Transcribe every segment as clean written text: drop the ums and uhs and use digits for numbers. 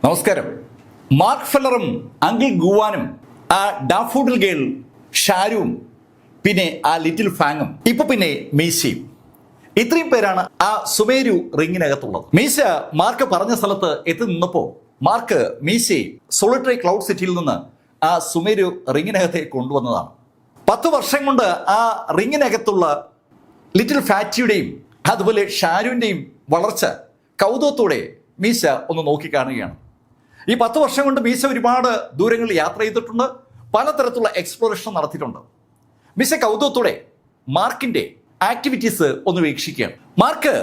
നമസ്കാരം. Mark ഫെല്ലറും uncle ഗുവാനും ആ daffodil girl ഷാരുവും പിന്നെ ആ ലിറ്റിൽ ഫാങ്ങും ഇപ്പൊ പിന്നെ മീശയും, ഇത്രയും പേരാണ് ആ സുമേരു റിങ്ങിനകത്തുള്ളത്. മീശ മാർക്ക് പറഞ്ഞ സ്ഥലത്ത് എത്തി നിന്നപ്പോ മാർക്ക് മീശയെ സോളിറ്ററി ക്ലൗഡ് സിറ്റിയിൽ നിന്ന് ആ സുമേരു റിങ്ങിനകത്തേക്ക് കൊണ്ടുവന്നതാണ്. 10 വർഷം കൊണ്ട് ആ റിങ്ങിനകത്തുള്ള ലിറ്റിൽ ഫാറ്റിയുടെയും അതുപോലെ ഷാരുവിൻ്റെയും വളർച്ച കൗതുകത്തോടെ മീശ ഒന്ന് നോക്കിക്കാണുകയാണ്. ഈ 10 വർഷം കൊണ്ട് മീശ ഒരുപാട് ദൂരങ്ങളിൽ യാത്ര ചെയ്തിട്ടുണ്ട്, പലതരത്തിലുള്ള എക്സ്പ്ലോറേഷൻ നടത്തിയിട്ടുണ്ട്. മീശ കൗതുകത്തോടെ മാർക്കിന്റെ ആക്ടിവിറ്റീസ് ഒന്ന് വീക്ഷിക്കുകയാണ്. മാർക്ക്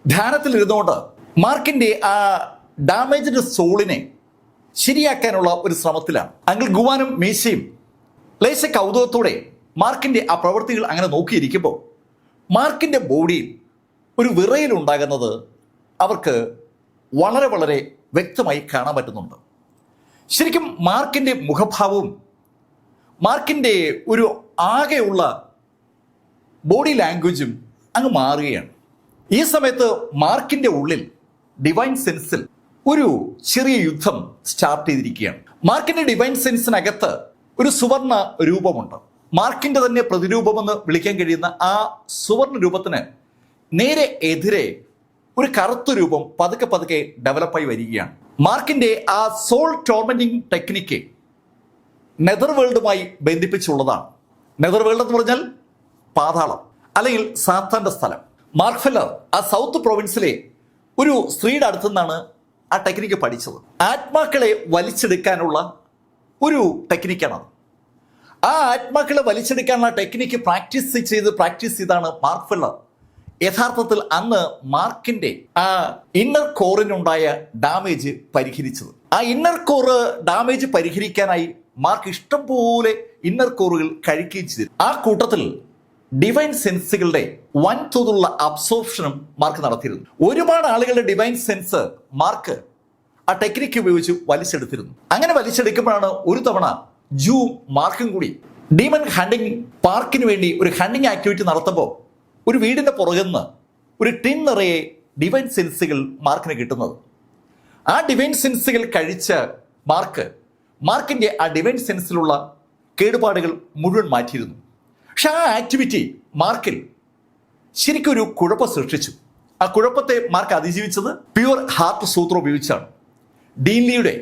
ധ്യാനത്തിൽ ഇരുന്നുകൊണ്ട് മാർക്കിന്റെ ആ ഡാമേജ്ഡ് സോളിനെ ശരിയാക്കാനുള്ള ഒരു ശ്രമത്തിലാണ്. അങ്കിൾ ഗുവാനും മീശയും ലേശ കൗതുകത്തോടെ മാർക്കിന്റെ ആ പ്രവൃത്തികൾ അങ്ങനെ നോക്കിയിരിക്കുമ്പോൾ മാർക്കിന്റെ ബോഡിയിൽ ഒരു വിറയൽ ഉണ്ടാകുന്നത് അവർക്ക് വളരെ വളരെ വ്യക്തമായി കാണാൻ പറ്റുന്നുണ്ട്. ശരിക്കും മാർക്കിന്റെ മുഖഭാവവും മാർക്കിന്റെ ഒരു ആകെയുള്ള ബോഡി ലാംഗ്വേജും അങ്ങ് മാറുകയാണ്. ഈ സമയത്ത് മാർക്കിന്റെ ഉള്ളിൽ ഡിവൈൻ സെൻസിൽ ഒരു ചെറിയ യുദ്ധം സ്റ്റാർട്ട് ചെയ്തിരിക്കുകയാണ്. മാർക്കിന്റെ ഡിവൈൻ സെൻസിനകത്ത് ഒരു സുവർണ രൂപമുണ്ട്. മാർക്കിന്റെ തന്നെ പ്രതിരൂപമെന്ന് വിളിക്കാൻ കഴിയുന്ന ആ സുവർണ രൂപത്തിന് നേരെ എതിരെ ഒരു കറുത്ത രൂപം പതുക്കെ പതുക്കെ ഡെവലപ്പായി വരികയാണ്. മാർക്കിന്റെ ആ സോൾ ടോർമെന്റിങ് ടെക്നിക്ക് നെതർ വേൾഡുമായി ബന്ധിപ്പിച്ചുള്ളതാണ്. നെതർ വേൾഡ് എന്ന് പറഞ്ഞാൽ പാതാളം അല്ലെങ്കിൽ സാത്താന്റെ സ്ഥലം. മാർക്ക് ഫെല്ലർ ആ സൗത്ത് പ്രൊവിൻസിലെ ഒരു സ്ത്രീയുടെ അടുത്തു നിന്നാണ് ആ ടെക്നിക്ക് പഠിച്ചത്. ആത്മാക്കളെ വലിച്ചെടുക്കാനുള്ള ഒരു ടെക്നിക്കാണത്. ആ ആത്മാക്കളെ വലിച്ചെടുക്കാനുള്ള ടെക്നിക്ക് പ്രാക്ടീസ് ചെയ്താണ് മാർക്ക് ഫെല്ലർ യഥാർത്ഥത്തിൽ അന്ന് മാർക്കിന്റെ ആ ഇന്നർ കോറിനുണ്ടായ ഡാമേജ് പരിഹരിച്ചത്. ആ ഇന്നർ കോറ് ഡാമേജ് പരിഹരിക്കാനായി മാർക്ക് ഇഷ്ടംപോലെ ഇന്നർ കോറുകൾ കഴിക്കുകയും ചെയ്തു. ആ കൂട്ടത്തിൽ ഡിവൈൻ സെൻസുകളുടെ വൻതോതിലുള്ള അബ്സോർപ്ഷനും മാർക്ക് നടത്തിയിരുന്നു. ഒരുപാട് ആളുകളുടെ ഡിവൈൻ സെൻസ് മാർക്ക് ആ ടെക്നിക്ക് ഉപയോഗിച്ച് വലിച്ചെടുത്തിരുന്നു. അങ്ങനെ വലിച്ചെടുക്കുമ്പോഴാണ് ഒരു തവണ ജൂവും മാർക്കും കൂടി ഡീമൺ ഹണ്ടിങ് പാർക്കിന് വേണ്ടി ഒരു ഹണ്ടിങ് ആക്ടിവിറ്റി നടത്തുമ്പോൾ ഒരു വീടിന്റെ പുറകിൽ നിന്ന് ഒരു ടിൻ നിറയെ ഡിവൈൻ സെൻസുകൾ മാർക്കിന് കിട്ടുന്നത്. ആ ഡിവൈൻ സെൻസുകൾ കഴിച്ച മാർക്കിന്റെ ആ ഡിവൈൻ സെൻസിലുള്ള കേടുപാടുകൾ മുഴുവൻ മാറ്റിയിരുന്നു. പക്ഷെ ആ ആക്ടിവിറ്റി മാർക്കിൽ ശരിക്കും ഒരു കുഴപ്പം സൃഷ്ടിച്ചു. ആ കുഴപ്പത്തെ മാർക്ക് അതിജീവിച്ചത് പ്യുവർ ഹാർട്ട് സൂത്രം ഉപയോഗിച്ചാണ്. ഡീൻലിയുടെ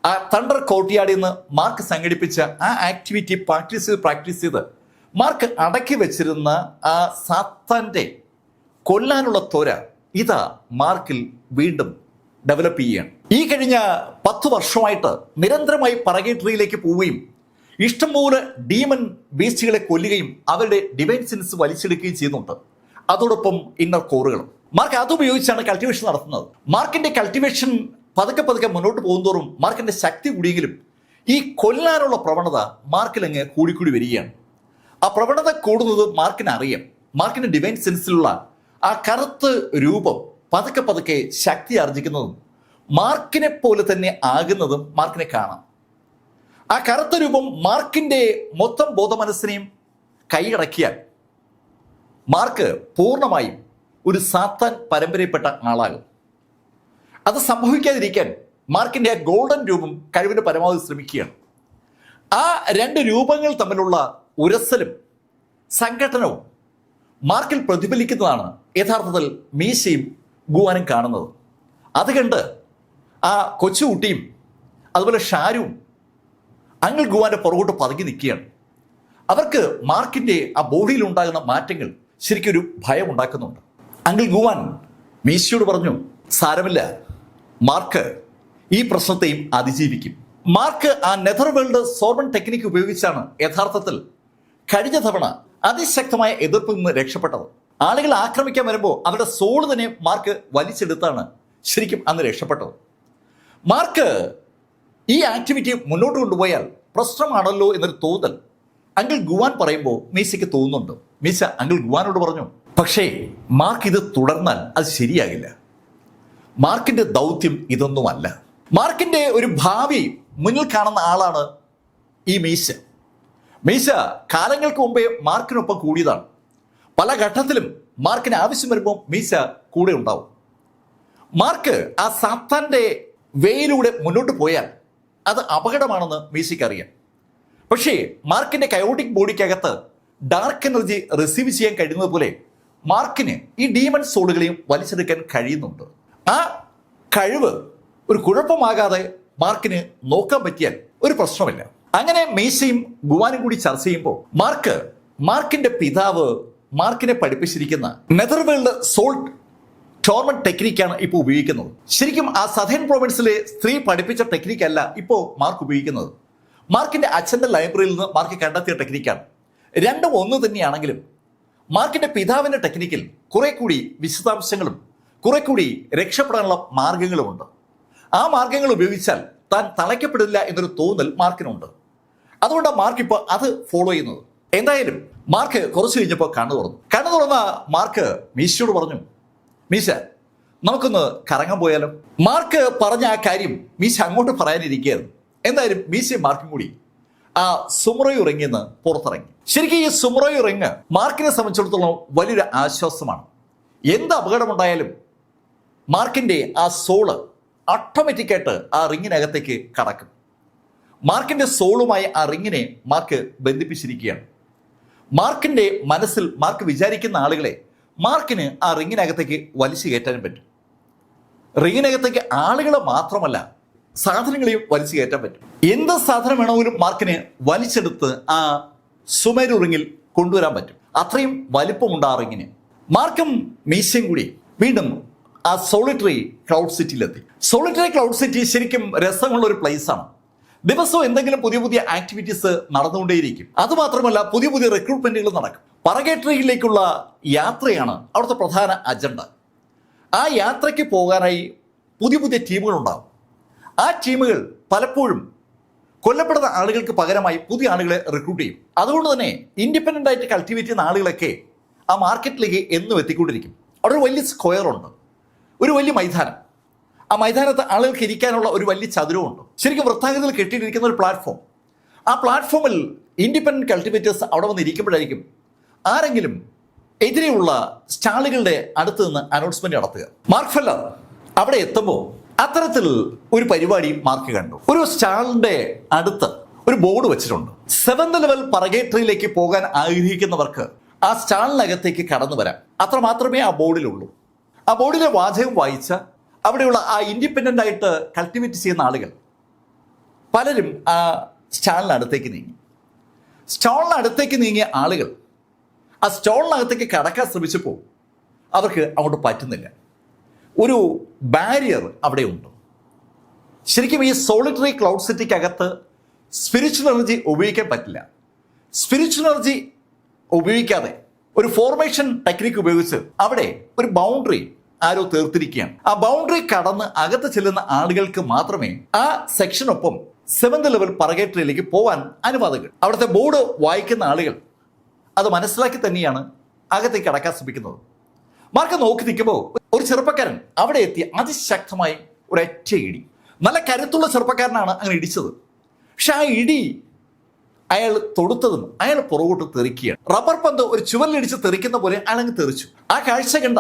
ആ തണ്ടർ കോർട്ട്യാർഡിൽ നിന്ന് മാർക്ക് സംഘടിപ്പിച്ച ആ ആക്ടിവിറ്റി പ്രാക്ടീസ് ചെയ്ത് മാർക്ക് അടക്കി വെച്ചിരുന്ന ആ സാത്താന്റെ കൊല്ലാനുള്ള ത്വര ഇതാ മാർക്കിൽ വീണ്ടും ഡെവലപ്പ് ചെയ്യുകയാണ്. ഈ കഴിഞ്ഞ 10 വർഷമായിട്ട് നിരന്തരമായി പറഗേറ്ററിയിലേക്ക് പോവുകയും ഇഷ്ടംപോലെ ഡീമൺ ബീസ്റ്റുകളെ കൊല്ലുകയും അവരുടെ ഡിവൈൻ സെൻസ് വലിച്ചെടുക്കുകയും ചെയ്യുന്നുണ്ട്. അതോടൊപ്പം ഇന്നർ കോറുകളും മാർക്ക് അതുപയോഗിച്ചാണ് കൾട്ടിവേഷൻ നടത്തുന്നത്. മാർക്കിന്റെ കൾട്ടിവേഷൻ പതുക്കെ പതുക്കെ മുന്നോട്ട് പോകുന്തോറും മാർക്കിന്റെ ശക്തി കൂടിയെങ്കിലും ഈ കൊല്ലാനുള്ള പ്രവണത മാർക്കിൽ അങ്ങ് കൂടിക്കൂടി വരികയാണ്. ആ പ്രവണത കൂടുന്നത് മാർക്കിന് അറിയാം. മാർക്കിന്റെ ഡിവൈൻ സെൻസിലുള്ള ആ കറുത്ത രൂപം പതുക്കെ പതുക്കെ ശക്തി ആർജിക്കുന്നതും മാർക്കിനെ പോലെ തന്നെ ആകുന്നതും മാർക്കിനെ കാണാം. ആ കറുത്ത രൂപം മാർക്കിന്റെ മൊത്തം ബോധമനസ്സിനെയും കൈയടക്കിയാൽ മാർക്ക് പൂർണ്ണമായും ഒരു സാത്താൻ പരമ്പരയിൽപ്പെട്ട ആളാകും. അത് സംഭവിക്കാതിരിക്കാൻ മാർക്കിന്റെ ആ ഗോൾഡൻ രൂപം കഴിവിന്റെ പരമാവധി ശ്രമിക്കുകയാണ്. ആ 2 രൂപങ്ങൾ തമ്മിലുള്ള ഉരസലും സംഘട്ടനവും മാർക്കിൽ പ്രതിഫലിക്കുന്നതാണ് യഥാർത്ഥത്തിൽ മീശയും ഗുവാനും കാണുന്നത്. അത് കണ്ട് ആ കൊച്ചുകുട്ടിയും അതുപോലെ ഷാരുവും അങ്കിൾ ഗുവാന്റെ പുറകോട്ട് പതുങ്ങി നിൽക്കുകയാണ്. അവർക്ക് മാർക്കിന്റെ ആ ബോഡിയിൽ ഉണ്ടാകുന്ന മാറ്റങ്ങൾ ശരിക്കും ഒരു ഭയം ഉണ്ടാക്കുന്നുണ്ട്. അങ്കിൾ ഗുവാൻ മീശയോട് പറഞ്ഞു, സാരമില്ല, മാർക്ക് ഈ പ്രശ്നത്തെയും അതിജീവിക്കും. മാർക്ക് ആ നെതർ വേൾഡ് സോർബൺ ടെക്നിക്ക് ഉപയോഗിച്ചാണ് യഥാർത്ഥത്തിൽ കഴിഞ്ഞ തവണ അതിശക്തമായ എതിർപ്പിൽ നിന്ന് രക്ഷപ്പെട്ടത്. ആളുകൾ ആക്രമിക്കാൻ വരുമ്പോൾ അവരുടെ സോള് തന്നെ മാർക്ക് വലിച്ചെടുത്താണ് ശരിക്കും അന്ന് രക്ഷപ്പെട്ടത്. മാർക്ക് ഈ ആക്ടിവിറ്റി മുന്നോട്ട് കൊണ്ടുപോയാൽ പ്രശ്നമാണല്ലോ എന്നൊരു തോന്നൽ അങ്കിൾ ഗുവാൻ പറയുമ്പോൾ മീശയ്ക്ക് തോന്നുന്നുണ്ട്. മീശ അങ്കിൾ ഗുവാനോട് പറഞ്ഞു, പക്ഷേ മാർക്ക് ഇത് തുടർന്നാൽ അത് ശരിയാകില്ല. മാർക്കിന്റെ ദൗത്യം ഇതൊന്നുമല്ല. മാർക്കിന്റെ ഒരു ഭാവി മുന്നിൽ കാണുന്ന ആളാണ് ഈ മീശ. മീശ കാലങ്ങൾക്ക് മുമ്പേ മാർക്കിനൊപ്പം കൂടിയതാണ്. പല ഘട്ടത്തിലും മാർക്കിന് ആവശ്യം വരുമ്പോൾ മീശ കൂടെ ഉണ്ടാവും. മാർക്ക് ആ സാത്താന്റെ വേയിലൂടെ മുന്നോട്ട് പോയാൽ അത് അപകടമാണെന്ന് മീസിക്ക് അറിയാം. പക്ഷേ മാർക്കിന്റെ കയോട്ടിക് ബോഡിക്കകത്ത് ഡാർക്ക് എനർജി റിസീവ് ചെയ്യാൻ കഴിയുന്നത് പോലെ മാർക്കിന് ഈ ഡീമൺ സോളുകളെയും വലിച്ചെടുക്കാൻ കഴിയുന്നുണ്ട്. ആ കഴിവ് ഒരു കുഴപ്പമാകാതെ മാർക്കിന് നോക്കാൻ പറ്റിയാൽ ഒരു പ്രശ്നമില്ല. അങ്ങനെ മീശയും ഗുവാനും കൂടി ചർച്ച ചെയ്യുമ്പോൾ മാർക്കിന്റെ പിതാവ് മാർക്കിനെ പഠിപ്പിച്ചിരിക്കുന്ന നെതർവേൾഡ് സോൾ ടോർമെന്റ് ടെക്നിക്കാണ് ഇപ്പോൾ ഉപയോഗിക്കുന്നത്. ശരിക്കും ആ സദേൺ പ്രൊവിൻസിലെ സ്ത്രീ പഠിപ്പിച്ച ടെക്നിക്കല്ല ഇപ്പോൾ മാർക്ക് ഉപയോഗിക്കുന്നത്. മാർക്കിന്റെ അച്ഛന്റെ ലൈബ്രറിയിൽ നിന്ന് മാർക്ക് കണ്ടെത്തിയ ടെക്നിക്കാണ്. രണ്ടും ഒന്ന് തന്നെയാണെങ്കിലും മാർക്കിന്റെ പിതാവിന്റെ ടെക്നിക്കിൽ കുറെ കൂടി വിശദാംശങ്ങളും കുറെ കൂടി രക്ഷപ്പെടാനുള്ള മാർഗങ്ങളുമുണ്ട്. ആ മാർഗങ്ങൾ ഉപയോഗിച്ചാൽ താൻ തളയ്ക്കപ്പെടില്ല എന്നൊരു തോന്നൽ മാർക്കിനുണ്ട്. അതുകൊണ്ടാണ് മാർക്ക് ഇപ്പോൾ അത് ഫോളോ ചെയ്യുന്നത്. എന്തായാലും മാർക്ക് കുറച്ച് കഴിഞ്ഞപ്പോൾ കണ്ണു തുറന്ന മാർക്ക് മീശയോട് പറഞ്ഞു, മീശ നമുക്കൊന്ന് കറങ്ങാൻ പോയാലോ? മാർക്ക് പറഞ്ഞ ആ കാര്യം മീശ അങ്ങോട്ട് പറയാനിരിക്കുകയായിരുന്നു. എന്തായാലും മീശയും മാർക്കും കൂടി ആ സുമറോയ് റിങ്ങിന്ന് പുറത്തിറങ്ങി. ശരിക്കും ഈ സുമറോയ് റിങ് മാർക്കിനെ സംബന്ധിച്ചിടത്തോളം വലിയൊരു ആശ്വാസമാണ്. എന്ത് അപകടമുണ്ടായാലും മാർക്കിന്റെ ആ സോള് ഓട്ടോമാറ്റിക്കായിട്ട് ആ റിങ്ങിനകത്തേക്ക് കടക്കും. മാർക്കിന്റെ സോളുമായി ആ റിങ്ങിനെ മാർക്ക് ബന്ധിപ്പിച്ചിരിക്കുകയാണ്. മാർക്കിന്റെ മനസ്സിൽ മാർക്ക് വിചാരിക്കുന്ന ആളുകളെ മാർക്കിന് ആ റിങ്ങിനകത്തേക്ക് വലിച്ചു കയറ്റാനും പറ്റും. റിങ്ങിനകത്തേക്ക് ആളുകളെ മാത്രമല്ല സാധനങ്ങളെയും വലിച്ചു കയറ്റാൻ പറ്റും. എന്ത് സാധനം വേണമെങ്കിലും മാർക്കിന് വലിച്ചെടുത്ത് ആ സുമേരു റിങ്ങിൽ കൊണ്ടുവരാൻ പറ്റും. അത്രയും വലിപ്പമുണ്ട് ആ റിങ്ങിന്. മാർക്കും മീശയും കൂടി വീണ്ടും ആ സോളിറ്ററി ക്ലൗഡ് സിറ്റിയിലെത്തി. സോളിറ്ററി ക്ലൗഡ് സിറ്റി ശരിക്കും രസമുള്ള ഒരു പ്ലേസ് ആണ്. ദിവസവും എന്തെങ്കിലും പുതിയ പുതിയ ആക്ടിവിറ്റീസ് നടന്നുകൊണ്ടേയിരിക്കും. അതുമാത്രമല്ല പുതിയ പുതിയ റിക്രൂട്ട്മെന്റുകൾ നടക്കും. പറഗേറ്ററിയിലേക്കുള്ള യാത്രയാണ് അവിടുത്തെ പ്രധാന അജണ്ട. ആ യാത്രയ്ക്ക് പോകാനായി പുതിയ പുതിയ ടീമുകൾ ഉണ്ടാകും. ആ ടീമുകൾ പലപ്പോഴും കൊല്ലപ്പെടുന്ന ആളുകൾക്ക് പകരമായി പുതിയ ആളുകളെ റിക്രൂട്ട് ചെയ്യും. അതുകൊണ്ട് തന്നെ ഇൻഡിപെൻഡൻ്റ് ആയിട്ട് കൾട്ടിവേറ്റ് ചെയ്യുന്ന ആളുകളൊക്കെ ആ മാർക്കറ്റിലേക്ക് എന്നും എത്തിക്കൊണ്ടിരിക്കും. അവിടെ ഒരു വലിയ സ്ക്വയർ ഉണ്ട്, ഒരു വലിയ മൈതാനം. ആ മൈതാനത്ത് ആളുകൾക്ക് ഇരിക്കാനുള്ള ഒരു വലിയ ചതുരമുണ്ട്. ശരിക്കും വൃത്താകൃതിയിൽ കെട്ടിയിരിക്കുന്ന ഒരു പ്ലാറ്റ്ഫോം. ആ പ്ലാറ്റ്ഫോമിൽ ഇൻഡിപെൻഡന്റ് കൾട്ടിവേറ്റേഴ്സ് അവിടെ വന്ന് ഇരിക്കുമ്പോഴായിരിക്കും ആരെങ്കിലും എതിരെയുള്ള സ്റ്റാളുകളുടെ അടുത്ത് നിന്ന് അനൗൺസ്മെന്റ് നടത്തുക. മാർക്ക് ഫെല്ലർ അവിടെ എത്തുമ്പോൾ അത്തരത്തിൽ ഒരു പരിപാടി മാർക്ക് കണ്ടു. ഒരു സ്റ്റാളിന്റെ അടുത്ത് ഒരു ബോർഡ് വെച്ചിട്ടുണ്ട്. 7th ലെവൽ പറഗേറ്ററിയിലേക്ക് പോകാൻ ആഗ്രഹിക്കുന്നവർക്ക് ആ സ്റ്റാളിനകത്തേക്ക് കടന്നു വരാം. അത്ര മാത്രമേ ആ ബോർഡിലുള്ളൂ. ആ ബോർഡിലെ വാചകം വായിച്ച അവിടെയുള്ള ആ ഇൻഡിപെൻഡൻ്റ് ആയിട്ട് കൾട്ടിവേറ്റ് ചെയ്യുന്ന ആളുകൾ പലരും ആ സ്റ്റാളിനടുത്തേക്ക് നീങ്ങി. സ്റ്റാളിനടുത്തേക്ക് നീങ്ങിയ ആളുകൾ ആ സ്റ്റോളിനകത്തേക്ക് കടക്കാൻ ശ്രമിച്ചപ്പോൾ അവർക്ക് അങ്ങോട്ട് പറ്റുന്നില്ല. ഒരു ബാരിയർ അവിടെ ഉണ്ട്. ശരിക്കും ഈ സോളിറ്ററി ക്ലൗഡ് സിറ്റിക്കകത്ത് സ്പിരിച്വൽ എനർജി ഉപയോഗിക്കാൻ പറ്റില്ല. സ്പിരിച്വൽ എനർജി ഉപയോഗിക്കാതെ ഒരു ഫോർമേഷൻ ടെക്നിക്ക് ഉപയോഗിച്ച് അവിടെ ഒരു ബൗണ്ടറി ആരോ തീർത്തിരിക്കുകയാണ്. ആ ബൗണ്ടറി കടന്ന് അകത്ത് ചെല്ലുന്ന ആളുകൾക്ക് മാത്രമേ ആ സെക്ഷനൊപ്പം 7th ലെവൽ പറഗേറ്ററിയിലേക്ക് പോകാൻ അനുവാദങ്ങൾ. അവിടുത്തെ ബോർഡ് വായിക്കുന്ന ആളുകൾ അത് മനസ്സിലാക്കി തന്നെയാണ് അകത്തേക്ക് കടക്കാൻ ശ്രമിക്കുന്നത്. മാർക്ക് നോക്കി നിൽക്കുമ്പോൾ ഒരു ചെറുപ്പക്കാരൻ അവിടെ എത്തി അതിശക്തമായി ഒരൊറ്റ ഇടി. നല്ല കരുത്തുള്ള ചെറുപ്പക്കാരനാണ് അങ്ങനെ ഇടിച്ചത്. പക്ഷെ ആ ഇടി അയാൾ തൊടുത്തതും അയാൾ പുറകോട്ട് തെറിക്കുകയാണ്. റബ്ബർ പന്ത് ഒരു ചുവരിലിടിച്ച് തെറിക്കുന്ന പോലെ അയാൾ അങ്ങ് തെറിച്ചു. ആ കാഴ്ച കണ്ട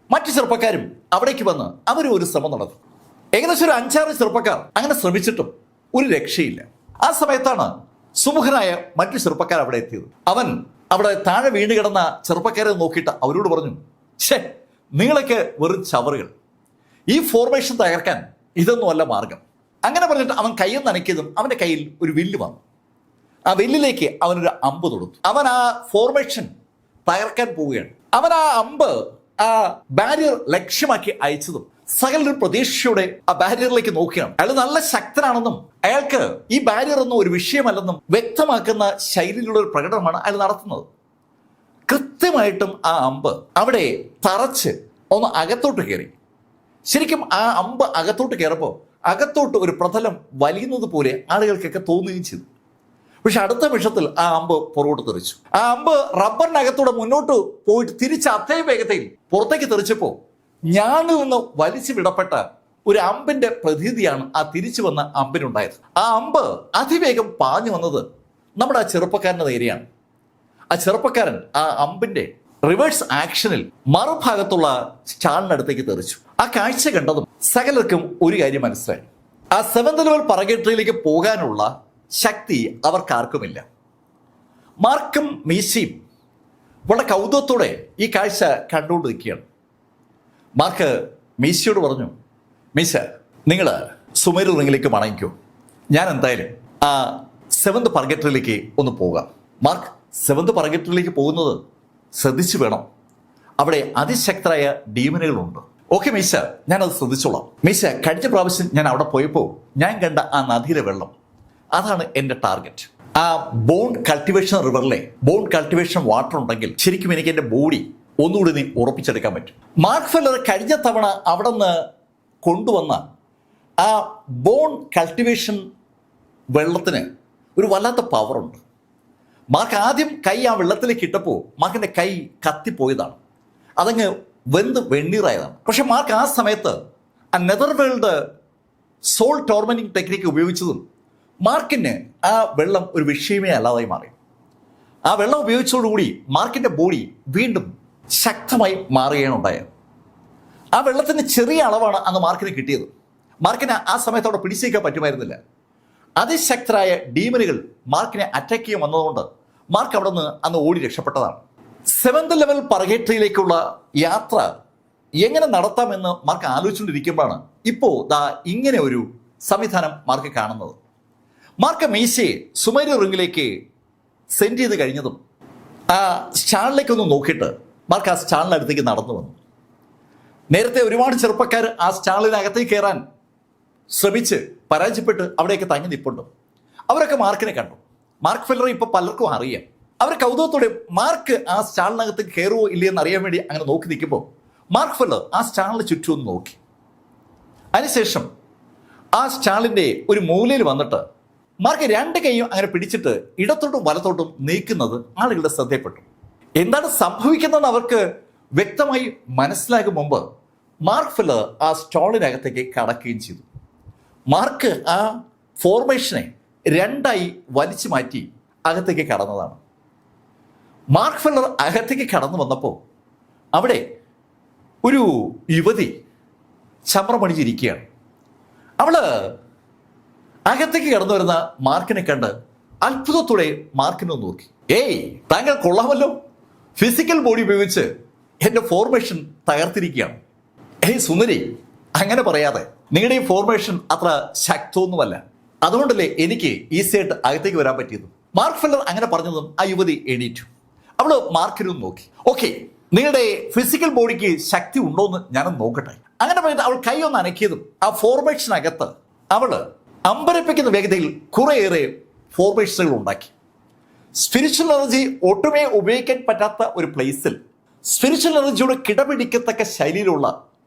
മറ്റു ചെറുപ്പക്കാരും അവിടേക്ക് വന്ന് അവരും ഒരു ശ്രമം നടത്തി. ഏകദേശം ഒരു 5-6 ചെറുപ്പക്കാർ അങ്ങനെ ശ്രമിച്ചിട്ടും ഒരു രക്ഷയില്ല. ആ സമയത്താണ് സുമുഖനായ മറ്റു ചെറുപ്പക്കാർ അവിടെ എത്തിയത്. അവൻ അവിടെ താഴെ വീണ് കിടന്ന ചെറുപ്പക്കാരെ നോക്കിയിട്ട് അവരോട് പറഞ്ഞു, ഛേ, നിങ്ങളൊക്കെ വെറും ചവറുകൾ. ഈ ഫോർമേഷൻ തകർക്കാൻ ഇതൊന്നുമല്ല മാർഗം. അങ്ങനെ പറഞ്ഞിട്ട് അവൻ കയ്യിൽ നനയ്ക്കതും അവൻ്റെ കയ്യിൽ ഒരു വില്ല് വന്നു. ആ വില്ലിലേക്ക് അവനൊരു അമ്പ് തൊടുത്തു. അവൻ ആ ഫോർമേഷൻ തകർക്കാൻ പോവുകയാണ്. അവൻ ആ അമ്പ് ആ ബാരിയർ ലക്ഷ്യമാക്കി അയച്ചതും സകലൊരു പ്രതീക്ഷയോടെ ആ ബാരിയറിലേക്ക് നോക്കുകയാണ്. അയാൾ നല്ല ശക്തനാണെന്നും അയാൾക്ക് ഈ ബാരിയർ ഒന്നും ഒരു വിഷയമല്ലെന്നും വ്യക്തമാക്കുന്ന ശൈലിയിലുള്ള ഒരു പ്രകടനമാണ് അയാൾ നടത്തുന്നത്. കൃത്യമായിട്ടും ആ അമ്പ് അവിടെ തറച്ച് ഒന്ന് അകത്തോട്ട് കയറി. ശരിക്കും ആ അമ്പ് അകത്തോട്ട് കയറുമ്പോൾ അകത്തോട്ട് ഒരു പ്രതലം വലിയുന്നത് പോലെ ആളുകൾക്കൊക്കെ തോന്നുകയും ചെയ്തു. പക്ഷെ അടുത്ത നിമിഷത്തിൽ ആ അമ്പ് പുറകോട്ട് തെറിച്ചു. ആ അമ്പ് റബ്ബറിനകത്തൂടെ മുന്നോട്ട് പോയിട്ട് തിരിച്ച് അതേ വേഗതയിൽ പുറത്തേക്ക് തെറിച്ചപ്പോൾ ഞാനിൽ നിന്ന് വലിച്ചു വിടപ്പെട്ട ഒരു അമ്പിന്റെ പ്രതീതിയാണ് ആ തിരിച്ചു വന്ന അമ്പിനുണ്ടായത്. ആ അമ്പ് അതിവേഗം പാഞ്ഞു വന്നത് നമ്മുടെ ആ ചെറുപ്പക്കാരന്റെ നേരെയാണ്. ആ ചെറുപ്പക്കാരൻ ആ അമ്പിന്റെ റിവേഴ്സ് ആക്ഷനിൽ മറുഭാഗത്തുള്ള സ്റ്റാളിനടുത്തേക്ക് തെറിച്ചു. ആ കാഴ്ച കണ്ടതും സകലർക്കും ഒരു കാര്യം മനസ്സിലായി. ആ 7th ലെവൽ പറഗേറ്ററിയിലേക്ക് പോകാനുള്ള ശക്തി അവർക്കാർക്കുമില്ല. മാർക്കും മീശയും വളരെ കൗതുകത്തോടെ ഈ കാഴ്ച കണ്ടുകൊണ്ട് നിൽക്കുകയാണ്. മാർക്ക് മീശയോട് പറഞ്ഞു, മീശ, നിങ്ങൾ സുമേരു റിങ്ങിലേക്ക് മടങ്ങിക്കോ, ഞാൻ എന്തായാലും ആ 7th പറഗേറ്ററിയിലേക്ക് ഒന്ന് പോകാം. മാർക്ക് 7th പറഗേറ്ററിയിലേക്ക് പോകുന്നത് ശ്രദ്ധിച്ചു വേണം, അവിടെ അതിശക്തരായ ഡീമനുകളുണ്ട്. ഓക്കെ മീശ, ഞാനത് ശ്രദ്ധിച്ചോളാം. മീശ, കഴിഞ്ഞ പ്രാവശ്യം ഞാൻ അവിടെ പോയപ്പോൾ ഞാൻ കണ്ട ആ നദിയിലെ വെള്ളം, അതാണ് എൻ്റെ ടാർഗറ്റ്. ആ ബോൺ കൾട്ടിവേഷൻ റിവറിലെ ബോൺ കൾട്ടിവേഷൻ വാട്ടർ ഉണ്ടെങ്കിൽ ശരിക്കും എനിക്ക് എൻ്റെ ബോഡി ഒന്നുകൂടി നീ ഉറപ്പിച്ചെടുക്കാൻ പറ്റും. മാർക്ക് ഫെല്ലർ കഴിഞ്ഞ തവണ അവിടെ നിന്ന് കൊണ്ടുവന്ന ആ ബോൺ കൾട്ടിവേഷൻ വെള്ളത്തിന് ഒരു വല്ലാത്ത പവറുണ്ട്. മാർക്ക് ആദ്യം കൈ ആ വെള്ളത്തിലേക്ക് ഇട്ടപ്പോൾ മാർക്കിൻ്റെ കൈ കത്തിപ്പോയതാണ്, അതങ്ങ് വെന്ത് വെണ്ണീറായതാണ്. പക്ഷെ മാർക്ക് ആ സമയത്ത് ആ nether world soul tormenting technique ഉപയോഗിച്ചതും മാർക്കിന് ആ വെള്ളം ഒരു വിഷയമേ അല്ലാതായി മാറി. ആ വെള്ളം ഉപയോഗിച്ചതോടുകൂടി മാർക്കിൻ്റെ ബോഡി വീണ്ടും ശക്തമായി മാറുകയാണ് ഉണ്ടായത്. ആ വെള്ളത്തിന് ചെറിയ അളവാണ് അന്ന് മാർക്കിന് കിട്ടിയത്. മാർക്കിന് ആ സമയത്ത് അവിടെ പിടിച്ചേക്കാൻ പറ്റുമായിരുന്നില്ല. അതിശക്തരായ ഡീമനുകൾ മാർക്കിനെ അറ്റാക്ക് ചെയ്യാൻ വന്നതുകൊണ്ട് മാർക്ക് അവിടെ നിന്ന് അന്ന് ഓടി രക്ഷപ്പെട്ടതാണ്. 7th ലെവൽ പറഗേറ്ററിയിലേക്കുള്ള യാത്ര എങ്ങനെ നടത്താമെന്ന് മാർക്ക് ആലോചിച്ചുകൊണ്ടിരിക്കുമ്പോഴാണ് ഇപ്പോൾ ദാ ഇങ്ങനെ ഒരു സംവിധാനം മാർക്ക് കാണുന്നത്. മാർക്ക് മീശയെ സുമേരു റിങ്ങിലേക്ക് സെൻഡ് ചെയ്ത് കഴിഞ്ഞതും ആ സ്റ്റാളിലേക്കൊന്ന് നോക്കിയിട്ട് മാർക്ക് ആ സ്റ്റാളിനടുത്തേക്ക് നടന്നു വന്നു. നേരത്തെ ഒരുപാട് ചെറുപ്പക്കാർ ആ സ്റ്റാളിനകത്തേക്ക് കയറാൻ ശ്രമിച്ച് പരാജയപ്പെട്ട് അവിടെയൊക്കെ തങ്ങി നിൽപ്പുണ്ട്. അവരൊക്കെ മാർക്കിനെ കണ്ടു. മാർക്ക് ഫെല്ലർ ഇപ്പോൾ പലർക്കും അറിയാം. അവർ കൗതുകത്തോടെ മാർക്ക് ആ സ്റ്റാളിനകത്ത് കയറുമോ ഇല്ലയെന്ന് അറിയാൻ വേണ്ടി അങ്ങനെ നോക്കി നിൽക്കുമ്പോൾ മാർക്ക് ഫെല്ലർ ആ സ്റ്റാളിന് ചുറ്റും ഒന്ന് നോക്കി. അതിനുശേഷം ആ സ്റ്റാളിൻ്റെ ഒരു മൂലയിൽ വന്നിട്ട് മാർക്ക് 2 കൈയും അങ്ങനെ പിടിച്ചിട്ട് ഇടത്തോട്ടും വലത്തോട്ടും നീക്കുന്നത് ആളുകളുടെ ശ്രദ്ധയപ്പെട്ടു. എന്താണ് സംഭവിക്കുന്നതെന്ന് അവർക്ക് വ്യക്തമായി മനസ്സിലാകും മുമ്പ് മാർക്ക് ഫെല്ലർ ആ സ്റ്റാളിനകത്തേക്ക് കടക്കുകയും ചെയ്തു. മാർക്ക് ആ ഫോർമേഷനെ 2ആയി വലിച്ചു മാറ്റി അകത്തേക്ക് കടന്നതാണ്. മാർക്ക് ഫെല്ലർ അകത്തേക്ക് കടന്നു വന്നപ്പോൾ അവിടെ ഒരു യുവതി ചമ്രമണിച്ചിരിക്കുകയാണ്. അവള് അകത്തേക്ക് കടന്നു വരുന്ന മാർക്കിനെ കണ്ട് അത്ഭുതത്തോടെ മാർക്കിനെ നോക്കി. ഏയ്, താങ്കൾ കൊള്ളാമല്ലോ, ഫിസിക്കൽ ബോഡി ഉപയോഗിച്ച് എൻ്റെ ഫോർമേഷൻ തകർത്തിരിക്കുകയാണ്. ഏയ് സുന്ദരി, അങ്ങനെ പറയാതെ, നിങ്ങളുടെ ഈ ഫോർമേഷൻ അത്ര ശക്തമൊന്നുമല്ല, അതുകൊണ്ടല്ലേ എനിക്ക് ഈസിയായിട്ട് അകത്തേക്ക് വരാൻ പറ്റിയത്. മാർക്ക് ഫെല്ലർ അങ്ങനെ പറഞ്ഞതും ആ യുവതി എണീറ്റു. അവള് മാർക്കിനും നോക്കി. ഓക്കെ, നിങ്ങളുടെ ഫിസിക്കൽ ബോഡിക്ക് ശക്തി ഉണ്ടോ എന്ന് ഞാനൊന്ന് നോക്കട്ടെ. അങ്ങനെ പറഞ്ഞിട്ട് അവൾ കൈ ഒന്ന് അനക്കിയതും ആ ഫോർമേഷനകത്ത് അവള് അമ്പരപ്പിക്കുന്ന വേഗതയിൽ കുറേയേറെ ഫോർമേഷനുകൾ ഉണ്ടാക്കി. സ്പിരിച്വൽ എനർജി ഒട്ടുമേ ഉപയോഗിക്കാൻ പറ്റാത്ത ഒരു പ്ലേസിൽ സ്പിരിച്വൽ എനർജിയോട് കിടപിടിക്കത്തക്ക ശൈലിയിലുള്ള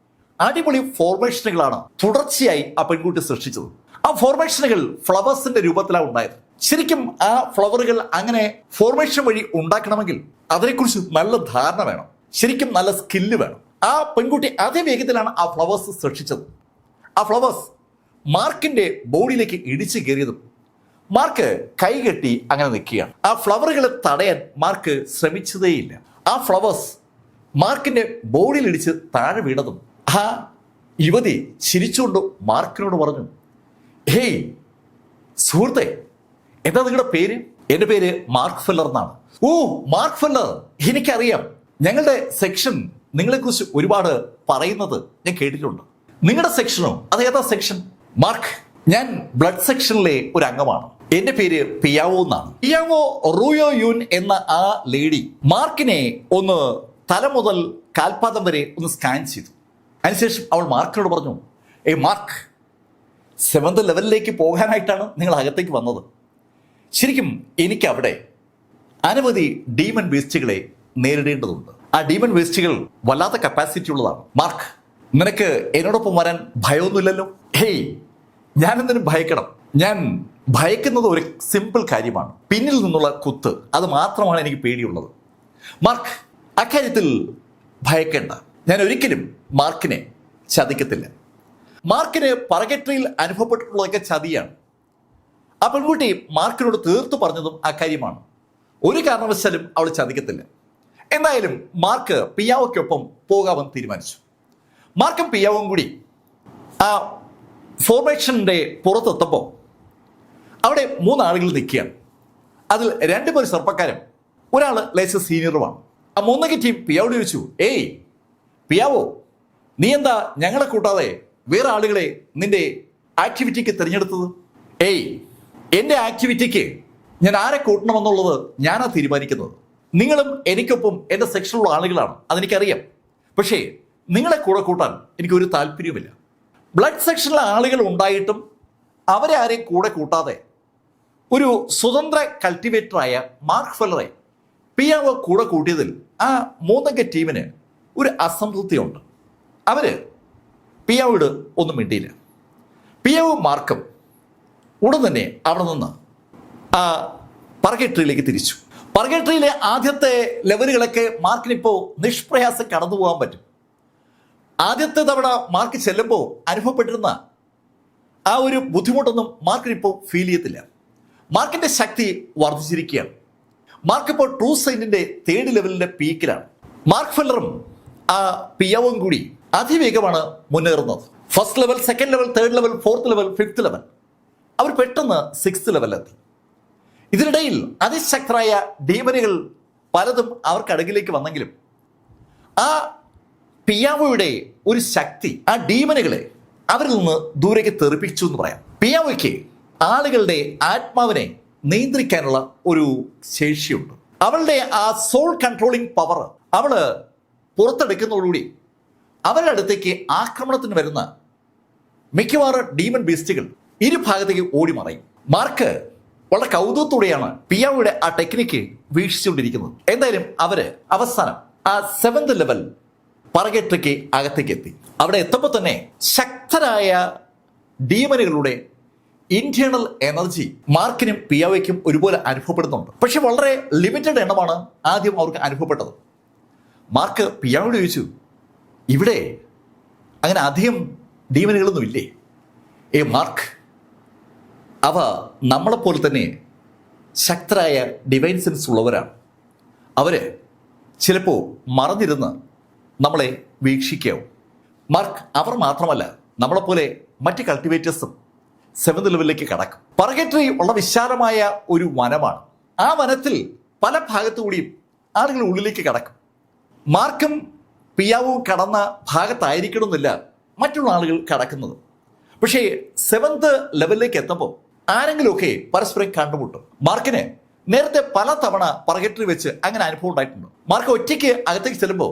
അടിപൊളി ഫോർമേഷനുകളാണ് തുടർച്ചയായി ആ പെൺകുട്ടി സൃഷ്ടിച്ചത്. ആ ഫോർമേഷനുകൾ ഫ്ലവേഴ്സിന്റെ രൂപത്തിലാണ് ഉണ്ടായത്. ശരിക്കും ആ ഫ്ലവറുകൾ അങ്ങനെ ഫോർമേഷൻ വഴി ഉണ്ടാക്കണമെങ്കിൽ അതിനെക്കുറിച്ച് നല്ല ധാരണ വേണം, ശരിക്കും നല്ല സ്കില്ല് വേണം. ആ പെൺകുട്ടി അതേ വേഗത്തിലാണ് ആ ഫ്ലവേഴ്സ് സൃഷ്ടിച്ചത്. ആ ഫ്ലവേഴ്സ് മാർക്കിന്റെ ബോഡിയിലേക്ക് ഇടിച്ചു കയറിയതും മാർക്ക് കൈകെട്ടി അങ്ങനെ നിൽക്കുകയാണ്. ആ ഫ്ലവറുകളെ തടയാൻ മാർക്ക് ശ്രമിച്ചതേയില്ല. ആ ഫ്ലവേഴ്സ് മാർക്കിന്റെ ബോഡിയിൽ ഇടിച്ച് താഴെ വീണതും ആ യുവതി ചിരിച്ചുകൊണ്ട് മാർക്കിനോട് പറഞ്ഞു, ഹേയ് സുഹൃത്തെ, എന്താ നിങ്ങളുടെ പേര്? എൻ്റെ പേര് മാർക്ക് ഫെല്ലർ എന്നാണ്. ഓ മാർക്ക് ഫെല്ലർ, എനിക്കറിയാം, ഞങ്ങളുടെ സെക്ഷൻ നിങ്ങളെക്കുറിച്ച് ഒരുപാട് പറയുന്നത് ഞാൻ കേട്ടിട്ടുണ്ട്. നിങ്ങളുടെ സെക്ഷനോ? അത് ഏതാ സെക്ഷൻ? മാർക്ക്, ഞാൻ ബ്ലഡ് സെക്ഷനിലെ ഒരു അംഗമാണ്. എൻ്റെ പേര് പിയാവോ എന്നാണ്. പിയാവോ റൂയോ യൂൻ എന്ന ആ ലേഡി മാർക്കിനെ ഒന്ന് തല മുതൽ കാൽപാദം വരെ ഒന്ന് സ്കാൻ ചെയ്തു. അതിനുശേഷം അവൾ മാർക്കിനോട് പറഞ്ഞു, മാർക്ക്, 7th ലെവലിലേക്ക് പോകാനായിട്ടാണ് നിങ്ങൾ അകത്തേക്ക് വന്നത്. ശരിക്കും എനിക്ക് അവിടെ അനവധി ഡീമൺ വേസ്റ്റുകളെ നേരിടേണ്ടതുണ്ട്. ആ ഡീമൺ വേസ്റ്റുകൾ വല്ലാത്ത കപ്പാസിറ്റി ഉള്ളതാണ്. മാർക്ക്, നിനക്ക് എന്നോടൊപ്പം വരാൻ ഭയമൊന്നുമില്ലല്ലോ? ഹേയ്, ഞാൻ എന്തിനും ഭയക്കണം? ഞാൻ ഭയക്കുന്നത് ഒരു സിമ്പിൾ കാര്യമാണ്, പിന്നിൽ നിന്നുള്ള കുത്ത്, അത് മാത്രമാണ് എനിക്ക് പേടിയുള്ളത്. മാർക്ക്, അക്കാര്യത്തിൽ ഭയക്കേണ്ട, ഞാൻ ഒരിക്കലും മാർക്കിനെ ചതിക്കത്തില്ല. മാർക്കിന് പറഗേറ്ററിയിൽ അനുഭവപ്പെട്ടിട്ടുള്ളതൊക്കെ ചതിയാണ്. ആ പെൺകുട്ടി മാർക്കിനോട് തീർത്തു പറഞ്ഞതും ആ കാര്യമാണ്. ഒരു കാരണവശാലും അവൾ ചതിക്കത്തില്ല. എന്തായാലും മാർക്ക് പിയാവോയ്ക്കൊപ്പം പോകാമെന്ന് തീരുമാനിച്ചു. മാർക്കും പിയാവും കൂടി ആ ഫോർമേഷൻ്റെ പുറത്തെത്തുമ്പോൾ അവിടെ 3 ആളുകൾ നിൽക്കുകയാണ്. അതിൽ 2 പേർ ചെറുപ്പക്കാരും ഒരാൾ ലേശ സീനിയറുമാണ്. ആ 3 ടീം പിയാവോട് ചോദിച്ചു, ഏയ് പിയാവോ, നീ എന്താ ഞങ്ങളെ കൂട്ടാതെ വേറെ ആളുകളെ നിന്റെ ആക്ടിവിറ്റിക്ക് തിരഞ്ഞെടുത്തത്? ഏയ്, എൻ്റെ ആക്ടിവിറ്റിക്ക് ഞാൻ ആരെ കൂട്ടണമെന്നുള്ളത് ഞാനാ തീരുമാനിക്കുന്നത്. നിങ്ങളും എനിക്കൊപ്പം എൻ്റെ സെക്ഷനിലുള്ള ആളുകളാണ്, അതെനിക്കറിയാം. പക്ഷേ നിങ്ങളെ കൂടെ കൂട്ടാൻ എനിക്കൊരു താല്പര്യവുമില്ല. ബ്ലഡ് സെക്ഷനിലെ ആളുകൾ ഉണ്ടായിട്ടും അവരെ ആരെയും കൂടെ കൂട്ടാതെ ഒരു സ്വതന്ത്ര കൾട്ടിവേറ്ററായ മാർക്ക് ഫെല്ലറെ പിയാവോ കൂടെ കൂട്ടിയതിൽ ആ 3 ടീമിന് ഒരു അസംതൃപ്തിയുണ്ട്. അവര് പിയാവോട് ഒന്നും മിണ്ടിയില്ല. പിയാവും മാർക്കും ഉടൻ തന്നെ അവിടെ നിന്ന് ആ പർഗേറ്ററിയിലേക്ക് തിരിച്ചു. പർഗേറ്ററിയിലെ ആദ്യത്തെ ലെവലുകളൊക്കെ മാർക്കിനിപ്പോൾ നിഷ്പ്രയാസം കടന്നു പോകാൻ പറ്റും. ആദ്യത്തെ തവണ മാർക്ക് ചെല്ലുമ്പോൾ അനുഭവപ്പെട്ടിരുന്ന ആ ഒരു ബുദ്ധിമുട്ടൊന്നും മാർക്കിനിപ്പോൾ ഫീൽ ചെയ്യത്തില്ല. മാർക്കിന്റെ ശക്തി വർദ്ധിച്ചിരിക്കുകയാണ്. മാർക്ക് ഇപ്പോൾ ട്രൂ സൈന്റിന്റെ 3rd ലെവലിന്റെ പീക്കിലാണ്. മാർക്ക് ഫെല്ലറും ആ പിയാവും കൂടി അതിവേഗമാണ് മുന്നേറുന്നത്. 1st level, 2nd level, 3rd level, 4th level, 5th level. അവർ പെട്ടെന്ന് 6th ലെവലിലെത്തി. ഇതിനിടയിൽ അതിശക്തരായ ഡീമനുകൾ പലതും അവർക്കടുകിലേക്ക് വന്നെങ്കിലും ആ പിയാവോയുടെ ഒരു ശക്തി ആ ഡീമനുകളെ അവരിൽ നിന്ന് ദൂരേക്ക് തെറിപ്പിച്ചു എന്ന് പറയാം. പിയാവോയ്ക്ക് ആളുകളുടെ ആത്മാവിനെ നിയന്ത്രിക്കാനുള്ള ഒരു ശേഷിയുണ്ട്. അവളുടെ ആ സോൾ കൺട്രോളിംഗ് പവർ അവള് പുറത്തെടുക്കുന്നതോടുകൂടി അവരുടെ അടുത്തേക്ക് ആക്രമണത്തിന് വരുന്ന മിക്കവാറും ഡീമൺ ബീസ്റ്റുകൾ ഇരുഭാഗത്തേക്ക് ഓടി മറയും. മാർക്ക് വളരെ കൗതുകത്തോടെയാണ് പിയാവോയുടെ ആ ടെക്നിക്ക് വീക്ഷിച്ചുകൊണ്ടിരിക്കുന്നത്. എന്തായാലും അവര് അവസാനം ആ 7th ലെവൽ പർഗേറ്ററിക്ക് അകത്തേക്ക് എത്തി. അവിടെ എത്തുമ്പോൾ തന്നെ ശക്തരായ ഡീമനുകളുടെ ഇന്റേണൽ എനർജി മാർക്കിനും പിയാവോയ്ക്കും ഒരുപോലെ അനുഭവപ്പെടുന്നുണ്ട്. പക്ഷെ വളരെ ലിമിറ്റഡ് എണ്ണമാണ് ആദ്യം അവർക്ക് അനുഭവപ്പെട്ടത്. മാർക്ക് പിയാവോട് ചോദിച്ചു, ഇവിടെ അങ്ങനെ അധികം ഡീമനുകളൊന്നും ഇല്ലേ? മാർക്ക്, അവ നമ്മളെപ്പോലെ തന്നെ ശക്തരായ ഡിവൈൻ സെൻസ് ഉള്ളവരാണ്. അവര് ചിലപ്പോൾ മറന്നിരുന്ന് നമ്മളെ വീക്ഷിക്കാവും. മാർക്ക്, അവർ മാത്രമല്ല, നമ്മളെപ്പോലെ മറ്റ് കൾട്ടിവേറ്റേഴ്സും 7th ലെവലിലേക്ക് കടക്കും. പർഗേറ്ററി വളരെ വിശാലമായ ഒരു വനമാണ്. ആ വനത്തിൽ പല ഭാഗത്തുകൂടിയും ആളുകൾ ഉള്ളിലേക്ക് കടക്കും. മാർക്കും പിയാവും കടന്ന ഭാഗത്തായിരിക്കണമെന്നില്ല മറ്റുള്ള ആളുകൾ കടക്കുന്നത്. പക്ഷേ 7th ലെവലിലേക്ക് എത്തുമ്പോൾ ആരെങ്കിലുമൊക്കെ പരസ്പരം കണ്ടുമുട്ടും. മാർക്കിന് നേരത്തെ പല തവണ പർഗേറ്ററി വെച്ച് അങ്ങനെ അനുഭവം ഉണ്ടായിട്ടുണ്ട്. മാർക്ക് ഒറ്റയ്ക്ക് അകത്തേക്ക് ചെല്ലുമ്പോൾ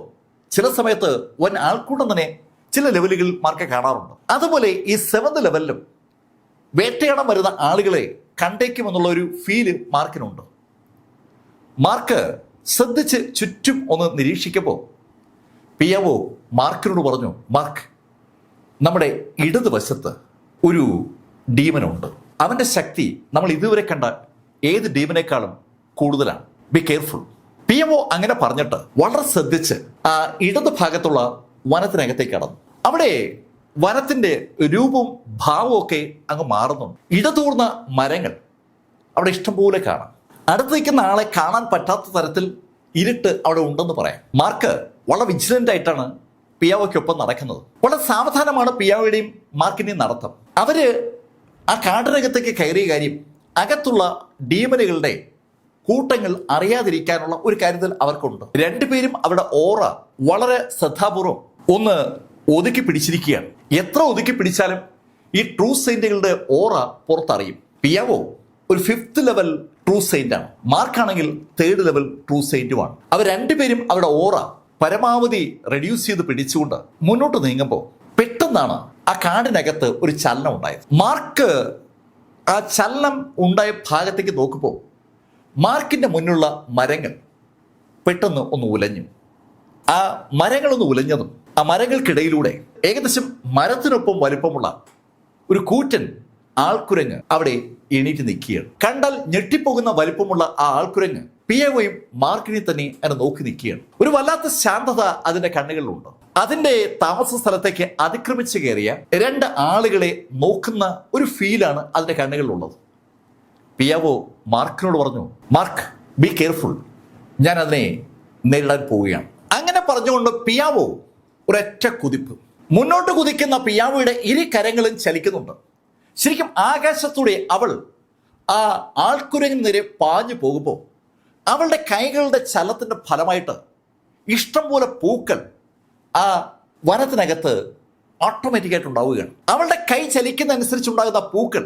ചില സമയത്ത് വൻ ആൾക്കൂട്ടം തന്നെ ചില ലെവലുകളിൽ മാർക്ക് കാണാറുണ്ട്. അതുപോലെ ഈ 7th ലെവലിലും വേട്ടയാടാൻ വരുന്ന ആളുകളെ കണ്ടേക്കുമെന്നുള്ള ഒരു ഫീല് മാർക്കിനുണ്ട്. മാർക്ക് ശ്രദ്ധിച്ച് ചുറ്റും ഒന്ന് നിരീക്ഷിക്കുമ്പോൾ പിയാവോ മാർക്കിനോട് പറഞ്ഞു, മാർക്ക്, നമ്മുടെ ഇടതുവശത്ത് ഒരു ഡീമനുണ്ട്. അവൻ്റെ ശക്തി നമ്മൾ ഇതുവരെ കണ്ട ഏത് ഡീമനേക്കാളും കൂടുതലാണ്. Be careful. പിയാവോ അങ്ങനെ പറഞ്ഞിട്ട് വളരെ ശ്രദ്ധിച്ച് ആ ഇടത് ഭാഗത്തുള്ള വനത്തിനകത്തേക്ക് കടന്നു. അവിടെ വനത്തിന്റെ രൂപവും ഭാവവും ഒക്കെ അങ്ങ് മാറുന്നുണ്ട്. ഇടതൂർന്ന മരങ്ങൾ അവിടെ ഇഷ്ടംപോലെ കാണാം. അടുത്ത് നിൽക്കുന്ന ആളെ കാണാൻ പറ്റാത്ത തരത്തിൽ ഇരുട്ട് അവിടെ ഉണ്ടെന്ന് പറയാം. മാർക്ക് വളരെ വിജിലന്റ് ആയിട്ടാണ് പിയാവോയ്ക്കൊപ്പം നടക്കുന്നത്. വളരെ സാവധാനമാണ് പിയാവോയുടെയും മാർക്കിന്റെയും നടത്തം. അവര് ആ കാടിനകത്തേക്ക് കയറിയ കാര്യം അകത്തുള്ള ഡീമനുകളുടെ കൂട്ടങ്ങൾ അറിയാതിരിക്കാനുള്ള ഒരു കരുതൽ അവർക്കുണ്ട്. 2 പേരും അവരുടെ ഓറ വളരെ ശ്രദ്ധാപൂർവം ഒന്ന് ഒതുക്കി പിടിച്ചിരിക്കുകയാണ്. എത്ര ഒതുക്കി പിടിച്ചാലും ഈ ട്രൂ സെയിന്റുകളുടെ ഓറ പുറത്തറിയും. പിയാവോ ഒരു 5th ലെവൽ ട്രൂ സെയിന്റ് ആണ്. മാർക്കാണെങ്കിൽ 3rd ലെവൽ ട്രൂ സെയിന്റുമാണ്. അവർ 2 പേരും അവരുടെ ഓറ പരമാവധി റെഡ്യൂസ് ചെയ്ത് പിടിച്ചുകൊണ്ട് മുന്നോട്ട് നീങ്ങുമ്പോൾ പെട്ടെന്നാണ് ആ കാടിനകത്ത് ഒരു ചലനം ഉണ്ടായത്. മാർക്ക് ആ ചലനം ഉണ്ടായ ഭാഗത്തേക്ക് നോക്കുമ്പോൾ മാർക്കിന്റെ മുന്നിലുള്ള മരങ്ങൾ പെട്ടെന്ന് ഒന്ന് ഉലഞ്ഞു. ആ മരങ്ങളൊന്ന് ഉലഞ്ഞതും ആ മരങ്ങൾക്കിടയിലൂടെ ഏകദേശം മരത്തിനൊപ്പം വലുപ്പമുള്ള ഒരു കൂറ്റൻ ആൾക്കുരങ്ങ് അവിടെ എണീറ്റ് നിൽക്കുകയാണ്. കണ്ടാൽ ഞെട്ടിപ്പോകുന്ന വലുപ്പമുള്ള ആ ആൾക്കുരങ്ങ് പിയാവോയും മാർക്കിനെ തന്നെ അങ്ങനെ നോക്കി നിൽക്കുകയാണ്. ഒരു വല്ലാത്ത ശാന്തത അതിന്റെ കണ്ണുകളിലുണ്ട്. അതിന്റെ താമസ സ്ഥലത്തേക്ക് അതിക്രമിച്ചു കയറിയ 2 ആളുകളെ നോക്കുന്ന ഒരു ഫീലാണ് അതിന്റെ കണ്ണുകളിലുള്ളത്. പിയാവോ മാർക്കിനോട് പറഞ്ഞു, മാർക്ക്, ബി കെയർഫുൾ, ഞാൻ അതിനെ നേരിടാൻ പോവുകയാണ്. അങ്ങനെ പറഞ്ഞുകൊണ്ട് പിയാവോ ഒരൊറ്റ കുതിപ്പ് മുന്നോട്ട് കുതിക്കുന്ന പിയാവോയുടെ ഇരു കരങ്ങളും ചലിക്കുന്നുണ്ട്. ശരിക്കും ആകാശത്തൂടെ അവൾ ആ ആൾക്കുരങ്ങിന് നേരെ പാഞ്ഞു പോകുമ്പോൾ അവളുടെ കൈകളുടെ ചലത്തിന്റെ ഫലമായിട്ട് ഇഷ്ടം പോലെ പൂക്കൾ ആ വനത്തിനകത്ത് ഓട്ടോമാറ്റിക്കായിട്ട് ഉണ്ടാവുകയാണ്. അവളുടെ കൈ ചലിക്കുന്നതനുസരിച്ചുണ്ടാകുന്ന പൂക്കൾ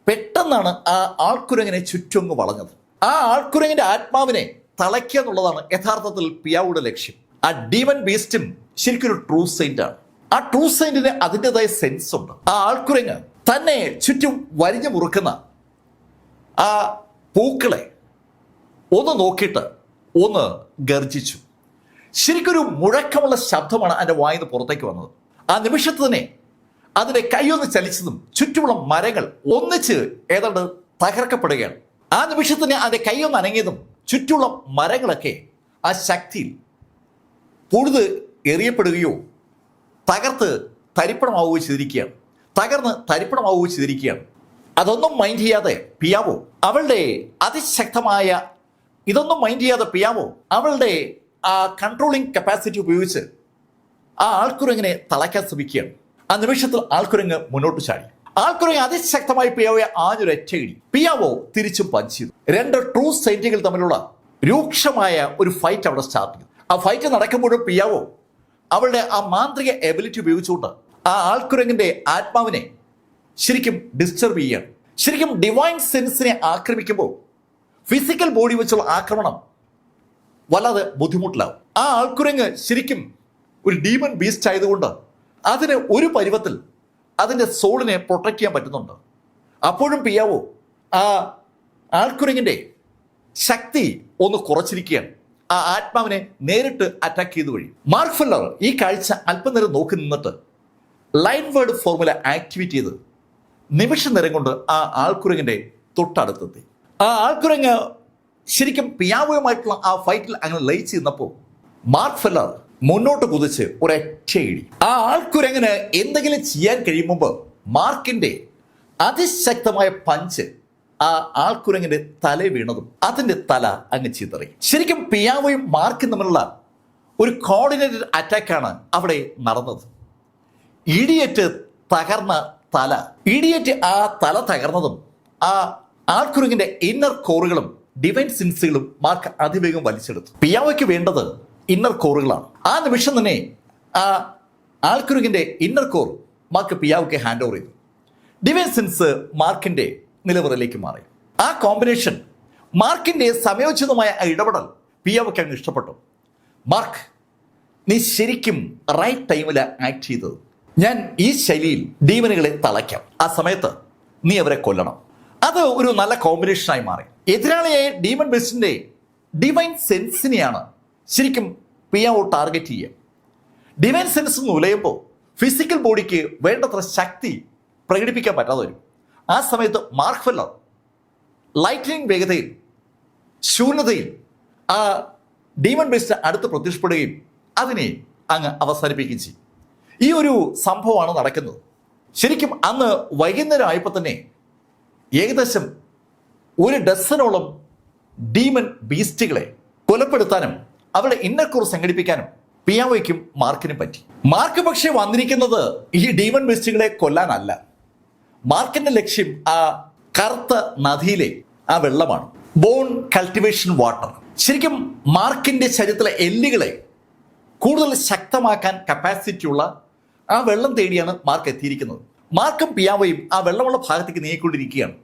പെട്ടെന്നാണ് ആ ആൾക്കുരങ്ങിനെ ചുറ്റുങ്ങ് വളഞ്ഞത്. ആ ആൾക്കുരങ്ങിന്റെ ആത്മാവിനെ തളയ്ക്കുക എന്നുള്ളതാണ് യഥാർത്ഥത്തിൽ പിയാവോയുടെ ലക്ഷ്യം. ആ ഡീമൻ ബീസ്റ്റും ശരിക്കും ഒരു ട്രൂ സെയിന്റ് ആണ്. ആ ട്രൂ സെയിന്റിന് അതിൻ്റെതായ സെൻസ് ഉണ്ട്. ആ ആൾക്കുരങ്ങ് തന്നെ ചുറ്റും വരിഞ്ഞു മുറുക്കുന്ന ആ പൂക്കളെ ഒന്ന് നോക്കിയിട്ട് ഒന്ന് ഗർജിച്ചു. ശരിക്കൊരു മുഴക്കമുള്ള ശബ്ദമാണ് അതിൻ്റെ വായിന്ന് പുറത്തേക്ക് വന്നത്. ആ നിമിഷത്ത് തന്നെ അതിൻ്റെ കൈയൊന്ന് ചലിച്ചതും ചുറ്റുമുള്ള മരങ്ങൾ ഒന്നിച്ച് ഏതാണ്ട് തകർക്കപ്പെടുകയാണ്. ആ നിമിഷത്തിന് അതിൻ്റെ കൈയൊന്ന് അനങ്ങിയതും ചുറ്റുമുള്ള മരങ്ങളൊക്കെ ആ ശക്തിയിൽ പൊഴുത് എറിയപ്പെടുകയോ തകർന്ന് തരിപ്പണമാവുകയോ ചെയ്തിരിക്കുകയാണ്. അതൊന്നും മൈൻഡ് ചെയ്യാതെ പിയാവോ അവളുടെ ആ കൺട്രോളിങ് കപ്പാസിറ്റി ഉപയോഗിച്ച് ആ ആൾക്കുരങ്ങിനെ തളയ്ക്കാൻ ശ്രമിക്കുകയാണ്. ആ നിമിഷത്തിൽ ആൾക്കുരങ്ങ് മുന്നോട്ട് ചാടി. ആൾക്കുരങ്ങ് അതിശക്തമായി പിയാവോയെ ആഞ്ഞൊരൊറ്റയിടി. പിയാവോ തിരിച്ചും പഞ്ച് ചെയ്തു. രണ്ട് ട്രൂ സെയിന്റുകൾ തമ്മിലുള്ള രൂക്ഷമായ ഒരു ഫൈറ്റ് അവിടെ സ്റ്റാർട്ട് ചെയ്തു. ആ ഫൈറ്റ് നടക്കുമ്പോഴും പിയാവോ അവളുടെ ആ മാന്ത്രിക എബിലിറ്റി ഉപയോഗിച്ചുകൊണ്ട് ആ ആൾക്കുരങ്ങിന്റെ ആത്മാവിനെ ശരിക്കും ഡിസ്റ്റർബ് ചെയ്യുകയാണ്. ശരിക്കും ഡിവൈൻ സെൻസിനെ ആക്രമിക്കുമ്പോൾ ഫിസിക്കൽ ബോഡി വെച്ചുള്ള ആക്രമണം വല്ലാതെ ബുദ്ധിമുട്ടിലാവും. ആ ആൾക്കുരങ്ങ് ശരിക്കും ഒരു ഡീമൺ ബീസ്റ്റ് ആയതുകൊണ്ട് അതിന് ഒരു പരുവത്തിൽ അതിൻ്റെ സോളിനെ പ്രൊട്ടക്ട് ചെയ്യാൻ പറ്റുന്നുണ്ട്. അപ്പോഴും പിയാവോ ആ ആൾക്കുരങ്ങിൻ്റെ ശക്തി ഒന്ന് കുറച്ചിരിക്കുകയാണ്. ആ ആത്മാവിനെ നേരിട്ട് അറ്റാക്ക് ചെയ്തു വഴി. മാർക്ക് ഫെല്ലർ ഈ കാഴ്ച അല്പനേരം നോക്കി നിന്നിട്ട് ലൈൻ വേർഡ് ഫോർമുല ആക്ടിവേറ്റ് ചെയ്ത് നിമിഷ നേരം കൊണ്ട് ആ ആൾക്കുരങ്ങിൻ്റെ തൊട്ടടുത്തെത്തി. ആ ആൾക്കുരങ്ങ് ശരിക്കും പിയാവോയുമായിട്ടുള്ള ആ ഫൈറ്റിൽ അങ്ങനെ ലയിച്ച് നിന്നപ്പോൾ മാർക്ക് ഫെല്ലർ മുന്നോട്ട് കുതിച്ച് ഒരൊറ്റയിടി. ആ ആൾക്കുരങ്ങിന് എന്തെങ്കിലും ചെയ്യാൻ കഴിയുമ്പോൾ മാർക്കിന്റെ അതിശക്തമായ പഞ്ച് ആ ആൾക്കുരങ്ങിന്റെ തല വീണതും അതിന്റെ തല അങ്ങ് ചിതറി. ശരിക്കും പിയാവോയും മാർക്കും തമ്മിലുള്ള ഒരു കോർഡിനേറ്റഡ് അറ്റാക്കാണ് അവിടെ നടന്നത്. ഇടിയേറ്റ് തകർന്ന തല ആ തല തകർന്നതും ആ ആൾക്കുരങ്ങിന്റെ ഇന്നർ കോറുകളും ഡിവൈൻ സെൻസുകളും മാർക്ക് അതിവേഗം വലിച്ചെടുത്തു. പിയാവോയ്ക്ക് വേണ്ടത് ഇന്നർ കോറുകളാണ്. ആ നിമിഷം തന്നെ ആ ആൾക്കുരങ്ങിന്റെ ഇന്നർ കോർ മാർക്ക് പിയാവോയ്ക്ക് ഹാൻഡ് ഓവർ ചെയ്തു. ഡിവൈൻ സെൻസ് മാർക്കിന്റെ നിലവറയിലേക്ക് മാറി. ആ കോമ്പിനേഷൻ മാർക്കിന്റെ സമയോചിതമായ ഇടപെടൽ പിയാവോയ്ക്ക് അങ്ങ് ഇഷ്ടപ്പെട്ടു. മാർക്ക്, നീ ശരിക്കും റൈറ്റ് ടൈമിൽ ആക്ട് ചെയ്തത്. ഞാൻ ഈ ശൈലിയിൽ ഡീമനുകളെ തളയ്ക്കാം. ആ സമയത്ത് നീ അവരെ കൊല്ലണം. അത് ഒരു നല്ല കോമ്പിനേഷനായി മാറി. എതിരാളിയായ ഡീമൺ ബെസ്റ്റിന്റെ ഡിവൈൻ സെൻസിനെയാണ് ശരിക്കും പിയാവോ ടാർഗറ്റ് ചെയ്യുക. ഡിവൈൻ സെൻസ് ഉലയുമ്പോൾ ഫിസിക്കൽ ബോഡിക്ക് വേണ്ടത്ര ശക്തി പ്രകടിപ്പിക്കാൻ പറ്റാതെ വരും. ആ സമയത്ത് മാർക്ക് ഫെല്ലർ ലൈറ്റ്നിങ് വേഗതയിൽ ശൂന്യതയിൽ ആ ഡീമൺ ബെസ്റ്റ് അടുത്ത് പ്രത്യക്ഷപ്പെടുകയും അതിനെ അങ്ങ് അവസാനിപ്പിക്കുകയും ചെയ്യും. ഈ ഒരു സംഭവമാണ് നടക്കുന്നത്. ശരിക്കും അന്ന് വൈകുന്നേരം ആയപ്പോൾ തന്നെ ഏകദേശം 1 ഡസനോളം ഡീമൺ ബീസ്റ്റുകളെ കൊലപ്പെടുത്താനും അവരുടെ ഇന്നർ കോർ സംഘടിപ്പിക്കാനും പിയാവോയ്ക്കും മാർക്കിനും പറ്റി. മാർക്ക് പക്ഷേ വന്നിരിക്കുന്നത് ഈ ഡീമൺ ബീസ്റ്റുകളെ കൊല്ലാനല്ല. മാർക്കിന്റെ ലക്ഷ്യം ആ കറുത്ത നദിയിലെ ആ വെള്ളമാണ്, ബോൺ കൾട്ടിവേഷൻ വാട്ടർ. ശരിക്കും മാർക്കിന്റെ ശരീരത്തിലെ എല്ലുകളെ കൂടുതൽ ശക്തമാക്കാൻ കപ്പാസിറ്റിയുള്ള ആ വെള്ളം തേടിയാണ് മാർക്ക് എത്തിയിരിക്കുന്നത്. മാർക്കും പിയാവോയും ആ വെള്ളമുള്ള ഭാഗത്തേക്ക് നീങ്ങിക്കൊണ്ടിരിക്കുകയാണ്.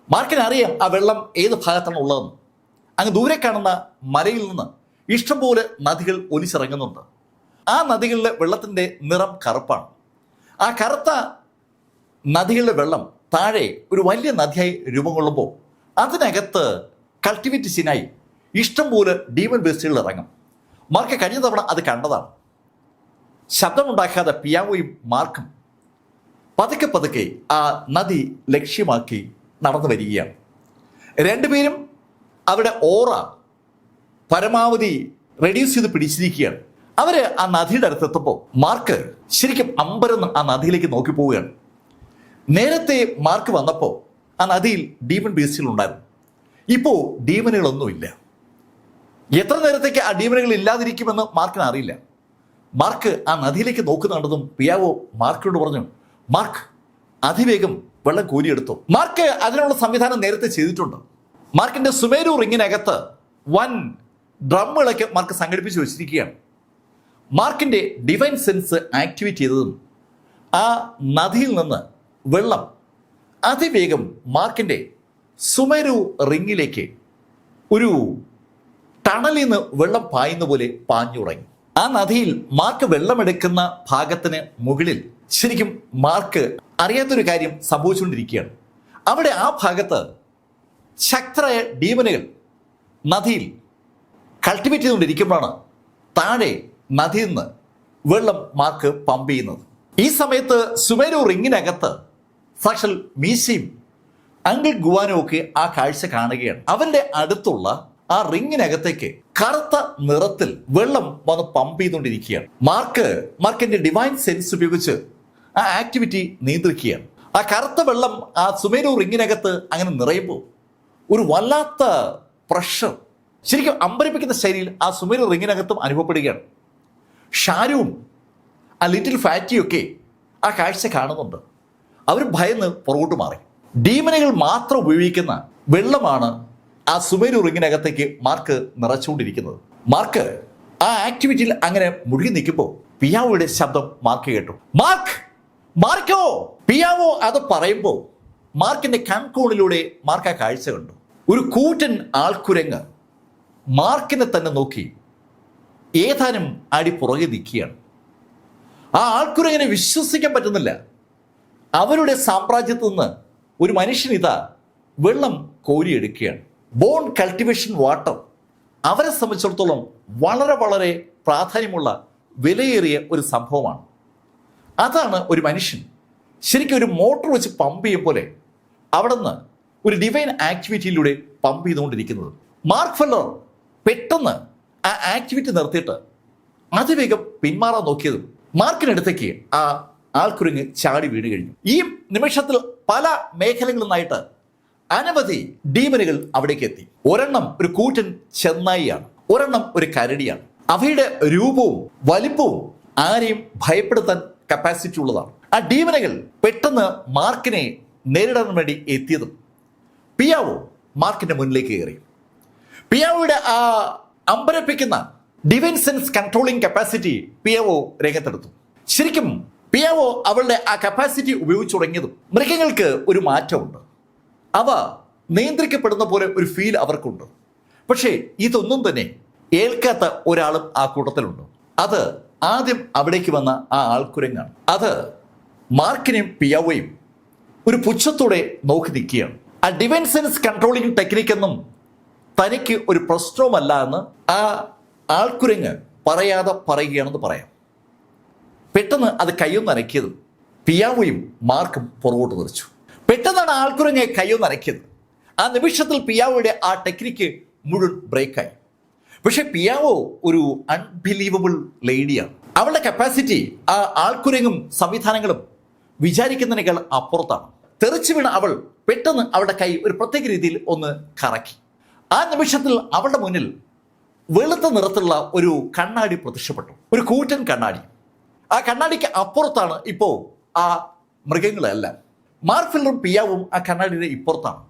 മാർക്കിന് അറിയാം ആ വെള്ളം ഏത് ഭാഗത്താണ് ഉള്ളതെന്ന്. അങ്ങ് ദൂരെ കാണുന്ന മലയിൽ നിന്ന് ഇഷ്ടംപോലെ നദികൾ ഒലിച്ചിറങ്ങുന്നുണ്ട്. ആ നദികളിലെ വെള്ളത്തിൻ്റെ നിറം കറുപ്പാണ്. ആ കറുത്ത നദികളുടെ വെള്ളം താഴെ ഒരു വലിയ നദിയായി രൂപം കൊള്ളുമ്പോൾ അതിനകത്ത് കൾട്ടിവേറ്റ് ചെയ്യാനായി ഇഷ്ടംപോലെ ഡീമൺ ബീസ്റ്റുകൾ ഇറങ്ങും. മാർക്ക് കഴിഞ്ഞ തവണ അത് കണ്ടതാണ്. ശബ്ദമുണ്ടാക്കാതെ പിയാവോയും മാർക്കും പതുക്കെ പതുക്കെ ആ നദി ലക്ഷ്യമാക്കി നടന്നു വരികയാണ്. രണ്ടുപേരും അവരുടെ ഓറ പരമാവധി റെഡ്യൂസ് ചെയ്ത് പിടിച്ചിരിക്കുകയാണ്. അവര് ആ നദിയുടെ അടുത്തെത്തുമ്പോൾ മാർക്ക് ശരിക്കും അമ്പരന്ന് ആ നദിയിലേക്ക് നോക്കി പോവുകയാണ്. നേരത്തെ മാർക്ക് വന്നപ്പോൾ ആ നദിയിൽ ഡീമൺ ബീസ്റ്റുകൾ ഉണ്ടായിരുന്നു. ഇപ്പോൾ ഡീമനുകളൊന്നുമില്ല. എത്ര നേരത്തേക്ക് ആ ഡീമനുകൾ ഇല്ലാതിരിക്കുമെന്ന് മാർക്കിന് അറിയില്ല. മാർക്ക് ആ നദിയിലേക്ക് നോക്കുന്നുണ്ടതും പിയാവോ മാർക്കിനോട് പറഞ്ഞു, മാർക്ക് അതിവേഗം വെള്ളം കോരിയെടുത്തു. മാർക്ക് അതിനുള്ള സംവിധാനം നേരത്തെ ചെയ്തിട്ടുണ്ട്. മാർക്കിന്റെ സുമേരു റിങ്ങിനകത്ത് വൻ ഡ്രമ്മുകളൊക്കെ മാർക്ക് സംഘടിപ്പിച്ച് വെച്ചിരിക്കുകയാണ്. മാർക്കിന്റെ ഡിവൈൻ സെൻസ് ആക്ടിവേറ്റ് ചെയ്തതും ആ നദിയിൽ നിന്ന് വെള്ളം അതിവേഗം മാർക്കിന്റെ സുമേരു റിങ്ങിലേക്ക് ഒരു ടണലിൽ നിന്ന് വെള്ളം പായുന്ന പോലെ പാഞ്ഞുറങ്ങി. ആ നദിയിൽ മാർക്ക് വെള്ളമെടുക്കുന്ന ഭാഗത്തിന് മുകളിൽ ശരിക്കും മാർക്ക് അറിയാത്തൊരു കാര്യം സംഭവിച്ചുകൊണ്ടിരിക്കുകയാണ്. അവിടെ ആ ഭാഗത്ത് ശക്തരായ ഡീമനുകൾ നദിയിൽ കൾട്ടിവേറ്റ് ചെയ്തുകൊണ്ടിരിക്കുമ്പോഴാണ് താഴെ നദിയിൽ നിന്ന് വെള്ളം മാർക്ക് പമ്പ് ചെയ്യുന്നത്. ഈ സമയത്ത് സുമേരു റിങ്ങിനകത്ത് സാക്ഷാൽ മീശയും അങ്കിൾ ഗുവാനും ഒക്കെ ആ കാഴ്ച കാണുകയാണ്. അവരുടെ അടുത്തുള്ള ആ റിങ്ങിനകത്തേക്ക് കറുത്ത നിറത്തിൽ വെള്ളം വന്ന് പമ്പ് ചെയ്തുകൊണ്ടിരിക്കുകയാണ്. മാർക്കിന്റെ ഡിവൈൻ സെൻസ് ഉപയോഗിച്ച് ആ ആക്ടിവിറ്റി നിയന്ത്രിക്കുകയാണ്. ആ കറുത്ത വെള്ളം ആ സുമേരു റിങ്ങിനകത്ത് അങ്ങനെ നിറയുമ്പോൾ ഒരു വല്ലാത്ത പ്രഷർ ശരിക്കും അമ്പരിപ്പിക്കുന്ന ശൈലിയിൽ ആ സുമേരു റിങ്ങിനകത്തും അനുഭവപ്പെടുകയാണ്. ഷാരുവും ആ ലിറ്റിൽ ഫാറ്റിയൊക്കെ ആ കാഴ്ച കാണുന്നുണ്ട്. അവർ ഭയന്ന് പുറകോട്ട് മാറി. ഡീമനുകൾ മാത്രം ഉപയോഗിക്കുന്ന വെള്ളമാണ് ആ സുമേരു റിങ്ങിനകത്തേക്ക് മാർക്ക് നിറച്ചുകൊണ്ടിരിക്കുന്നത്. മാർക്ക് ആ ആക്ടിവിറ്റിയിൽ അങ്ങനെ മുഴുകി നിൽക്കുമ്പോൾ പിയാവോയുടെ ശബ്ദം മാർക്ക് കേട്ടു. മാർക്കോ! പിയാവോ അത് പറയുമ്പോൾ മാർക്കിന്റെ കൺകോണിലൂടെ മാർക്ക് ആ കാഴ്ച കണ്ടു. ഒരു കൂറ്റൻ ആൾക്കുരങ്ങ് മാർക്കിനെ തന്നെ നോക്കി ഏതാനും അടി പുറകെ നിൽക്കുകയാണ്. ആ ആൾക്കുരങ്ങിനെ വിശ്വസിക്കാൻ പറ്റുന്നില്ല. അവരുടെ സാമ്രാജ്യത്തു നിന്ന് ഒരു മനുഷ്യൻ ഇതാ വെള്ളം കോരിയെടുക്കുകയാണ്. ബോൺ കൾട്ടിവേഷൻ വാട്ടർ അവരെ സംബന്ധിച്ചിടത്തോളം വളരെ വളരെ പ്രാധാന്യമുള്ള വിലയേറിയ ഒരു സംഭവമാണ്. അതാണ് ഒരു മനുഷ്യൻ ശരിക്കും ഒരു മോട്ടോർ വെച്ച് പമ്പ് ചെയ്യും പോലെ അവിടെ നിന്ന് ഒരു ഡിവൈൻ ആക്ടിവിറ്റിയിലൂടെ പമ്പ് ചെയ്തുകൊണ്ടിരിക്കുന്നത്. മാർക്ക് ഫെല്ലർ പെട്ടെന്ന് ആ ആക്ടിവിറ്റി നിർത്തിയിട്ട് അതിവേഗം പിന്മാറാൻ നോക്കിയതും മാർക്കിനടുത്തേക്ക് ആ ആൾക്കുരങ്ങ് ചാടി വീണ് കഴിഞ്ഞു. ഈ നിമിഷത്തിൽ പല മേഖലകളിൽ നിന്നായിട്ട് അനവധി ഡീമനുകൾ അവിടേക്ക് എത്തി. ഒരെണ്ണം ഒരു കൂറ്റൻ ചെന്നായിയാണ്, ഒരെണ്ണം ഒരു കരടിയാണ്. അവയുടെ രൂപവും വലിപ്പവും ആരെയും ഭയപ്പെടുത്താൻ കപ്പാസിറ്റി ഉള്ളതാണ്. ആ ഡീമനുകൾ പെട്ടെന്ന് മാർക്കിനെ നേരിടാൻ വേണ്ടി എത്തിയതും പിയാവോ മാർക്കിന്റെ മുന്നിലേക്ക് കയറി. പിയാവോയുടെ ആ അമ്പരപ്പിക്കുന്ന ഡിവൈൻ സെൻസ് കൺട്രോളിംഗ് കപ്പാസിറ്റി പിയാവോ രംഗത്തെടുത്തു. ശരിക്കും പിയാവോ അവളുടെ ആ കപ്പാസിറ്റി ഉപയോഗിച്ചു തുടങ്ങിയതും മൃഗങ്ങൾക്ക് ഒരു മാറ്റമുണ്ട്. അവ നിയന്ത്രിക്കപ്പെടുന്ന പോലെ ഒരു ഫീൽ അവർക്കുണ്ട്. പക്ഷേ ഇതൊന്നും തന്നെ ഏൽക്കാത്ത ഒരാളും ആ കൂട്ടത്തിലുണ്ട്. അത് ആദ്യം അവിടേക്ക് വന്ന ആ ആൾക്കുരങ്ങാണ്. അത് മാർക്കിനെയും പിയാവോയും ഒരു പുച്ഛത്തോടെ നോക്കി നിൽക്കുകയാണ്. ആ ഡിവൈൻ സെൻസ് കൺട്രോളിംഗ് ടെക്നിക്കൊന്നും തനിക്ക് ഒരു പ്രശ്നവുമല്ല എന്ന് ആ ആൾക്കുരങ്ങ് പറയാതെ പറയുകയാണെന്ന് പറയാം. പെട്ടെന്ന് അത് കയ്യൊന്ന് അനക്കിയതും പിയാവോയും മാർക്കും പുറകോട്ട് തെറിച്ചു. പെട്ടെന്നാണ് ആൾക്കുരങ്ങെ കയ്യൊന്ന് അനക്കിയത്. ആ നിമിഷത്തിൽ പിയാവോയുടെ ആ ടെക്നിക്ക് മുഴുവൻ ബ്രേക്കായി. പക്ഷെ പിയാവോ ഒരു അൺബിലീവബിൾ ലേഡിയാണ്. അവളുടെ കപ്പാസിറ്റി ആ ആൾക്കുരങ്ങും സംവിധാനങ്ങളും വിചാരിക്കുന്നതിനേക്കാൾ അപ്പുറത്താണ്. തെറിച്ചു വീണ അവൾ പെട്ടെന്ന് അവളുടെ കൈ ഒരു പ്രത്യേക രീതിയിൽ ഒന്ന് കറക്കി. ആ നിമിഷത്തിൽ അവളുടെ മുന്നിൽ വെളുത്ത നിറത്തിലുള്ള ഒരു കണ്ണാടി പ്രത്യക്ഷപ്പെട്ടു. ഒരു കൂറ്റൻ കണ്ണാടി. ആ കണ്ണാടിക്ക് അപ്പുറത്താണ് ഇപ്പോൾ ആ മൃഗങ്ങളെല്ലാം. മാർക്ക് ഫെല്ലറും പിയാവും ആ കണ്ണാടിയുടെ ഇപ്പുറത്താണ്.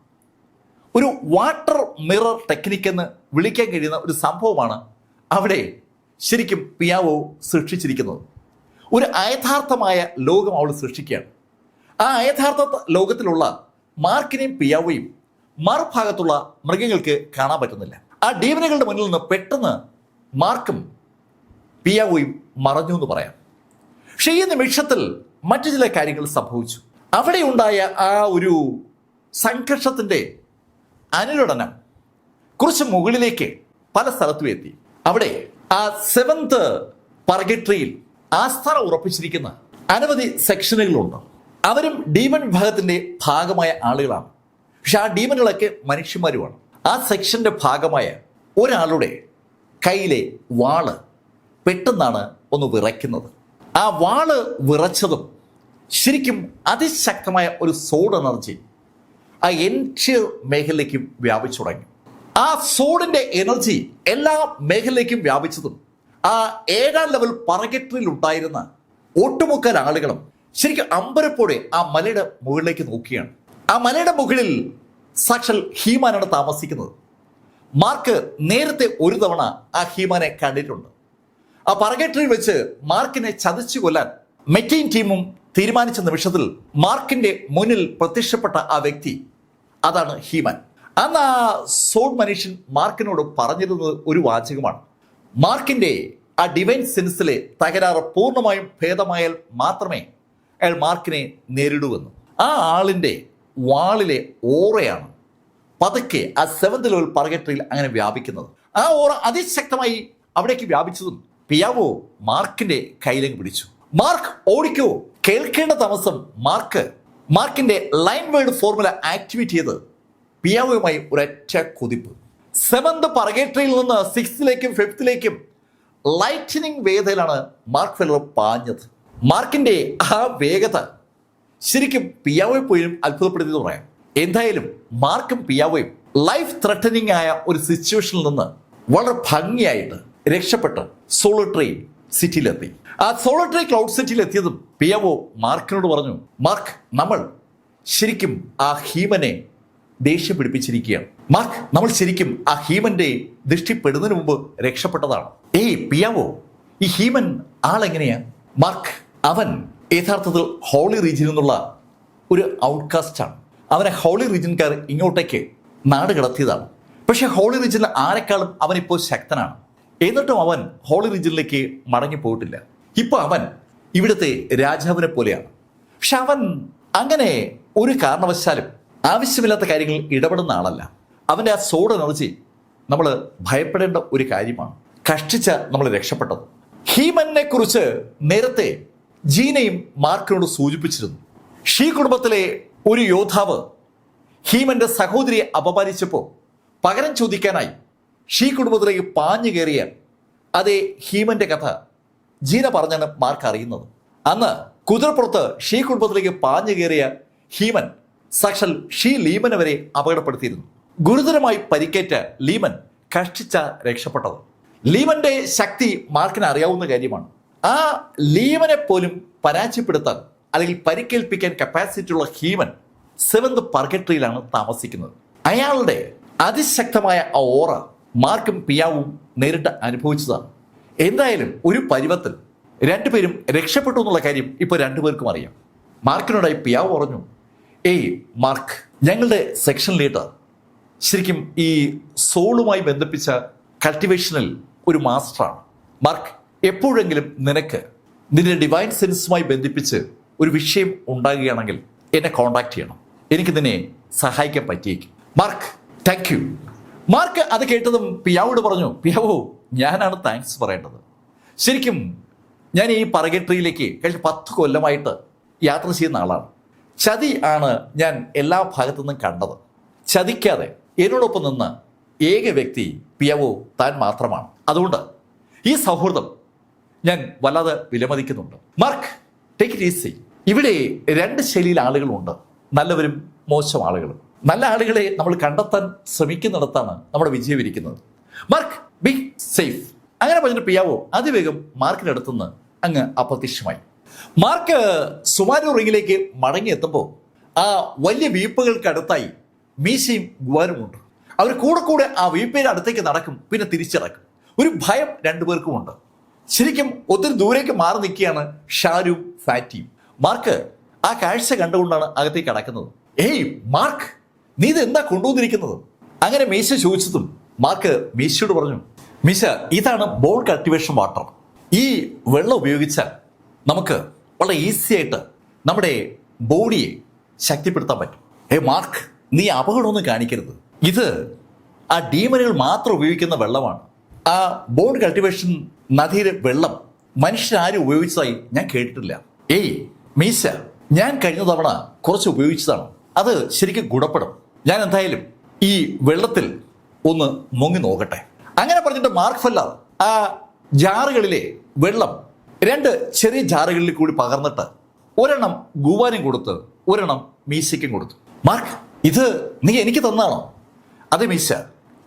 ഒരു വാട്ടർ മിറർ ടെക്നിക്ക് എന്ന് വിളിക്കാൻ കഴിയുന്ന ഒരു സംഭവമാണ് അവിടെ ശരിക്കും പിയാവോ സൃഷ്ടിച്ചിരിക്കുന്നത്. ഒരു അയഥാർത്ഥമായ ലോകം അവൾ സൃഷ്ടിക്കുകയാണ്. ആ അയഥാർത്ഥ ലോകത്തിലുള്ള മാർക്കിനെയും പിയാവോയും മറുഭാഗത്തുള്ള മൃഗങ്ങൾക്ക് കാണാൻ പറ്റുന്നില്ല. ആ ഡീമനുകളുടെ മുന്നിൽ നിന്ന് പെട്ടെന്ന് മാർക്കും പിയാവോയും മറഞ്ഞു എന്ന് പറയാം. പക്ഷേ ഈ നിമിഷത്തിൽ മറ്റു ചില കാര്യങ്ങൾ സംഭവിച്ചു. അവിടെ ഉണ്ടായ ആ ഒരു സംഘർഷത്തിൻ്റെ അനുരണനം കുറച്ച് മുകളിലേക്ക് പല സ്ഥലത്തും എത്തി. അവിടെ ആ 7th പർഗട്ടറിയിൽ ആസ്ഥാനം ഉറപ്പിച്ചിരിക്കുന്ന അനവധി സെക്ഷനുകളുണ്ട്. അവരും ഡീമൺ വിഭാഗത്തിൻ്റെ ഭാഗമായ ആളുകളാണ്. പക്ഷെ ആ ഡീമനുകളൊക്കെ മനുഷ്യന്മാരുമാണ്. ആ സെക്ഷന്റെ ഭാഗമായ ഒരാളുടെ കയ്യിലെ വാള് പെട്ടെന്നാണ് ഒന്ന് വിറയ്ക്കുന്നത്. ആ വാള് വിറച്ചതും ശരിക്കും അതിശക്തമായ ഒരു സോഡ് എനർജി ആ എൻഷ്യർ മേഖലയിലേക്കും വ്യാപിച്ചു തുടങ്ങി. ആ സോഡിന്റെ എനർജി എല്ലാ മേഖലയിലേക്കും വ്യാപിച്ചതും ആ 7ാം ലെവൽ പറകെട്ടറിൽ ഉണ്ടായിരുന്ന ഒട്ടുമുക്കാൽ ആളുകളും ശരിക്കും അമ്പരപ്പോടെ ആ മലയുടെ മുകളിലേക്ക് നോക്കിയാണ്. ആ മലയുടെ മുകളിൽ സാക്ഷാൽ ഹീമാനാണ് താമസിക്കുന്നത്. മാർക്ക് നേരത്തെ ഒരു തവണ ആ ഹീമാനെ കണ്ടിട്ടുണ്ട്. ആ പറകെട്ടറിൽ വെച്ച് മാർക്കിനെ ചതച്ചു കൊല്ലാൻ മെക്കെയിൻ ടീമും തീരുമാനിച്ച നിമിഷത്തിൽ മാർക്കിന്റെ മുന്നിൽ പ്രത്യക്ഷപ്പെട്ട ആ വ്യക്തി, അതാണ് ഹീമാൻ. അന്ന് ആ സോഡ് മനുഷ്യൻ മാർക്കിനോട് പറഞ്ഞിരുന്നത് ഒരു വാചകമാണ്. മാർക്കിന്റെ ആ ഡിവൈൻ സെൻസിലെ തകരാറ് പൂർണ്ണമായും ഭേദമായാൽ മാത്രമേ അയാൾ മാർക്കിനെ നേരിടൂവെന്ന്. ആ ആളിന്റെ വാളിലെ ഓറയാണ് പതുക്കെ ആ 7th ലെവൽ പറകെട്ടറിൽ അങ്ങനെ വ്യാപിക്കുന്നത്. ആ ഓറ അതിശക്തമായി അവിടേക്ക് വ്യാപിച്ചതും പിയാവോ മാർക്കിന്റെ കയ്യിലേക്ക് പിടിച്ചു. മാർക്ക് ഓടിക്കോ. കേൾക്കേണ്ട താമസം മാർക്കിന്റെ ലൈൻ വേർഡ് ഫോർമുല ആക്ടിവേറ്റ് ചെയ്ത് പിയാവോയുമായി ഒരൊറ്റ കുതിപ്പ്. 7th പറകേട്ടറിൽ നിന്ന് 6th-ലേക്കും 5th-ലേക്കും ലൈറ്റനിങ് വേഗതയിലാണ് മാർക്ക് ഫെല്ലർ പാഞ്ഞത്. മാർക്കിന്റെ ആ വേഗത ശരിക്കും പിയാവോയെ പോലും അത്ഭുതപ്പെടുത്തിയെന്ന് പറയാം. എന്തായാലും മാർക്കും പിയാവോയും ലൈഫ് ത്രെട്ടനിങ് ആയ ഒരു സിറ്റുവേഷനിൽ നിന്ന് വളരെ ഭംഗിയായിട്ട് രക്ഷപ്പെട്ട് സോളിറ്ററി സിറ്റിയിലെത്തി. ആ സോളിറ്ററി ക്ലൗഡ് സിറ്റിയിൽ എത്തിയതും പിയാവോ മാർക്കിനോട് പറഞ്ഞു, മാർക്ക്, നമ്മൾ ശരിക്കും ആ ഹീമനെ ദേഷ്യം പിടിപ്പിച്ചിരിക്കുകയാണ്. മാർക്ക്, നമ്മൾ ശരിക്കും ആ ഹീമന്റെ ദൃഷ്ടിപ്പെടുന്നതിന് മുമ്പ് രക്ഷപ്പെട്ടതാണ്. പിയാവോ, ഈ ഹീമൻ ആളെങ്ങനെയാ? മാർക്ക്, അവൻ യഥാർത്ഥത്തിൽ ഹോളി റീജിയനിൽ നിന്നുള്ള ഒരു ഔട്ട്കാസ്റ്റാണ്. അവനെ ഹോളി റീജിയൻകാർ ഇങ്ങോട്ടേക്ക് നാട് കടത്തിയതാണ്. പക്ഷെ ഹോളി റീജിയനിൽ ആരെക്കാളും അവനിപ്പോൾ ശക്തനാണ്. എന്നിട്ടും അവൻ ഹോളി റീജിയനിലേക്ക് മടങ്ങിപ്പോയിട്ടില്ല. ഇപ്പൊ അവൻ ഇവിടുത്തെ രാജാവിനെ പോലെയാണ്. പക്ഷെ അവൻ അങ്ങനെ ഒരു കാരണവശാലും ആവശ്യമില്ലാത്ത കാര്യങ്ങളിൽ ഇടപെടുന്ന ആളല്ല. അവൻ്റെ ആ സോഡ് എനർജി നമ്മൾ ഭയപ്പെടേണ്ട ഒരു കാര്യമാണ്. കഷ്ടിച്ച നമ്മൾ രക്ഷപ്പെട്ടത്. ഹീമനെ കുറിച്ച് നേരത്തെ ജീനയും മാർക്കിനോട് സൂചിപ്പിച്ചിരുന്നു. ഷീ കുടുംബത്തിലെ ഒരു യോദ്ധാവ് ഹീമന്റെ സഹോദരിയെ അപമാനിച്ചപ്പോൾ പകരം ചോദിക്കാനായി ഷീ കുടുംബത്തിലേക്ക് പാഞ്ഞു കയറിയ അതേ ഹീമന്റെ കഥ ജീന പറഞ്ഞാണ് മാർക്ക് അറിയുന്നത്. അന്ന് കുതിരപ്പുറത്ത് ഷീ കുടുംബത്തിലേക്ക് പാഞ്ഞു കയറിയ ഹീമൻ സാക്ഷാൽ ഷീ ലീമനെ വരെ അപകടപ്പെടുത്തിയിരുന്നു. ഗുരുതരമായി പരിക്കേറ്റ ലീമൻ കഷ്ടിച്ച രക്ഷപ്പെട്ടത്. ലീമന്റെ ശക്തി മാർക്കിന് അറിയാവുന്ന കാര്യമാണ്. ആ ലീമനെ പോലും പരാജയപ്പെടുത്താൻ അല്ലെങ്കിൽ പരിക്കേൽപ്പിക്കാൻ കപ്പാസിറ്റി ഉള്ള ഹീമൻ 7th പറകെട്ടറിയിലാണ് താമസിക്കുന്നത്. അയാളുടെ അതിശക്തമായ ആ ഓറ മാർക്കും പിയാവും നേരിട്ട് അനുഭവിച്ചതാണ്. എന്തായാലും ഒരു പരുവത്തിൽ രണ്ടുപേരും രക്ഷപ്പെട്ടു എന്നുള്ള കാര്യം ഇപ്പോൾ രണ്ടുപേർക്കും അറിയാം. മാർക്കിനോടായി പിയാവ് പറഞ്ഞു, മാർക്ക്, ഞങ്ങളുടെ സെക്ഷൻ ലീഡർ ശരിക്കും ഈ സോളുമായി ബന്ധിപ്പിച്ച കൾട്ടിവേഷനിൽ ഒരു മാസ്റ്ററാണ്. മാർക്ക്, എപ്പോഴെങ്കിലും നിനക്ക് നിന്റെ ഡിവൈൻ സെൻസുമായി ബന്ധിപ്പിച്ച് ഒരു വിഷയം ഉണ്ടാകുകയാണെങ്കിൽ എന്നെ കോൺടാക്ട് ചെയ്യണം. എനിക്ക് നിന്നെ സഹായിക്കാൻ പറ്റിയേക്കും. Mark, thank you. മാർക്ക് അത് കേട്ടതും പിയാവോട് പറഞ്ഞു, പിയാവോ, ഞാനാണ് താങ്ക്സ് പറയേണ്ടത്. ശരിക്കും ഞാൻ ഈ പറകെട്ടറിയിലേക്ക് കഴിഞ്ഞ 10 കൊല്ലമായിട്ട് യാത്ര ചെയ്യുന്ന ആളാണ്. ചതി ആണ് ഞാൻ എല്ലാ ഭാഗത്തു നിന്നും കണ്ടത്. ചതിക്കാതെ എന്നോടൊപ്പം നിന്ന് ഏക വ്യക്തി പിയാവോ താൻ മാത്രമാണ്. അതുകൊണ്ട് ഈ സൗഹൃദം ഞാൻ വല്ലാതെ വിലമതിക്കുന്നുണ്ട്. Mark, take it easy. ഇവിടെ 2 ശൈലിയിൽ ആളുകളുണ്ട്, നല്ലവരും മോശം ആളുകളും. നല്ല ആളുകളെ നമ്മൾ കണ്ടെത്താൻ ശ്രമിക്കുന്നിടത്താണ് നമ്മുടെ വിജയം ഇരിക്കുന്നത്. Mark, be safe. അങ്ങനെ പറഞ്ഞിട്ട് പിയാവോ അതിവേഗം മാർക്കിന്റെ അടുത്തുനിന്ന് അങ്ങ് അപ്രത്യക്ഷമായി. മാർക്ക് സുമാരോ റിങ്ങിലേക്ക് മടങ്ങിയെത്തുമ്പോൾ ആ വലിയ വീപ്പുകൾക്ക് അടുത്തായി മീശയും ഗുവാനുമുണ്ട്. അവർ കൂടെ ആ വീപ്പയുടെ അടുത്തേക്ക് നടക്കും, പിന്നെ തിരിച്ചിറക്കും. ഒരു ഭയം രണ്ടുപേർക്കും ഉണ്ട്. ശരിക്കും ഒത്തിരി ദൂരേക്ക് മാറി നിൽക്കുകയാണ് ഷാരും ഫാറ്റിയും. മാർക്ക് ആ കാഴ്ച കണ്ടുകൊണ്ടാണ് അകത്തേക്ക് കടക്കുന്നത്. മാർക്ക്, നീ ഇത് എന്താ കൊണ്ടുവന്നിരിക്കുന്നത്? അങ്ങനെ മീശ ചോദിച്ചതും മാർക്ക് മീശയോട് പറഞ്ഞു, മീശ, ഇതാണ് ബോൺ കൾട്ടിവേഷൻ വാട്ടർ. ഈ വെള്ളം ഉപയോഗിച്ചാൽ നമുക്ക് വളരെ ഈസി ആയിട്ട് നമ്മുടെ ബോഡിയെ ശക്തിപ്പെടുത്താൻ പറ്റും. മാർക്ക്, നീ അപകടമൊന്നും കാണിക്കരുത്. ഇത് ആ ഡീമനുകൾ മാത്രം ഉപയോഗിക്കുന്ന വെള്ളമാണ്. ആ ബോൺ കൾട്ടിവേഷൻ നദിയിലെ വെള്ളം മനുഷ്യരാരും ഉപയോഗിച്ചതായി ഞാൻ കേട്ടിട്ടില്ല. മീശ, ഞാൻ കഴിഞ്ഞ തവണ കുറച്ച് ഉപയോഗിച്ചതാണ്. അത് ശരിക്കും ഗുണപ്പെടും. ഞാൻ എന്തായാലും ഈ വെള്ളത്തിൽ ഒന്ന് മുങ്ങി നോക്കട്ടെ. അങ്ങനെ പറഞ്ഞിട്ട് മാർക്ക് ഫെല്ലർ ആ ജാറുകളിലെ വെള്ളം 2 ചെറിയ ജാറുകളിൽ കൂടി പകർന്നിട്ട് ഒരെണ്ണം ഗുവാനും കൊടുത്ത് ഒരെണ്ണം മീശയ്ക്കും കൊടുത്തു. മാർക്ക്, ഇത് നീ എനിക്ക് തന്നാണോ? അതെ മീശ,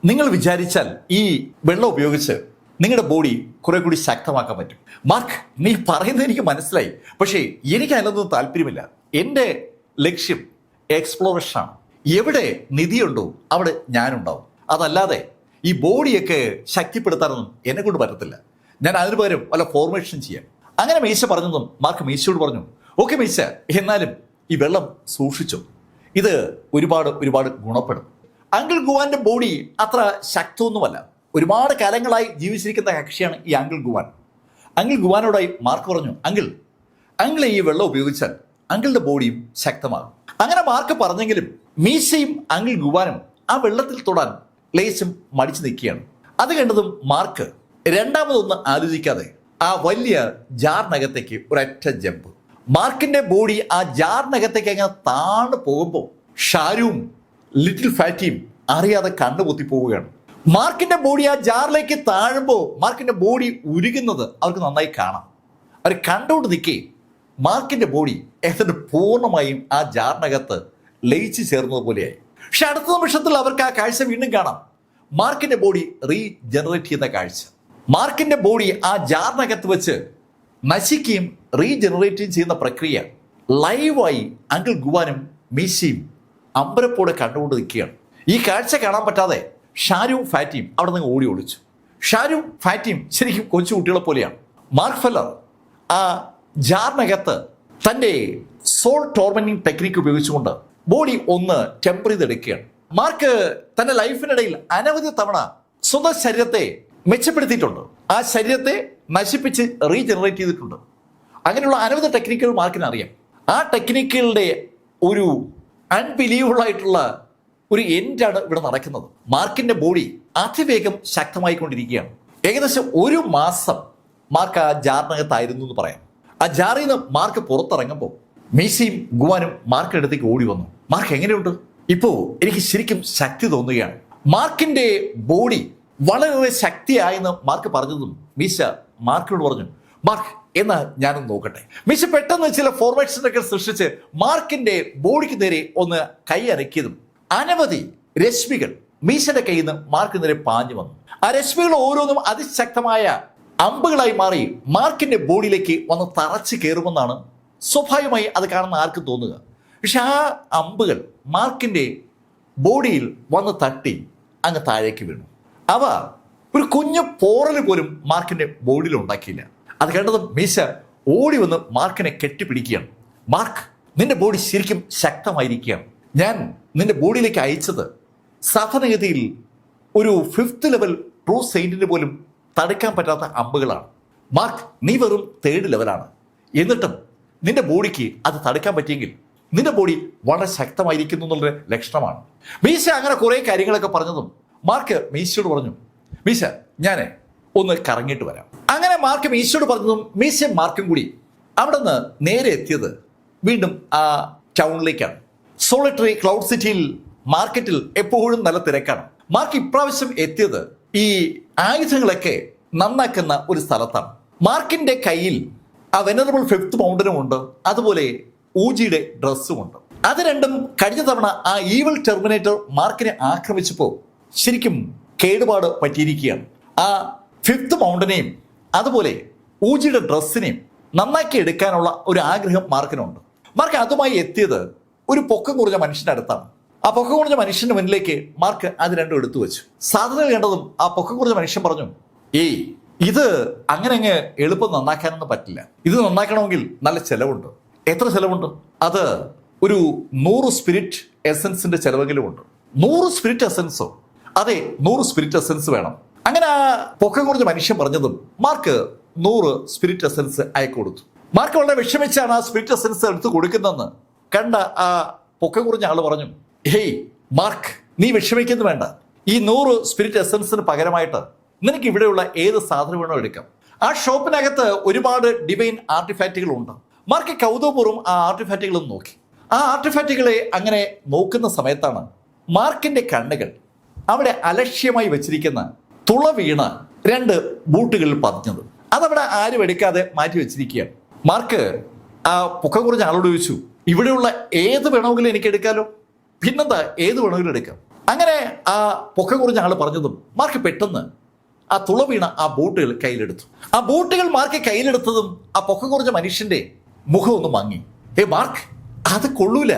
നിങ്ങൾ വിചാരിച്ചാൽ ഈ വെള്ളം ഉപയോഗിച്ച് നിങ്ങളുടെ ബോഡി കുറെ കൂടി ശക്തമാക്കാൻ പറ്റും. മാർക്ക്, നീ പറയുന്നത് എനിക്ക് മനസ്സിലായി, പക്ഷേ എനിക്ക് അതിലൊന്നും താല്പര്യമില്ല. എൻ്റെ ലക്ഷ്യം എക്സ്പ്ലോറേഷനാണ്. എവിടെ നിധിയുണ്ടോ അവിടെ ഞാനുണ്ടാവും. അതല്ലാതെ ഈ ബോഡിയൊക്കെ ശക്തിപ്പെടുത്താനൊന്നും എന്നെ കൊണ്ട് പറ്റത്തില്ല. ഞാൻ അതിന് പകരം വല്ല ഫോർമേഷൻ ചെയ്യാം. അങ്ങനെ മീശ പറഞ്ഞതും മാർക്ക് മീശയോട് പറഞ്ഞു, ഓക്കെ മീശ, എന്നാലും ഈ വെള്ളം സൂക്ഷിച്ചു, ഇത് ഒരുപാട് ഒരുപാട് ഗുണപ്പെടും. അങ്കിൾ ഗുവാന്റെ ബോഡി അത്ര ശക്തമൊന്നുമല്ല. ഒരുപാട് കാലങ്ങളായി ജീവിച്ചിരിക്കുന്ന കക്ഷിയാണ് ഈ അങ്കിൾ ഗുവാൻ. അങ്കിൾ ഗുവാനോടായി മാർക്ക് പറഞ്ഞു, അങ്കിൾ ഈ വെള്ളം ഉപയോഗിച്ചാൽ അങ്കിളുടെ ബോഡിയും ശക്തമാകും. അങ്ങനെ മാർക്ക് പറഞ്ഞെങ്കിലും മീശയും അങ്കിൾ ഗുവാനും ആ വെള്ളത്തിൽ തൊടാൻ ലേശം മടിച്ചു നിൽക്കുകയാണ്. അത് കണ്ടതും മാർക്ക് രണ്ടാമതൊന്നും ആലോചിക്കാതെ ആ വലിയ ജാറിനകത്തേക്ക് ഒരൊറ്റ ജമ്പ്. മാർക്കിന്റെ ബോഡി ആ ജാറിനകത്തേക്ക് അങ്ങനെ താണു പോകുമ്പോൾ ഷാരുവും ലിറ്റിൽ ഫാറ്റിയും അറിയാതെ കണ്ണുപൊത്തി പോവുകയാണ്. മാർക്കിന്റെ ബോഡി ആ ജാറിലേക്ക് താഴുമ്പോൾ മാർക്കിന്റെ ബോഡി ഉരുകുന്നത് അവർക്ക് നന്നായി കാണാം. അവർ കണ്ടുകൊണ്ട് നിൽക്കേ മാർക്കിന്റെ ബോഡി ഏതാണ്ട് പൂർണ്ണമായും ആ ജാറിനകത്ത് ലയിച്ചു ചേർന്നതുപോലെയായി. പക്ഷെ അടുത്ത നിമിഷത്തിൽ അവർക്ക് ആ കാഴ്ച വീണ്ടും കാണാം. മാർക്കിന്റെ ബോഡി റീജനറേറ്റ് ചെയ്യുന്ന കാഴ്ച. മാർക്കിന്റെ ബോഡി ആ ജാറിനകത്ത് വെച്ച് നശിക്കുകയും റീജനറേറ്റ് ചെയ്യുന്ന പ്രക്രിയ ലൈവായി അങ്കിൾ ഗുവാനും മീശയും അമ്പരപ്പോടെ കണ്ടുകൊണ്ട് നിൽക്കുകയാണ്. ഈ കാഴ്ച കാണാൻ പറ്റാതെ ഷാരുവും ഫാറ്റിയും അവിടെ നിന്ന് ഓടി ഒളിച്ചു. ഷാരുവും ഫാറ്റിയും ശരിക്കും കൊച്ചു കുട്ടികളെ പോലെയാണ്. മാർക്ക് ഫെല്ലർ ആ ജാറിനകത്ത് തൻ്റെ സോൾ ടോർമെന്റിങ് ടെക്നിക്ക് ഉപയോഗിച്ചുകൊണ്ട് ബോഡി ഒന്ന് ടെമ്പർ ചെയ്തെടുക്കുകയാണ്. മാർക്ക് തന്റെ ലൈഫിനിടയിൽ അനവധി തവണ സ്വന്തം ശരീരത്തെ മെച്ചപ്പെടുത്തിയിട്ടുണ്ട്. ആ ശരീരത്തെ നശിപ്പിച്ച് റീജനറേറ്റ് ചെയ്തിട്ടുണ്ട്. അങ്ങനെയുള്ള അനവധി ടെക്നിക്കുകൾ മാർക്കിന് അറിയാം. ആ ടെക്നിക്കുകളുടെ ഒരു അൺബിലീവബിൾ ആയിട്ടുള്ള ഒരു എൻഡാണ് ഇവിടെ നടക്കുന്നത്. മാർക്കിന്റെ ബോഡി അതിവേഗം ശക്തമായിക്കൊണ്ടിരിക്കുകയാണ്. ഏകദേശം 1 മാസം മാർക്ക് ആ ജാറിനകത്തായിരുന്നു എന്ന് പറയാം. ആ ജാറിൽ നിന്ന് മാർക്ക് പുറത്തിറങ്ങുമ്പോൾ മീശയും ഗുവാനും മാർക്കിന്റെ അടുത്തേക്ക് ഓടി വന്നു. മാർക്ക് എങ്ങനെയുണ്ട്? ഇപ്പോ എനിക്ക് ശരിക്കും ശക്തി തോന്നുകയാണ്. മാർക്കിന്റെ ബോഡി വളരെ ശക്തിയായെന്ന് മാർക്ക് പറഞ്ഞതും മീശ മാർക്കിനോട് പറഞ്ഞു, മാർക്ക് എന്നാ ഞാനൊന്ന് നോക്കട്ടെ. മീശ പെട്ടെന്ന് ചില ഫോർമേഷനൊക്കെ സൃഷ്ടിച്ച് മാർക്കിന്റെ ബോഡിക്ക് നേരെ ഒന്ന് കൈ അനക്കിയതും അനവധി രശ്മികൾ മീശയുടെ കയ്യിൽ നിന്ന് മാർക്ക് നേരെ പാഞ്ഞു വന്നു. ആ രശ്മികൾ ഓരോന്നും അതിശക്തമായ അമ്പുകളായി മാറി മാർക്കിന്റെ ബോഡിയിലേക്ക് വന്ന് തറച്ചു കയറുമെന്നാണ് സ്വാഭാവികമായി അത് കാണുന്ന ആർക്കും തോന്നുക. പക്ഷെ ആ അമ്പുകൾ മാർക്കിന്റെ ബോഡിയിൽ വന്ന് തട്ടി അങ്ങ് താഴേക്ക് വീണു. അവ ഒരു കുഞ്ഞു പോറൽ പോലും മാർക്കിന്റെ ബോഡിയിൽ ഉണ്ടാക്കിയില്ല. അത് കണ്ടത് മീശ ഓടി വന്ന് മാർക്കിനെ കെട്ടിപ്പിടിക്കുകയാണ്. മാർക്ക്, നിന്റെ ബോഡി ശരിക്കും ശക്തമായിരിക്കുകയാണ്. ഞാൻ നിന്റെ ബോഡിയിലേക്ക് അയച്ചത് സാധാരണഗതിയിൽ ഒരു 5th ലെവൽ ട്രൂ സെയിന്റിന് പോലും തടുക്കാൻ പറ്റാത്ത അമ്പുകളാണ്. മാർക്ക്, നീ വെറും 3rd ലെവലാണ്. എന്നിട്ടും നിന്റെ ബോഡിക്ക് അത് തടുക്കാൻ പറ്റിയെങ്കിൽ നിന്റെ ബോഡി വളരെ ശക്തമായിരിക്കുന്നു എന്നുള്ളൊരു ലക്ഷണമാണ്. മീശ അങ്ങനെ കുറെ കാര്യങ്ങളൊക്കെ പറഞ്ഞതും മാർക്ക് മീശയോട് പറഞ്ഞു, മീശ ഞാൻ ഒന്ന് കറങ്ങിയിട്ട് വരാം. അങ്ങനെ മാർക്ക് മീശയോട് പറഞ്ഞതും മീശയും മാർക്കും കൂടി അവിടെ നിന്ന് നേരെ എത്തിയത് വീണ്ടും ആ ടൗണിലേക്കാണ്. സോളിറ്ററി ക്ലൗഡ് സിറ്റിയിൽ മാർക്കറ്റിൽ എപ്പോഴും നല്ല തിരക്കാണ്. മാർക്ക് ഇപ്രാവശ്യം എത്തിയത് ഈ ആയുധങ്ങളൊക്കെ നന്നാക്കുന്ന ഒരു സ്ഥലത്താണ്. മാർക്കിന്റെ കയ്യിൽ ആ വെനറബിൾ 5th മൗണ്ടനും ഉണ്ട്, അതുപോലെ ഊജിയുടെ ഡ്രസ്സും ഉണ്ട്. അത് രണ്ടും കഴിഞ്ഞ തവണ ആ ഈവൽ ടെർമിനേറ്റർ മാർക്കിനെ ആക്രമിച്ചപ്പോൾ ശരിക്കും കേടുപാട് പറ്റിയിരിക്കുകയാണ്. ആ 5th മൗണ്ടനെയും അതുപോലെ ഊജിയുടെ ഡ്രസ്സിനെയും നന്നാക്കി എടുക്കാനുള്ള ഒരു ആഗ്രഹം മാർക്കിനുണ്ട്. മാർക്ക് അതുമായി എത്തിയത് ഒരു പൊക്കം കുറഞ്ഞ മനുഷ്യന്റെ അടുത്താണ്. ആ പൊക്കം കുറഞ്ഞ മനുഷ്യന്റെ മുന്നിലേക്ക് മാർക്ക് അത് രണ്ടും എടുത്തു വെച്ചു. സാധനങ്ങൾ കണ്ടതും ആ പൊക്കം കുറഞ്ഞ മനുഷ്യൻ പറഞ്ഞു, ഏയ് ഇത് അങ്ങനെ അങ്ങ് എളുപ്പം നന്നാക്കാനൊന്നും പറ്റില്ല. ഇത് നന്നാക്കണമെങ്കിൽ നല്ല ചെലവുണ്ട്. എത്ര ചെലവുണ്ട്? അത് ഒരു 100 സ്പിരിറ്റ് എസൻസിന്റെ ചെലവെങ്കിലും ഉണ്ട്. 100 സ്പിരിറ്റ് എസൻസോ? അതെ, 100 സ്പിരിറ്റ് എസൻസ് വേണം. അങ്ങനെ ആ പൊക്കം കുറഞ്ഞ മനുഷ്യൻ പറഞ്ഞതും മാർക്ക് 100 സ്പിരിറ്റ് എസൻസ് അയച്ചു കൊടുത്തു. മാർക്ക് വളരെ വിഷമിച്ചാണ് ആ സ്പിരിറ്റ് എസൻസ് എടുത്ത് കൊടുക്കുന്നതെന്ന് കണ്ട ആ പൊക്കം കുറഞ്ഞ ആള് പറഞ്ഞു, ഹേയ് മാർക്ക്, നീ വിഷമിക്കുന്നു വേണ്ട. ഈ 100 സ്പിരിറ്റ് എസൻസിന് പകരമായിട്ട് നിനക്ക് ഇവിടെയുള്ള ഏത് സാധനം വേണോ എടുക്കാം. ആ ഷോപ്പിനകത്ത് ഒരുപാട് ഡിവൈൻ ആർട്ടിഫാക്റ്റുകൾ ഉണ്ട്. മാർക്ക് കൗതുകപൂർവ്വം ആ ആർട്ടിഫാക്റ്റുകളും നോക്കി. ആ ആർട്ടിഫാക്റ്റുകളെ അങ്ങനെ നോക്കുന്ന സമയത്താണ് മാർക്കിന്റെ കണ്ണുകൾ അവിടെ അലക്ഷ്യമായി വെച്ചിരിക്കുന്ന തുള വീണ 2 ബൂട്ടുകളിൽ പതിഞ്ഞത്. അതവിടെ ആരും എടുക്കാതെ മാറ്റി വെച്ചിരിക്കുകയാണ്. മാർക്ക് ആ പൊക്കം കുറഞ്ഞ ആളോട് ചോദിച്ചു, ഇവിടെയുള്ള ഏത് വേണമെങ്കിലും എനിക്ക് എടുക്കാലോ? പിന്നെന്താ, ഏത് വേണമെങ്കിലും എടുക്കാം. അങ്ങനെ ആ പൊക്കം കുറഞ്ഞ ആൾ പറഞ്ഞതും മാർക്ക് പെട്ടെന്ന് ആ തുള വീണ ആ ബൂട്ടുകൾ കയ്യിലെടുത്തു. ആ ബൂട്ടുകൾ മാർക്ക് കയ്യിലെടുത്തതും ആ പൊക്കം കുറഞ്ഞ മനുഷ്യന്റെ മുഖം ഒന്ന് മങ്ങി. മാർക്ക്, അത് കൊള്ളൂല,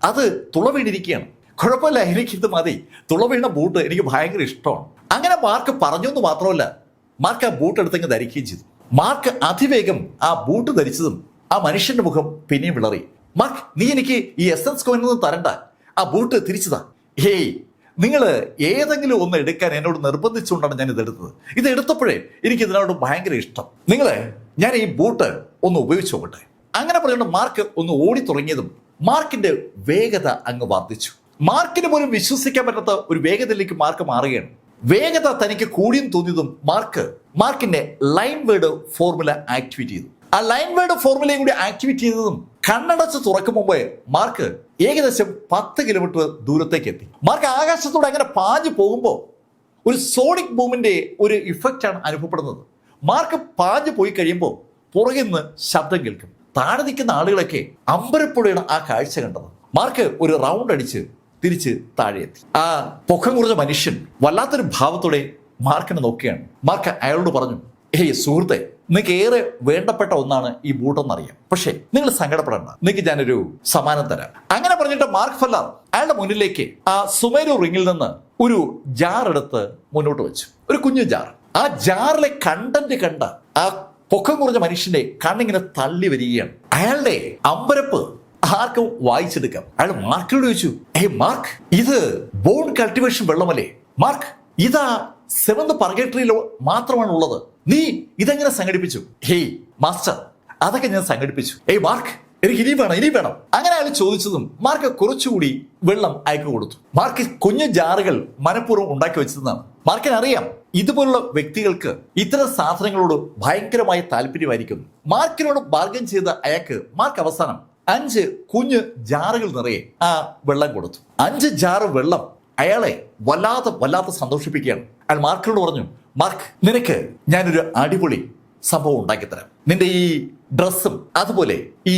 അത് തുള വീണിരിക്കുകയാണ്. കുഴപ്പമില്ല, എനിക്കിത് മതി, തുള വീണ ബൂട്ട് എനിക്ക് ഭയങ്കര ഇഷ്ടമാണ്. അങ്ങനെ മാർക്ക് പറഞ്ഞു എന്ന് മാത്രമല്ല, മാർക്ക് ആ ബൂട്ട് എടുത്തങ്ങ് ധരിക്കുകയും ചെയ്തു. മാർക്ക് അതിവേഗം ആ ബൂട്ട് ധരിച്ചതും ആ മനുഷ്യന്റെ മുഖം പിന്നെയും വിളറി. മാർക്ക്, നീ എനിക്ക് ഈ എസൻസ് കോയിനൊന്നും തരണ്ട, ആ ബൂട്ട് തിരിച്ചതാ. നിങ്ങൾ ഏതെങ്കിലും ഒന്ന് എടുക്കാൻ എന്നോട് നിർബന്ധിച്ചുകൊണ്ടാണ് ഞാൻ ഇതെടുത്തത്. ഇത് എടുത്തപ്പോഴേ എനിക്ക് ഇതിനോട് ഭയങ്കര ഇഷ്ടം. ഞാൻ ഈ ബൂട്ട് ഒന്ന് ഉപയോഗിച്ച് നോക്കട്ടെ. അങ്ങനെ പറഞ്ഞുകൊണ്ട് മാർക്ക് ഒന്ന് ഓടി തുടങ്ങിയതും മാർക്കിന്റെ വേഗത അങ്ങ് വർദ്ധിച്ചു. മാർക്കിന് പോലും വിശ്വസിക്കാൻ പറ്റാത്ത ഒരു വേഗതയിലേക്ക് മാർക്ക് മാറുകയാണ്. വേഗത തനിക്ക് കൂടിയും തോന്നിയതും മാർക്കിന്റെ ലൈൻ വേർഡ് ഫോർമുല ആക്ടിവേറ്റ് ചെയ്തു. ആ ലൈൻ വേർഡ് ഫോർമുലയും കൂടി ആക്ടിവേറ്റ് ചെയ്തതും കണ്ണടച്ച് തുറക്കും മുമ്പേ മാർക്ക് ഏകദേശം 10 കിലോമീറ്റർ ദൂരത്തേക്ക് എത്തി. മാർക്ക് ആകാശത്തോടെ അങ്ങനെ പാഞ്ഞു പോകുമ്പോൾ ഒരു സോണിക് ബൂമിന്റെ ഒരു ഇഫക്റ്റ് ആണ് അനുഭവപ്പെടുന്നത്. മാർക്ക് പാഞ്ഞു പോയി കഴിയുമ്പോൾ പുറകിൽ നിന്ന് ശബ്ദം കേൾക്കും. താഴെ നിൽക്കുന്ന ആളുകളൊക്കെ അമ്പരപ്പോടെയാണ് ആ കാഴ്ച കണ്ടത്. മാർക്ക് ഒരു റൗണ്ട് അടിച്ച് തിരിച്ച് താഴെ എത്തി. ആ പൊക്കം കുറഞ്ഞ മനുഷ്യൻ വല്ലാത്തൊരു ഭാവത്തോടെ മാർക്കിനെ നോക്കുകയാണ്. മാർക്ക് അയാളോട് പറഞ്ഞു, സുഹൃത്തെ, നിങ്ങൾക്ക് ഏറെ വേണ്ടപ്പെട്ട ഒന്നാണ് ഈ ബൂട്ടെന്നറിയാം, പക്ഷേ നിങ്ങൾ സങ്കടപ്പെടേണ്ട, നിങ്ങൾക്ക് ഞാനൊരു സമ്മാനം തരാം. അങ്ങനെ പറഞ്ഞിട്ട് മാർക്ക് ഫെല്ലർ അയാളുടെ മുന്നിലേക്ക് ആ സുമേരു റിങ്ങിൽ നിന്ന് ഒരു ജാർ എടുത്ത് മുന്നോട്ട് വെച്ചു. ഒരു കുഞ്ഞു ജാർ. ആ ജാറിലെ കണ്ടന്റ് കണ്ട ആ പൊക്കം കുറഞ്ഞ മനുഷ്യന്റെ കണ്ണിങ്ങനെ തള്ളി വരികയാണ്. അയാളുടെ അമ്പരപ്പ് ആർക്കും വായിച്ചെടുക്കാം. അയാൾ മാർക്കിനോട് ചോദിച്ചു, മാർക്ക്, ഇത് ബോൺ കൾട്ടിവേഷൻ വെള്ളമല്ലേ? മാർക്ക്, ഇതാ 7th പർഗേറ്ററിയിലോ മാത്രമാണ് ഉള്ളത്. നീ ഇതെങ്ങനെ സംഘടിപ്പിച്ചു? മാസ്റ്റർ, അതൊക്കെ ഞാൻ സംഘടിപ്പിച്ചു. മാർക്ക്, എനിക്ക് ഇനി വേണം. അങ്ങനെ അയാൾ ചോദിച്ചതും മാർക്ക് കുറച്ചുകൂടി വെള്ളം അയക്ക് കൊടുത്തു. മാർക്ക് കുഞ്ഞു ജാറുകൾ മനഃപൂർവ്വം ഉണ്ടാക്കി വെച്ചതെന്നാണ്. മാർക്കിന് അറിയാം, ഇതുപോലുള്ള വ്യക്തികൾക്ക് ഇത്തരം സാധനങ്ങളോട് ഭയങ്കരമായ താല്പര്യമായിരിക്കും. മാർക്കിനോട് ബാർഗൻ ചെയ്ത അയാൾക്ക് മാർക്ക് അവസാനം 5 കുഞ്ഞു ജാറുകൾ നിറയെ ആ വെള്ളം കൊടുത്തു. 5 ജാറ് വെള്ളം അയാളെ വല്ലാതെ സന്തോഷിപ്പിക്കുകയാണ്. അയാൾ മാർക്കിനോട് പറഞ്ഞു, മാർക്ക്, നിനക്ക് ഞാനൊരു അടിപൊളി സംഭവം ഉണ്ടാക്കിത്തരാം. നിന്റെ ഈ ഡ്രസ്സും അതുപോലെ ഈ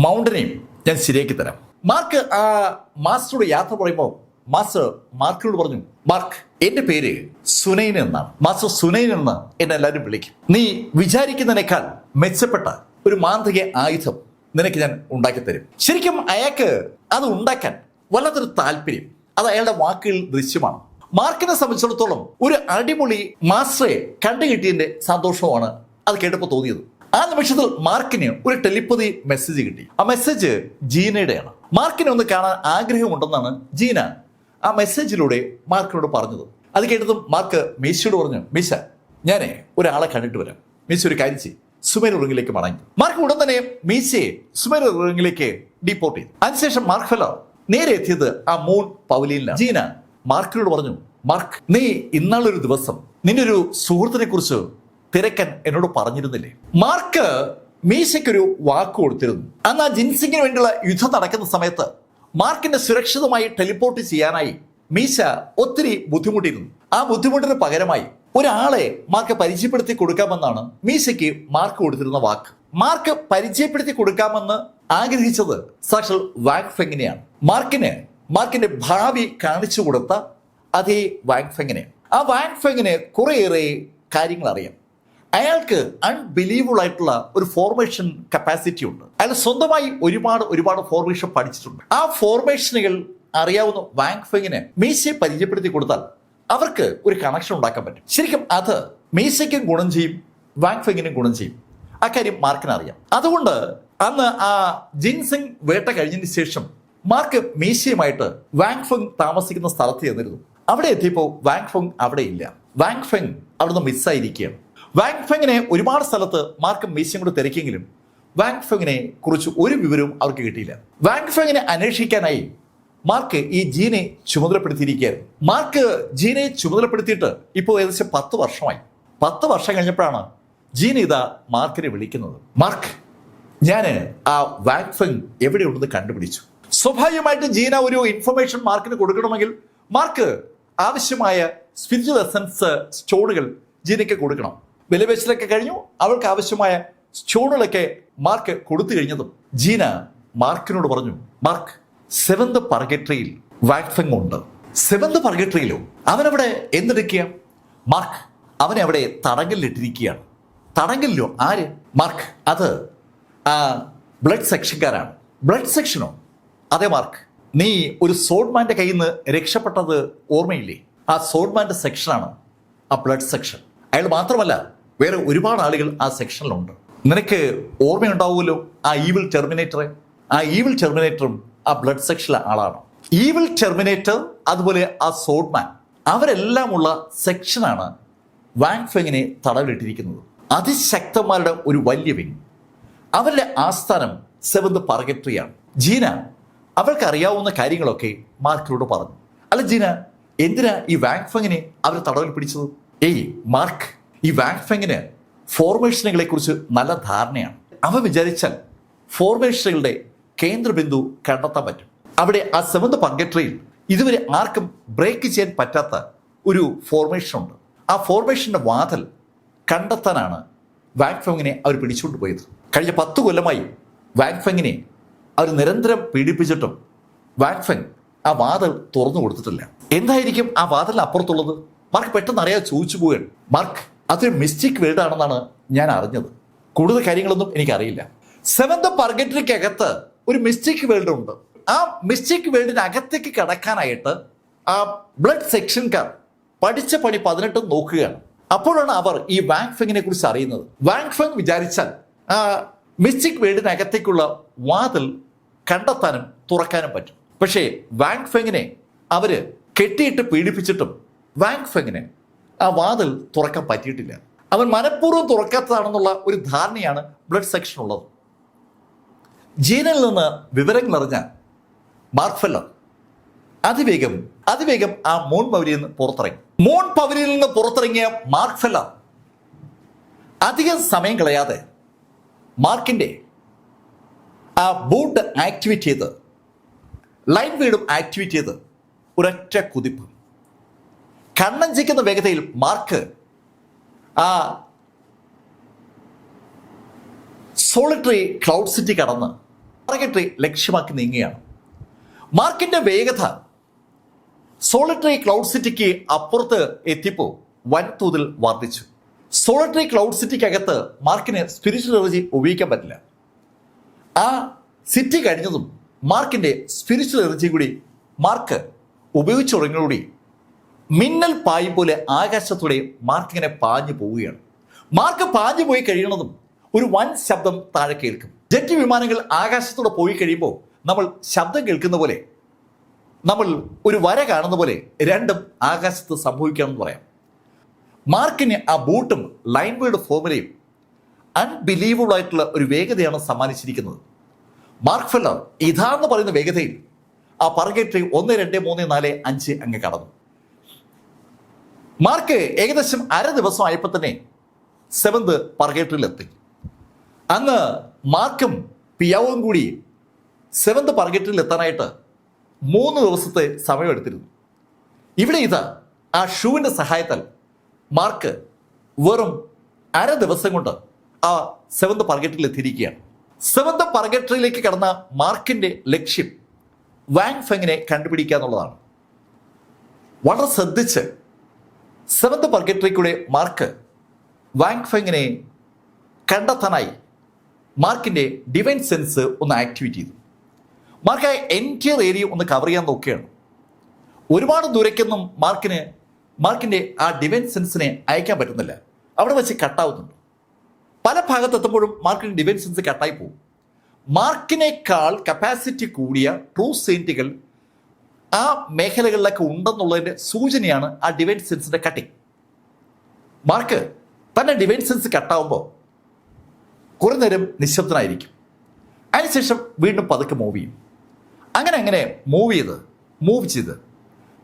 മൗണ്ടനെയും ഞാൻ ശരിയാക്കി തരാം. മാർക്ക് ആ മാസ്റ്ററോട് യാത്ര പറയുമ്പോൾ മാസ്റ്റർ മാർക്കിനോട് പറഞ്ഞു, മാർക്ക്, എന്റെ പേര് സുനൈൻ എന്നാണ്. മാസ്റ്റർ സുനൈൻ എന്ന് എന്നെ എല്ലാവരും വിളിക്കും. നീ വിചാരിക്കുന്നതിനേക്കാൾ മെച്ചപ്പെട്ട ഒരു മാന്ത്രിക ആയുധം നിനക്ക് ഞാൻ ഉണ്ടാക്കിത്തരും. ശരിക്കും അയാൾക്ക് അത് ഉണ്ടാക്കാൻ വല്ലാത്തൊരു താല്പര്യം, അത് അയാളുടെ വാക്കുകളിൽ ദൃശ്യമാണ്. മാർക്കിനെ സംബന്ധിച്ചിടത്തോളം ഒരു അടിപൊളി മാസ്റ്ററെ കണ്ടുകിട്ടിയതിന്റെ സന്തോഷമാണ് അത് കേട്ടപ്പോൾ തോന്നിയത്. ആ നിമിഷത്തിൽ മാർക്കിന് ഒരു ടെലിപ്പതി മെസ്സേജ് കിട്ടി. ആ മെസ്സേജ് ജീനയുടെയാണ്. മാർക്കിനെ ഒന്ന് കാണാൻ ആഗ്രഹമുണ്ടെന്നാണ് ജീന ആ മെസ്സേജിലൂടെ മാർക്കിനോട് പറഞ്ഞത്. അത് കേട്ടതും മാർക്ക് മീശയോട് പറഞ്ഞു, മീശ, ഞാനേ ഒരാളെ കണ്ടിട്ട് വരാം. മീശ ഒരു കാര്യം ചെയ്യും, സുമേരു റിങ്ങിലേക്ക് മടങ്ങി. മാർക്ക് ഉടൻ തന്നെ മീശയെ സുമേരു റിങ്ങിലേക്ക് ഡീപ്പോർട്ട് ചെയ്തു. അതിനുശേഷം മാർക്ക് ഫെല്ലർ നേരെ എത്തിയത് ആ മൂൺ പവലിയനിലാണ്. ജീന മാർക്കിനോട് പറഞ്ഞു, മാർക്ക്, നീ ഇന്നാളൊരു ദിവസം നിന്റെ ഒരു സുഹൃത്തിനെ കുറിച്ച് തിരക്കാൻ എന്നോട് പറഞ്ഞിരുന്നില്ലേ? മാർക്ക് മീശയ്ക്കൊരു വാക്ക് കൊടുത്തിരുന്നു. അന്ന് ആ ജിൻസിങ്ങിന് വേണ്ടിയുള്ള യുദ്ധം നടക്കുന്ന സമയത്ത് മാർക്കിന്റെ സുരക്ഷിതമായി ടെലിപ്പോർട്ട് ചെയ്യാനായി മീശ ഒത്തിരി ബുദ്ധിമുട്ടിയിരുന്നു. ആ ബുദ്ധിമുട്ടിന് പകരമായി ഒരാളെ മാർക്ക് പരിചയപ്പെടുത്തി കൊടുക്കാമെന്നാണ് മീശയ്ക്ക് മാർക്ക് കൊടുത്തിരുന്ന വാക്ക്. മാർക്ക് പരിചയപ്പെടുത്തി കൊടുക്കാമെന്ന് ആഗ്രഹിച്ചത് സാക്ഷാൽ വാങ് ഫെങ്ങിനെയാണ്. മാർക്കിന്റെ ഭാവി കാണിച്ചു കൊടുത്ത അതേ വാങ് ഫെങ്ങിനെ. ആ വാങ് ഫെങ്ങിന് കുറേയേറെ കാര്യങ്ങൾ അറിയാം. അയാൾക്ക് അൺബിലീവബിൾ ആയിട്ടുള്ള ഒരു ഫോർമേഷൻ കപ്പാസിറ്റി ഉണ്ട്. അയാൾ സ്വന്തമായി ഒരുപാട് ഫോർമേഷൻ പഠിച്ചിട്ടുണ്ട്. ആ ഫോർമേഷനുകൾ അറിയാവുന്ന വാങ് ഫെങ്ങിനെ മീശയെ പരിചയപ്പെടുത്തി കൊടുത്താൽ അവർക്ക് ഒരു കണക്ഷൻ ഉണ്ടാക്കാൻ പറ്റും. ശരിക്കും അത് മീശയ്ക്കും ഗുണം ചെയ്യും, വാങ് ഫെങ്ങിനും ഗുണം ചെയ്യും. ആ കാര്യം മാർക്കിന് അറിയാം. അതുകൊണ്ട് അന്ന് ആ ജിൻസിങ് വേട്ട കഴിഞ്ഞതിന് ശേഷം മാർക്ക് മീശയുമായിട്ട് വാങ് ഫെങ് താമസിക്കുന്ന സ്ഥലത്ത് ചെന്നിരുന്നു. അവിടെ എത്തിയപ്പോൾ വാങ് ഫെങ് അവിടെ ഇല്ല. വാങ് ഫെങ് അവിടുന്ന് മിസ്സായിരിക്കുകയാണ്. വാങ് ഫെങ്ങിനെ ഒരുപാട് സ്ഥലത്ത് മാർക്ക് മീശയും കൂടെ തിരക്കിയെങ്കിലും വാങ് ഫെങ്ങിനെ കുറിച്ച് ഒരു വിവരവും അവർക്ക് കിട്ടിയില്ല. വാങ് ഫെങ്ങിനെ അന്വേഷിക്കാനായി മാർക്ക് ഈ ജീനെ ചുമതലപ്പെടുത്തിയിരിക്കുകയായിരുന്നു. മാർക്ക് ജീനെ ചുമതലപ്പെടുത്തിയിട്ട് ഇപ്പോൾ ഏകദേശം 10 വർഷമായി. 10 വർഷം കഴിഞ്ഞപ്പോഴാണ് ജീന ഇതാ മാർക്കിനെ വിളിക്കുന്നത്. മാർക്ക്, ഞാൻ ആ വാങ് ഫെങ് എവിടെയുണ്ടെന്ന് കണ്ടുപിടിച്ചു. സ്വാഭാവികമായിട്ട് ജീന ഒരു ഇൻഫർമേഷൻ മാർക്കിന് കൊടുക്കണമെങ്കിൽ മാർക്ക് ആവശ്യമായ സ്പിരിച്വൽ എസൻസ് സ്റ്റോണുകൾ ജീനയ്ക്ക് കൊടുക്കണം. വിലപേശലൊക്കെ കഴിഞ്ഞു. അവൾക്ക് ആവശ്യമായ സ്റ്റോണുകളൊക്കെ മാർക്ക് കൊടുത്തു കഴിഞ്ഞതും ജീന മാർക്കിനോട് പറഞ്ഞു, മാർക്ക്, 7th പർഗേറ്ററിയിൽ വാങ് ഫെങ് ഉണ്ട്. 7th പർഗേറ്ററിയിലോ? അവനവിടെ എന്തെടുക്കുക? മാർക്ക്, അവനെ അവിടെ തടങ്കലിലിട്ടിരിക്കുകയാണ്. തടങ്കലിലോ? ആര്? മാർക്ക്. അത് ആ ബ്ലഡ് സെക്ഷൻകാരാണ്. ബ്ലഡ് സെക്ഷനോ? അതെ മാർക്ക്, നീ ഒരു സോഡ്മാന്റെ കയ്യിൽ നിന്ന് രക്ഷപ്പെട്ടത് ഓർമ്മയില്ലേ? ആ സോഡ്മാന്റെ സെക്ഷനാണ് ആ ബ്ലഡ് സെക്ഷൻ. അയാൾ മാത്രമല്ല, വേറെ ഒരുപാട് ആളുകൾ ആ സെക്ഷനിലുണ്ട്. നിനക്ക് ഓർമ്മയുണ്ടാവുമല്ലോ ആ ഈവിൾ ടെർമിനേറ്ററെ. ആ ഈവിൾ ടെർമിനേറ്ററും ആ ബ്ലഡ് സെക്ഷനിലെ ആളാണ്. ഈവിൾ ടെർമിനേറ്റർ, അതുപോലെ ആ സോഡ്മാൻ, അവരെല്ലാമുള്ള സെക്ഷനാണ് വാങ് ഫെങ്ങിനെ തടവിലിട്ടിരിക്കുന്നത്. അതിശക്തന്മാരുടെ ഒരു വലിയ വിങ്. അവരുടെ ആസ്ഥാനം 7th പർഗറ്ററിയാണ്. ജീന അവൾക്ക് അറിയാവുന്ന കാര്യങ്ങളൊക്കെ മാർക്കിനോട് പറഞ്ഞു. അല്ല ജീന, എന്തിനാ ഈ വാങ് ഫെങ്ങിനെ അവർ തടവിൽ പിടിച്ചത്? ഏയ് മാർക്ക്, ഈ വാങ് ഫെങ്ങിന് ഫോർമേഷനുകളെ കുറിച്ച് നല്ല ധാരണയാണ്. അവ വിചാരിച്ചാൽ ഫോർമേഷനുകളുടെ കേന്ദ്രബിന്ദു കണ്ടെത്താൻ പറ്റും. അവിടെ ആ 7th പർഗറ്ററിയിൽ ഇതുവരെ ആർക്കും ബ്രേക്ക് ചെയ്യാൻ പറ്റാത്ത ഒരു ഫോർമേഷൻ ഉണ്ട്. ആ ഫോർമേഷന്റെ വാതിൽ കണ്ടെത്താനാണ് വാങ് ഫെങ്ങിനെ അവർ പിടിച്ചുകൊണ്ട് പോയത്. കഴിഞ്ഞ 10 കൊല്ലമായി വാങ് ഫെങ്ങിനെ അവർ നിരന്തരം പീഡിപ്പിച്ചിട്ടും വാങ് ഫെങ് ആ വാതിൽ തുറന്നു കൊടുത്തിട്ടില്ല. എന്തായിരിക്കും ആ വാതിലിന് അപ്പുറത്തുള്ളത്? മാർക്ക് പെട്ടെന്ന് അറിയാതെ ചോദിച്ചു പോവുകയാണ്. മാർക്ക്, അതൊരു മിസ്റ്റിക് വേൾഡ് ആണെന്നാണ് ഞാൻ അറിഞ്ഞത്. കൂടുതൽ കാര്യങ്ങളൊന്നും എനിക്കറിയില്ല. 7th പർഗറ്ററിക്കകത്ത് ഒരു മിസ്റ്റിക് വേൾഡ് ഉണ്ട്. ആ മിസ്റ്റിക് വേൾഡിനകത്തേക്ക് കടക്കാനായിട്ട് ആ ബ്ലഡ് സെക്ഷൻകാർ പഠിച്ച പണി 18 നോക്കുകയാണ്. അപ്പോഴാണ് അവർ ഈ വാങ് ഫെങ്ങിനെ കുറിച്ച് അറിയുന്നത്. വാങ് ഫെങ് വിചാരിച്ചാൽ ആ മിസ്റ്റിക് വേൾഡിനകത്തേക്കുള്ള വാതിൽ കണ്ടെത്താനും തുറക്കാനും പറ്റും. പക്ഷേ വാങ് ഫെങ്ങിനെ അവര് കെട്ടിയിട്ട് പീഡിപ്പിച്ചിട്ടും വാങ് ഫെങ്ങിന് ആ വാതിൽ തുറക്കാൻ പറ്റിയിട്ടില്ല. അവൻ മനഃപൂർവ്വം തുറക്കാത്തതാണെന്നുള്ള ഒരു ധാരണയാണ് ബ്ലഡ് സെക്ഷൻ ഉള്ളത്. ജീനിൽ നിന്ന് വിവരങ്ങൾ അറിഞ്ഞ മാർക്ക് ഫെല്ലർ അതിവേഗം ആ മൂൺ പവലിയിൽ നിന്ന് പുറത്തിറങ്ങി. മൂൺ പവലിയിൽ നിന്ന് പുറത്തിറങ്ങിയ മാർക്ക് ഫെല്ലർ അധികം സമയം കളയാതെ മാർക്കിന്റെ ആ ബൂട്ട് ആക്ടിവേറ്റ് ചെയ്ത് ലൈൻ വീടും ആക്ടിവേറ്റ് ചെയ്ത് ഒരൊറ്റ കുതിപ്പ്. കണ്ണഞ്ചിക്കുന്ന വേഗതയിൽ മാർക്ക് ആ സോളിറ്ററി ക്ലൗഡ് സിറ്റി കടന്ന് പർഗറ്ററി ലക്ഷ്യമാക്കി നീങ്ങുകയാണ്. മാർക്കിന്റെ വേഗത സോളിറ്ററി ക്ലൗഡ് സിറ്റിക്ക് അപ്പുറത്ത് എത്തിയപ്പോൾ വൻതോതിൽ വർദ്ധിച്ചു. സോളിറ്ററി ക്ലൗഡ് സിറ്റിക്കകത്ത് മാർക്കിന് സ്പിരിച്വൽ എനർജി ഉപയോഗിക്കാൻ പറ്റില്ല. ആ സിറ്റി കഴിഞ്ഞതും മാർക്കിന്റെ സ്പിരിച്വൽ എനർജി കൂടി മാർക്ക് ഉപയോഗിച്ചു തുടങ്ങിയോടുകൂടി മിന്നൽ പായും പോലെ ആകാശത്തൂടെ മാർക്ക് ഇങ്ങനെ പാഞ്ഞു പോവുകയാണ്. മാർക്ക് പാഞ്ഞു പോയി കഴിയുന്നതും ഒരു വൻ ശബ്ദം താഴെ കേൾക്കും. ജെറ്റ് വിമാനങ്ങൾ ആകാശത്തൂടെ പോയി കഴിയുമ്പോൾ നമ്മൾ ശബ്ദം കേൾക്കുന്ന പോലെ, നമ്മൾ ഒരു വര കാണുന്ന പോലെ രണ്ടും ആകാശത്ത് സംഭവിക്കാമെന്ന് പറയാം. മാർക്കിന് ആ ബൂട്ടും ലൈൻ വേർഡ് ഫോർമുലയും അൺബിലീവബിൾ ആയിട്ടുള്ള ഒരു വേഗതയാണ് സമ്മാനിച്ചിരിക്കുന്നത്. മാർക്ക് ഫെല്ലർ ഇതാന്ന് പറയുന്ന വേഗതയിൽ ആ പർഗറ്ററി 1, 2, 3, 4, 5 അങ്ങ് കടന്നു. മാർക്ക് ഏകദേശം അര ദിവസം ആയപ്പോൾ തന്നെ 7th പർഗറ്ററിയിലെത്തി. അന്ന് മാർക്കും പിയാവും കൂടി 7th പർഗറ്ററിയിൽ എത്താനായിട്ട് 3 ദിവസത്തെ സമയമെടുത്തിരുന്നു. ഇവിടെ ഇതാ ആ ഷൂവിൻ്റെ സഹായത്താൽ മാർക്ക് വെറും അര ദിവസം കൊണ്ട് ആ 7th പർഗറ്ററിയിൽ എത്തിയിരിക്കുകയാണ്. 7th പർഗറ്ററിയിലേക്ക് കടന്ന മാർക്കിന്റെ ലക്ഷ്യം വാങ് ഫെങ്ങിനെ കണ്ടുപിടിക്കുക എന്നുള്ളതാണ്. വളരെ ശ്രദ്ധിച്ച് 7th പർഗറ്ററിക്കൂടെ മാർക്ക് വാങ് ഫെങ്ങിനെ കണ്ടെത്താനായി മാർക്കിന്റെ ഡിവൈൻ സെൻസ് ഒന്ന് ആക്ടിവേറ്റ് ചെയ്തു. മാർക്ക് ആ എൻറ്റിയർ ഏരിയ ഒന്ന് കവർ ചെയ്യാൻ നോക്കുകയാണ്. ഒരുപാട് ദൂരേക്കൊന്നും മാർക്കിന്റെ ആ ഡിവൈൻ സെൻസിനെ അയക്കാൻ പറ്റുന്നില്ല. അവിടെ വെച്ച് കട്ടാവുന്നുണ്ട്. പല ഭാഗത്തെത്തുമ്പോഴും മാർക്കിന് ഡിവൈൻ സെൻസ് കട്ടായി പോകും. മാർക്കിനേക്കാൾ കപ്പാസിറ്റി കൂടിയ ട്രൂ സെയിന്റുകൾ ആ മേഖലകളിലൊക്കെ ഉണ്ടെന്നുള്ളതിൻ്റെ സൂചനയാണ് ആ ഡിവൈൻ സെൻസിന്റെ കട്ടിങ്. മാർക്ക് തന്നെ ഡിവൈൻ സെൻസ് കട്ടാവുമ്പോൾ കുറേ നേരം നിശബ്ദനായിരിക്കും. അതിനുശേഷം വീണ്ടും പതുക്കെ മൂവ് ചെയ്യും. അങ്ങനെ മൂവ് ചെയ്ത്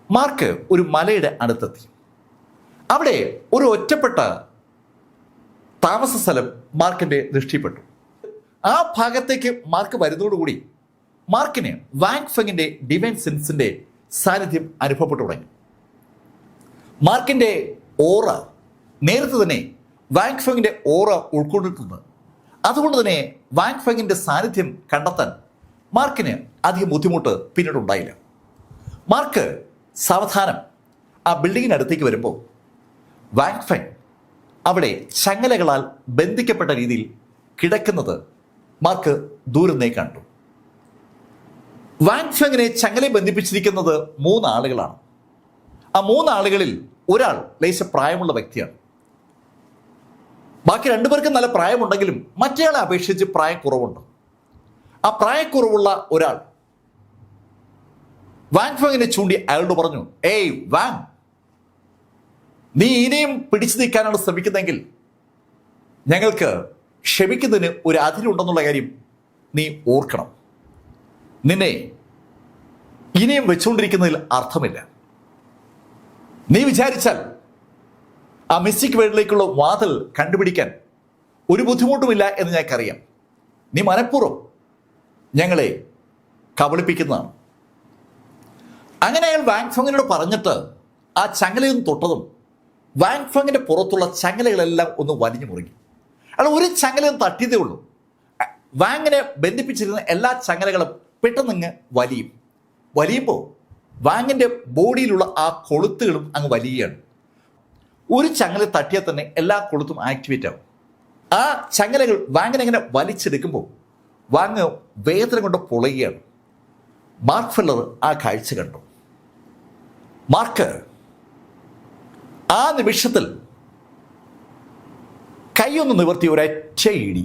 മാർക്ക് ഒരു മലയുടെ അടുത്തെത്തി. അവിടെ ഒരു ഒറ്റപ്പെട്ട താമസ സ്ഥലം മാർക്കിന്റെ ദൃഷ്ടിപ്പെട്ടു. ആ ഭാഗത്തേക്ക് മാർക്ക് വരുന്നതോടുകൂടി മാർക്കിന് വാങ് ഫെങ്ങിന്റെ ഡിവൈൻ സെൻസിന്റെ സാന്നിധ്യം അനുഭവപ്പെട്ടു തുടങ്ങി. മാർക്കിന്റെ ഓറ നേരത്തെ തന്നെ വാങ് ഫെങ്ങിന്റെ ഓറ ഉൾക്കൊണ്ടിട്ടുണ്ട്. അതുകൊണ്ട് തന്നെ വാങ് ഫെങ്ങിന്റെ സാന്നിധ്യം കണ്ടെത്താൻ മാർക്കിന് അധികം ബുദ്ധിമുട്ട് പിന്നീട് ഉണ്ടായില്ല. മാർക്ക് സാവധാനം ആ ബിൽഡിങ്ങിനടുത്തേക്ക് വരുമ്പോൾ വാങ് ഫെങ് അവിടെ ചങ്ങലകളാൽ ബന്ധിക്കപ്പെട്ട രീതിയിൽ കിടക്കുന്നത് മാർക്ക് ദൂരെ കണ്ടു. വാങ് ഫെങ്ങിനെ ചങ്ങലെ ബന്ധിപ്പിച്ചിരിക്കുന്നത് 3 ആളുകളാണ്. ആ 3 ആളുകളിൽ ഒരാൾ ലേശ പ്രായമുള്ള വ്യക്തിയാണ്. ബാക്കി 2 പേർക്കും നല്ല പ്രായമുണ്ടെങ്കിലും മറ്റേയാളെ അപേക്ഷിച്ച് പ്രായം കുറവുണ്ട്. ആ പ്രായക്കുറവുള്ള ഒരാൾ വാങ് ഫെങ്ങിനെ ചൂണ്ടി അയാളോട് പറഞ്ഞു, ഏയ് വാങ്, നീ ഇനിയും പിടിച്ചു നിൽക്കാനാണ് ശ്രമിക്കുന്നതെങ്കിൽ ഞങ്ങൾക്ക് ക്ഷമിക്കുന്നതിന് ഒരു അതിരുണ്ടെന്നുള്ള കാര്യം നീ ഓർക്കണം. നിന്നെ ഇനിയും വെച്ചുകൊണ്ടിരിക്കുന്നതിൽ അർത്ഥമില്ല. നീ വിചാരിച്ചാൽ ആ മിസ്റ്റിക് വേൾഡിലേക്കുള്ള വാതിൽ കണ്ടുപിടിക്കാൻ ഒരു ബുദ്ധിമുട്ടുമില്ല എന്ന് ഞങ്ങൾക്കറിയാം. നീ മനഃപൂർവ്വം ഞങ്ങളെ കബളിപ്പിക്കുന്നതാണ്. അങ്ങനെ അയാൾ വാങ് ഫെങ്ങിനോട് പറഞ്ഞിട്ട് ആ ചങ്ങലയൊന്ന് തൊട്ടതും വാങ് ഫെങ്ങിന്റെ പുറത്തുള്ള ചങ്ങലകളെല്ലാം ഒന്ന് വലിഞ്ഞു മുറുകി. അയാൾ ഒരു ചങ്ങലയും തട്ടിയതേ ഉള്ളൂ. വാങ്ങിനെ ബന്ധിപ്പിച്ചിരുന്ന എല്ലാ ചങ്ങലകളും പെട്ടെന്ന് വലിയുമ്പോൾ വാങ്ങിന്റെ ബോഡിയിലുള്ള ആ കൊളുത്തുകളും അങ്ങ് വലിയാണ്. ഒരു ചങ്ങല തട്ടിയാൽ തന്നെ എല്ലാ കൊളുത്തും ആക്ടിവേറ്റ് ആവും. ആ ചങ്ങലകൾ വാങ്ങിനെങ്ങനെ വലിച്ചെടുക്കുമ്പോൾ വാങ് വേദന കൊണ്ട് പൊളയുകയാണ്. മാർക്ക് ഫെല്ലർ ആ കാഴ്ച കണ്ടു. മാർക്ക് ആ നിമിഷത്തിൽ കൈയൊന്ന് നിവർത്തി ഒരൊറ്റ ഇടി.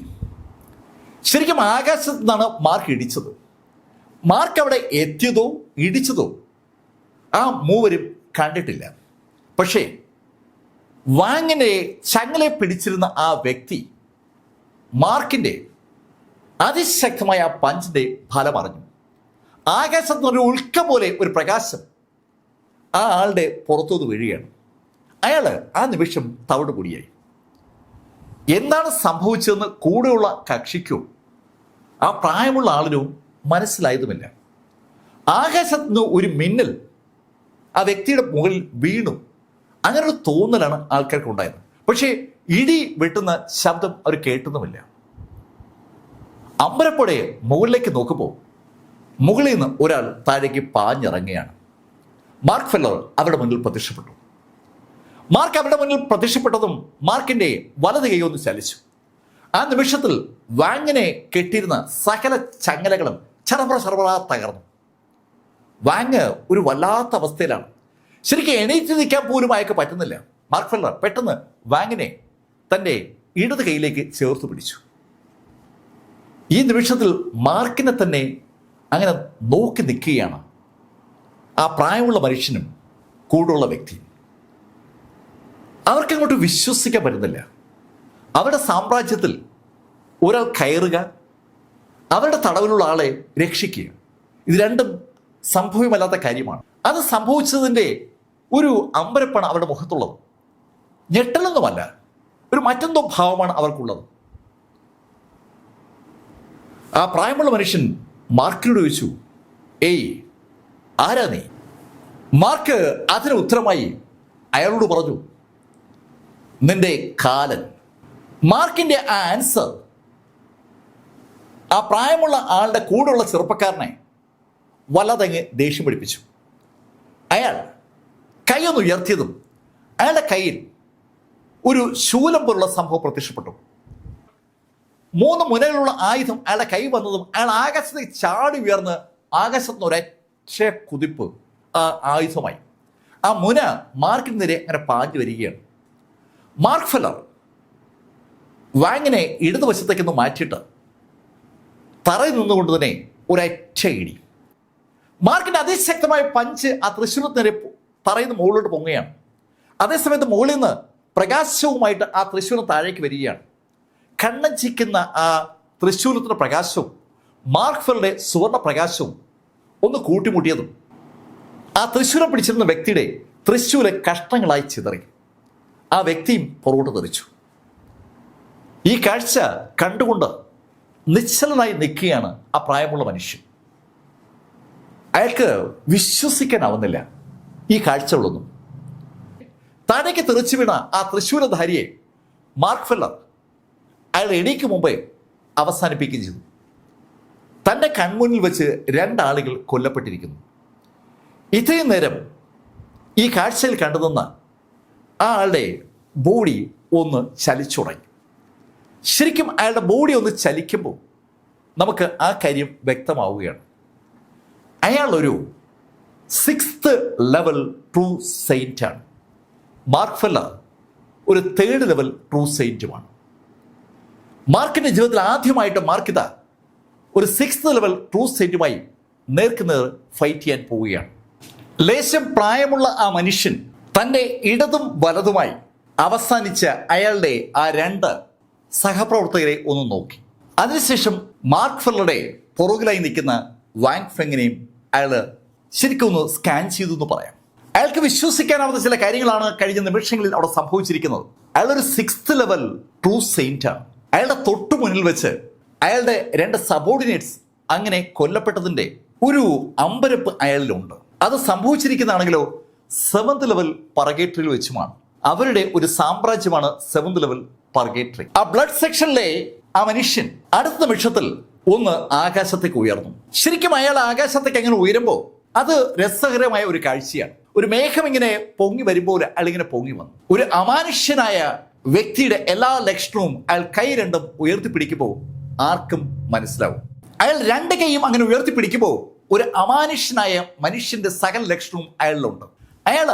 ശരിക്കും ആകാശത്ത് നിന്നാണ് മാർക്ക് ഇടിച്ചത്. മാർക്ക് അവിടെ എത്തിയതോ ഇടിച്ചതോ ആ മൂവരും കണ്ടിട്ടില്ല. പക്ഷേ വാങ്ങിനെ ചങ്ങലെ പിടിച്ചിരുന്ന ആ വ്യക്തി മാർക്കിന്റെ അതിശക്തമായ ആ പഞ്ചിന്റെ ഫലം അറിഞ്ഞു. ആകാശത്ത് നിന്ന് ഒരു ഉൽക്ക പോലെ ഒരു പ്രകാശം ആ ആളുടെ പുറത്തുനിന്ന് വീഴുകയാണ്. അയാൾ ആ നിമിഷം തവിട് പൊടിയായി. എന്താണ് സംഭവിച്ചതെന്ന് കൂടെയുള്ള കക്ഷിക്കോ ആ പ്രായമുള്ള ആളിനോ മനസ്സിലായതുമില്ല. ആകാശത്ത് നിന്ന് ഒരു മിന്നൽ ആ വ്യക്തിയുടെ മുകളിൽ വീണു. അങ്ങനെ ഒരു തോന്നലാണ് ആൾക്കാർക്ക് ഉണ്ടായത്. പക്ഷേ ഇടി വെട്ടുന്ന ശബ്ദം അവർ കേട്ടതുമില്ല. അമ്പരപ്പോടെ മുകളിലേക്ക് നോക്കുമ്പോൾ മുകളിൽ നിന്ന് ഒരാൾ താഴേക്ക് പാഞ്ഞിറങ്ങുകയാണ്. മാർക്ക് ഫെല്ലർ അവരുടെ മുന്നിൽ പ്രത്യക്ഷപ്പെട്ടു. മാർക്ക് അവരുടെ മുന്നിൽ പ്രത്യക്ഷപ്പെട്ടതും മാർക്കിന്റെ വലത് കൈ ഒന്ന് ചലിച്ചു. ആ നിമിഷത്തിൽ വാങ്ങിനെ കെട്ടിയിരുന്ന സകല ചങ്ങലകളും ചറപറ തകർന്നു. വാങ് ഒരു വല്ലാത്ത അവസ്ഥയിലാണ്. ശരിക്കും എണീറ്റ് നിൽക്കാൻ പോലും അയാൾക്ക് പറ്റുന്നില്ല. മാർക്ക് ഫെല്ലർ പെട്ടെന്ന് വാങ്ങിനെ തൻ്റെ ഇടത് കൈയിലേക്ക് ചേർത്ത് പിടിച്ചു. ഈ നിമിഷത്തിൽ മാർക്കിനെ തന്നെ അങ്ങനെ നോക്കി നിൽക്കുകയാണ് ആ പ്രായമുള്ള മനുഷ്യനും കൂടുള്ള വ്യക്തിയും. അവർക്കങ്ങോട്ട് വിശ്വസിക്കാൻ പറ്റുന്നില്ല. അവരുടെ സാമ്രാജ്യത്തിൽ ഒരാൾ കയറുക, അവരുടെ തടവിലുള്ള ആളെ രക്ഷിക്കുക, ഇത് രണ്ടും സംഭവമല്ലാത്ത കാര്യമാണ്. അത് സംഭവിച്ചതിൻ്റെ ഒരു അമ്പരപ്പാണ് അവരുടെ മുഖത്തുള്ളത്. ഞെട്ടലൊന്നുമല്ല, ഒരു മറ്റെന്തോ ഭാവമാണ് അവർക്കുള്ളത്. ആ പ്രായമുള്ള മനുഷ്യൻ മാർക്കിനോട് ചോദിച്ചു, ഏയ് ആരാ നീ? മാർക്ക് അതിന് ഉത്തരമായി അയാളോട് പറഞ്ഞു, നിന്റെ കാലൻ. മാർക്കിന്റെ ആ ആൻസർ ആ പ്രായമുള്ള ആളുടെ കൂടെയുള്ള ചെറുപ്പക്കാരനെ വല്ലാതങ്ങ് ദേഷ്യം പിടിപ്പിച്ചു. അയാൾ കൈയൊന്ന് ഉയർത്തിയതും അയാളുടെ കയ്യിൽ ഒരു ശൂലം പോലുള്ള സംഭവം പ്രത്യക്ഷപ്പെട്ടു. 3 മുനകളുള്ള ആയുധം അയാളുടെ കൈ വന്നതും അയാൾ ആകാശത്തേക്ക് ചാടി ഉയർന്ന് ആകാശത്തിന് ഒരൊറ്റ കുതിപ്പ് ആ ആയുധമായി. ആ മുന മാർക്കിന് നേരെ അങ്ങനെ പാഞ്ഞു വരികയാണ്. മാർക്ക് ഫെല്ലർ വാങ്ങിനെ ഇടതുവശത്തേക്കൊന്ന് മാറ്റിയിട്ട് തറയിൽ നിന്നുകൊണ്ട് തന്നെ ഒരൊറ്റ ഇടി. മാർക്കിന്റെ അതിശക്തമായ പഞ്ച് ആ തൃശ്ശൂലത്തിന് നേരെ തറയിൽ നിന്ന് മുകളിലോട്ട് പൊങ്ങുകയാണ്. അതേസമയത്ത് മുകളിൽ നിന്ന് പ്രകാശവുമായിട്ട് ആ തൃശ്ശൂലം താഴേക്ക് വരികയാണ്. കണ്ണഞ്ചിക്കുന്ന ആ തൃശ്ശൂലത്തിന്റെ പ്രകാശവും മാർക്ക് ഫെല്ലറുടെ സുവർണ പ്രകാശവും ഒന്ന് കൂട്ടിമുട്ടിയതും ആ തൃശ്ശൂലം പിടിച്ചിരുന്ന വ്യക്തിയുടെ തൃശ്ശൂല കഷ്ണങ്ങളായി ചിതറി. ആ വ്യക്തിയും പുറകോട്ട് തെറിച്ചു. ഈ കാഴ്ച കണ്ടുകൊണ്ട് നിശ്ചലനായി നിൽക്കുകയാണ് ആ പ്രായമുള്ള മനുഷ്യൻ. അയാൾക്ക് വിശ്വസിക്കാനാവുന്നില്ല ഈ കാഴ്ചകളൊന്നും. താഴേക്ക് തെറിച്ചു വീണ ആ തൃശ്ശൂലധാരിയെ മാർക്ക് ഫെല്ലർ അയാൾ എണീക്ക് മുമ്പേ അവസാനിപ്പിക്കുകയും ചെയ്തു. തൻ്റെ കൺമുന്നിൽ വെച്ച് 2 ആളുകൾ കൊല്ലപ്പെട്ടിരിക്കുന്നു. ഇത്രയും നേരം ഈ കാഴ്ചയിൽ കണ്ടുനിന്ന ആ ആളുടെ ബോഡി ഒന്ന് ചലിച്ചുടങ്ങി. ശരിക്കും അയാളുടെ ബോഡി ഒന്ന് ചലിക്കുമ്പോൾ നമുക്ക് ആ കാര്യം വ്യക്തമാവുകയാണ്. അയാൾ ഒരു 6th ലെവൽ ട്രൂ സെയിൻ്റാണ്. മാർക്ക് ഫെല്ലർ ഒരു 3rd ലെവൽ ട്രൂ സെയിൻറ്റുമാണ്. മാർക്കിൻ്റെ ജീവിതത്തിൽ ആദ്യമായിട്ട് മാർക്കിത ഒരു 6th ലെവൽ ട്രൂ സെയിൻറ്റുമായി നേർക്കുനേർ ഫൈറ്റ് ചെയ്യാൻ പോവുകയാണ്. ലേശം പ്രായമുള്ള ആ മനുഷ്യൻ തൻ്റെ ഇടതും വലതുമായി അവസാനിച്ച അയാളുടെ ആ 2 സഹപ്രവർത്തകരെ ഒന്ന് നോക്കി. അതിനുശേഷം മാർക്ക് ഫെല്ലറുടെ പുറകിലായി നിൽക്കുന്ന വാങ് ഫെങ്ങിനെയും അയാൾ ശരിക്കും ഒന്ന് സ്കാൻ ചെയ്തു എന്ന് പറയാം. അയാൾക്ക് വിശ്വസിക്കാനാവാത്ത ചില കാര്യങ്ങളാണ് കഴിഞ്ഞ നിമിഷങ്ങളിൽ അവിടെ സംഭവിച്ചിരിക്കുന്നത്. അയാളൊരു 6th ലെവൽ ട്രൂ സെയിൻ്റാണ്. അയാളുടെ തൊട്ടു മുന്നിൽ വെച്ച് അയാളുടെ 2 സബോർഡിനേറ്റ്സ് അങ്ങനെ കൊല്ലപ്പെട്ടതിൻ്റെ ഒരു അമ്പരപ്പ് അയാളിലുണ്ട്. അത് സംഭവിച്ചിരിക്കുന്നതാണെങ്കിലോ 7th ലെവൽ പർഗേറ്ററിയിൽ വെച്ചുമാണ്. അവരുടെ ഒരു സാമ്രാജ്യമാണ് 7th ലെവൽ പർഗേറ്ററി. ആ ബ്ലഡ് സെക്ഷനിലെ ആ മനുഷ്യൻ അടുത്ത നിമിഷത്തിൽ ഒന്ന് ആകാശത്തേക്ക് ഉയർന്നു. ശരിക്കും അയാൾ ആകാശത്തേക്ക് അങ്ങനെ ഉയരുമ്പോൾ അത് രസകരമായ ഒരു കാഴ്ചയാണ്. ഒരു മേഘം ഇങ്ങനെ പൊങ്ങി വരുമ്പോൾ അയാൾ ഇങ്ങനെ പൊങ്ങി വന്നു. ഒരു അമാനുഷ്യനായ വ്യക്തിയുടെ എല്ലാ ലക്ഷണവും അയാൾ കൈ 2 ഉയർത്തിപ്പിടിക്കുമ്പോൾ ആർക്കും മനസ്സിലാവും. അയാൾ 2 കൈയും അങ്ങനെ ഉയർത്തിപ്പിടിക്കുമ്പോൾ ഒരു അമാനുഷ്യനായ മനുഷ്യന്റെ സകല ലക്ഷണവും അയാളിലുണ്ട്. അയാൾ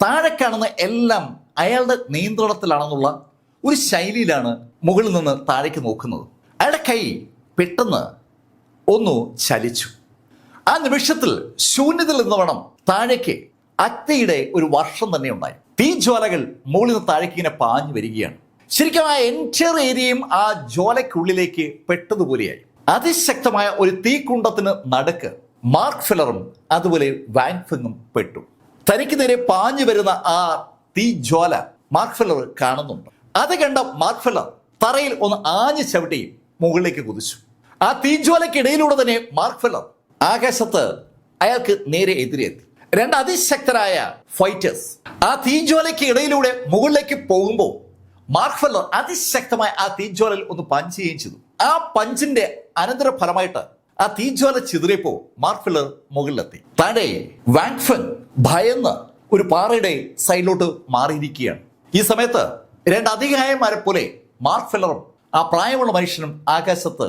താഴെ കാണുന്ന എല്ലാം അയാളുടെ നിയന്ത്രണത്തിലാണെന്നുള്ള ഒരു ശൈലിയിലാണ് മുകളിൽ നിന്ന് താഴേക്ക് നോക്കുന്നത്. അയാളുടെ കൈ പെട്ടെന്ന് ഒന്ന് ചലിച്ചു. ആ നിമിഷത്തിൽ ശൂന്യതയിൽ നിന്നവണ്ണം താഴേക്ക് അഗ്നിയുടെ ഒരു വർഷം തന്നെ ഉണ്ടായി. തീജ്വാലകൾ മുകളിൽ നിന്ന് താഴേക്ക് ഇങ്ങനെ പാഞ്ഞു വരികയാണ്. ശരിക്കും ആ എൻറ്റയർ ഏരിയയും ആ ജ്വാലയ്ക്കുള്ളിലേക്ക് പെട്ടതുപോലെയായി. അതിശക്തമായ ഒരു തീക്കുണ്ടത്തിന് നടുക്ക് മാർക്ക് ഫെല്ലറും അതുപോലെ വാങ് ഫെങ്ങും പെട്ടു. തനിക്ക് നേരെ പാഞ്ഞു വരുന്ന ആ തീജ്വാല മാർക്ക് ഫെല്ലർ കാണുന്നുണ്ട്. അത് കണ്ട മാർക്ക് ഫെല്ലർ തറയിൽ ഒന്ന് ആഞ്ഞു ചവിട്ടി മുകളിലേക്ക് കുതിച്ചു. ആ തീജ്വാലയ്ക്കിടയിലൂടെ തന്നെ മാർക്ക് ഫെല്ലർ ആകാശത്ത് അയാൾക്ക് നേരെ എതിരെത്തി. 2 അതിശക്തരായ ഫൈറ്റേഴ്സ് ആ തീജ്വാലയ്ക്ക് ഇടയിലൂടെ മുകളിലേക്ക് പോകുമ്പോൾ മാർക്ക് ഫെല്ലർ അതിശക്തമായ ആ തീജ്വാലയിൽ ഒന്ന് പഞ്ച് ചെയ്യുകയും ചെയ്തു. ആ പഞ്ചിന്റെ അനന്തര ഫലമായിട്ട് ആ തീജ്വാല ചിതറിയപ്പോൾ മാർക്ക് ഫെല്ലർ മുകളിലെത്തി. താഴെ വാങ് ഫെങ് ഭയന്ന് ഒരു പാറയുടെ സൈഡിലോട്ട് മാറിയിരിക്കുകയാണ്. ഈ സമയത്ത് 2 അധികായന്മാരെ പോലെ മാർക്ക് ഫെല്ലറും ആ പ്രായമുള്ള മനുഷ്യനും ആകാശത്ത്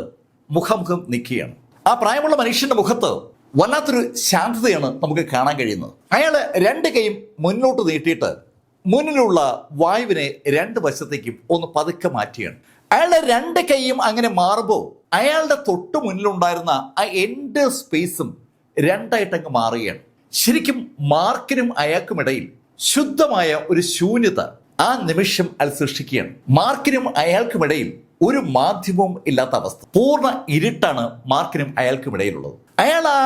മുഖാമുഖം നിൽക്കുകയാണ്. ആ പ്രായമുള്ള മനുഷ്യന്റെ മുഖത്ത് വല്ലാത്തൊരു ശാന്തതയാണ് നമുക്ക് കാണാൻ കഴിയുന്നത്. അയാൾ 2 കൈയും മുന്നോട്ട് നീട്ടിയിട്ട് മുന്നിലുള്ള വായുവിനെ 2 വശത്തേക്കും ഒന്ന് പതുക്കെ മാറ്റുകയാണ്. അയാളുടെ 2 കൈയും അങ്ങനെ മാറുമ്പോൾ അയാളുടെ തൊട്ട് മുന്നിലുണ്ടായിരുന്ന ആ എൻഡ് സ്പേസും 2ആയിട്ടങ്ങ് മാറുകയാണ്. ശരിക്കും മാർക്കിനും അയാൾക്കുമിടയിൽ ശുദ്ധമായ ഒരു ശൂന്യത ആ നിമിഷം അയാൾ സൃഷ്ടിക്കുകയാണ്. മാർക്കിനും അയാൾക്കുമിടയിൽ ഒരു മാധ്യമവും ഇല്ലാത്ത അവസ്ഥ. പൂർണ്ണ ഇരുട്ടാണ് മാർക്കിനും അയാൾക്കും ഇടയിലുള്ളത്. അയാൾ ആ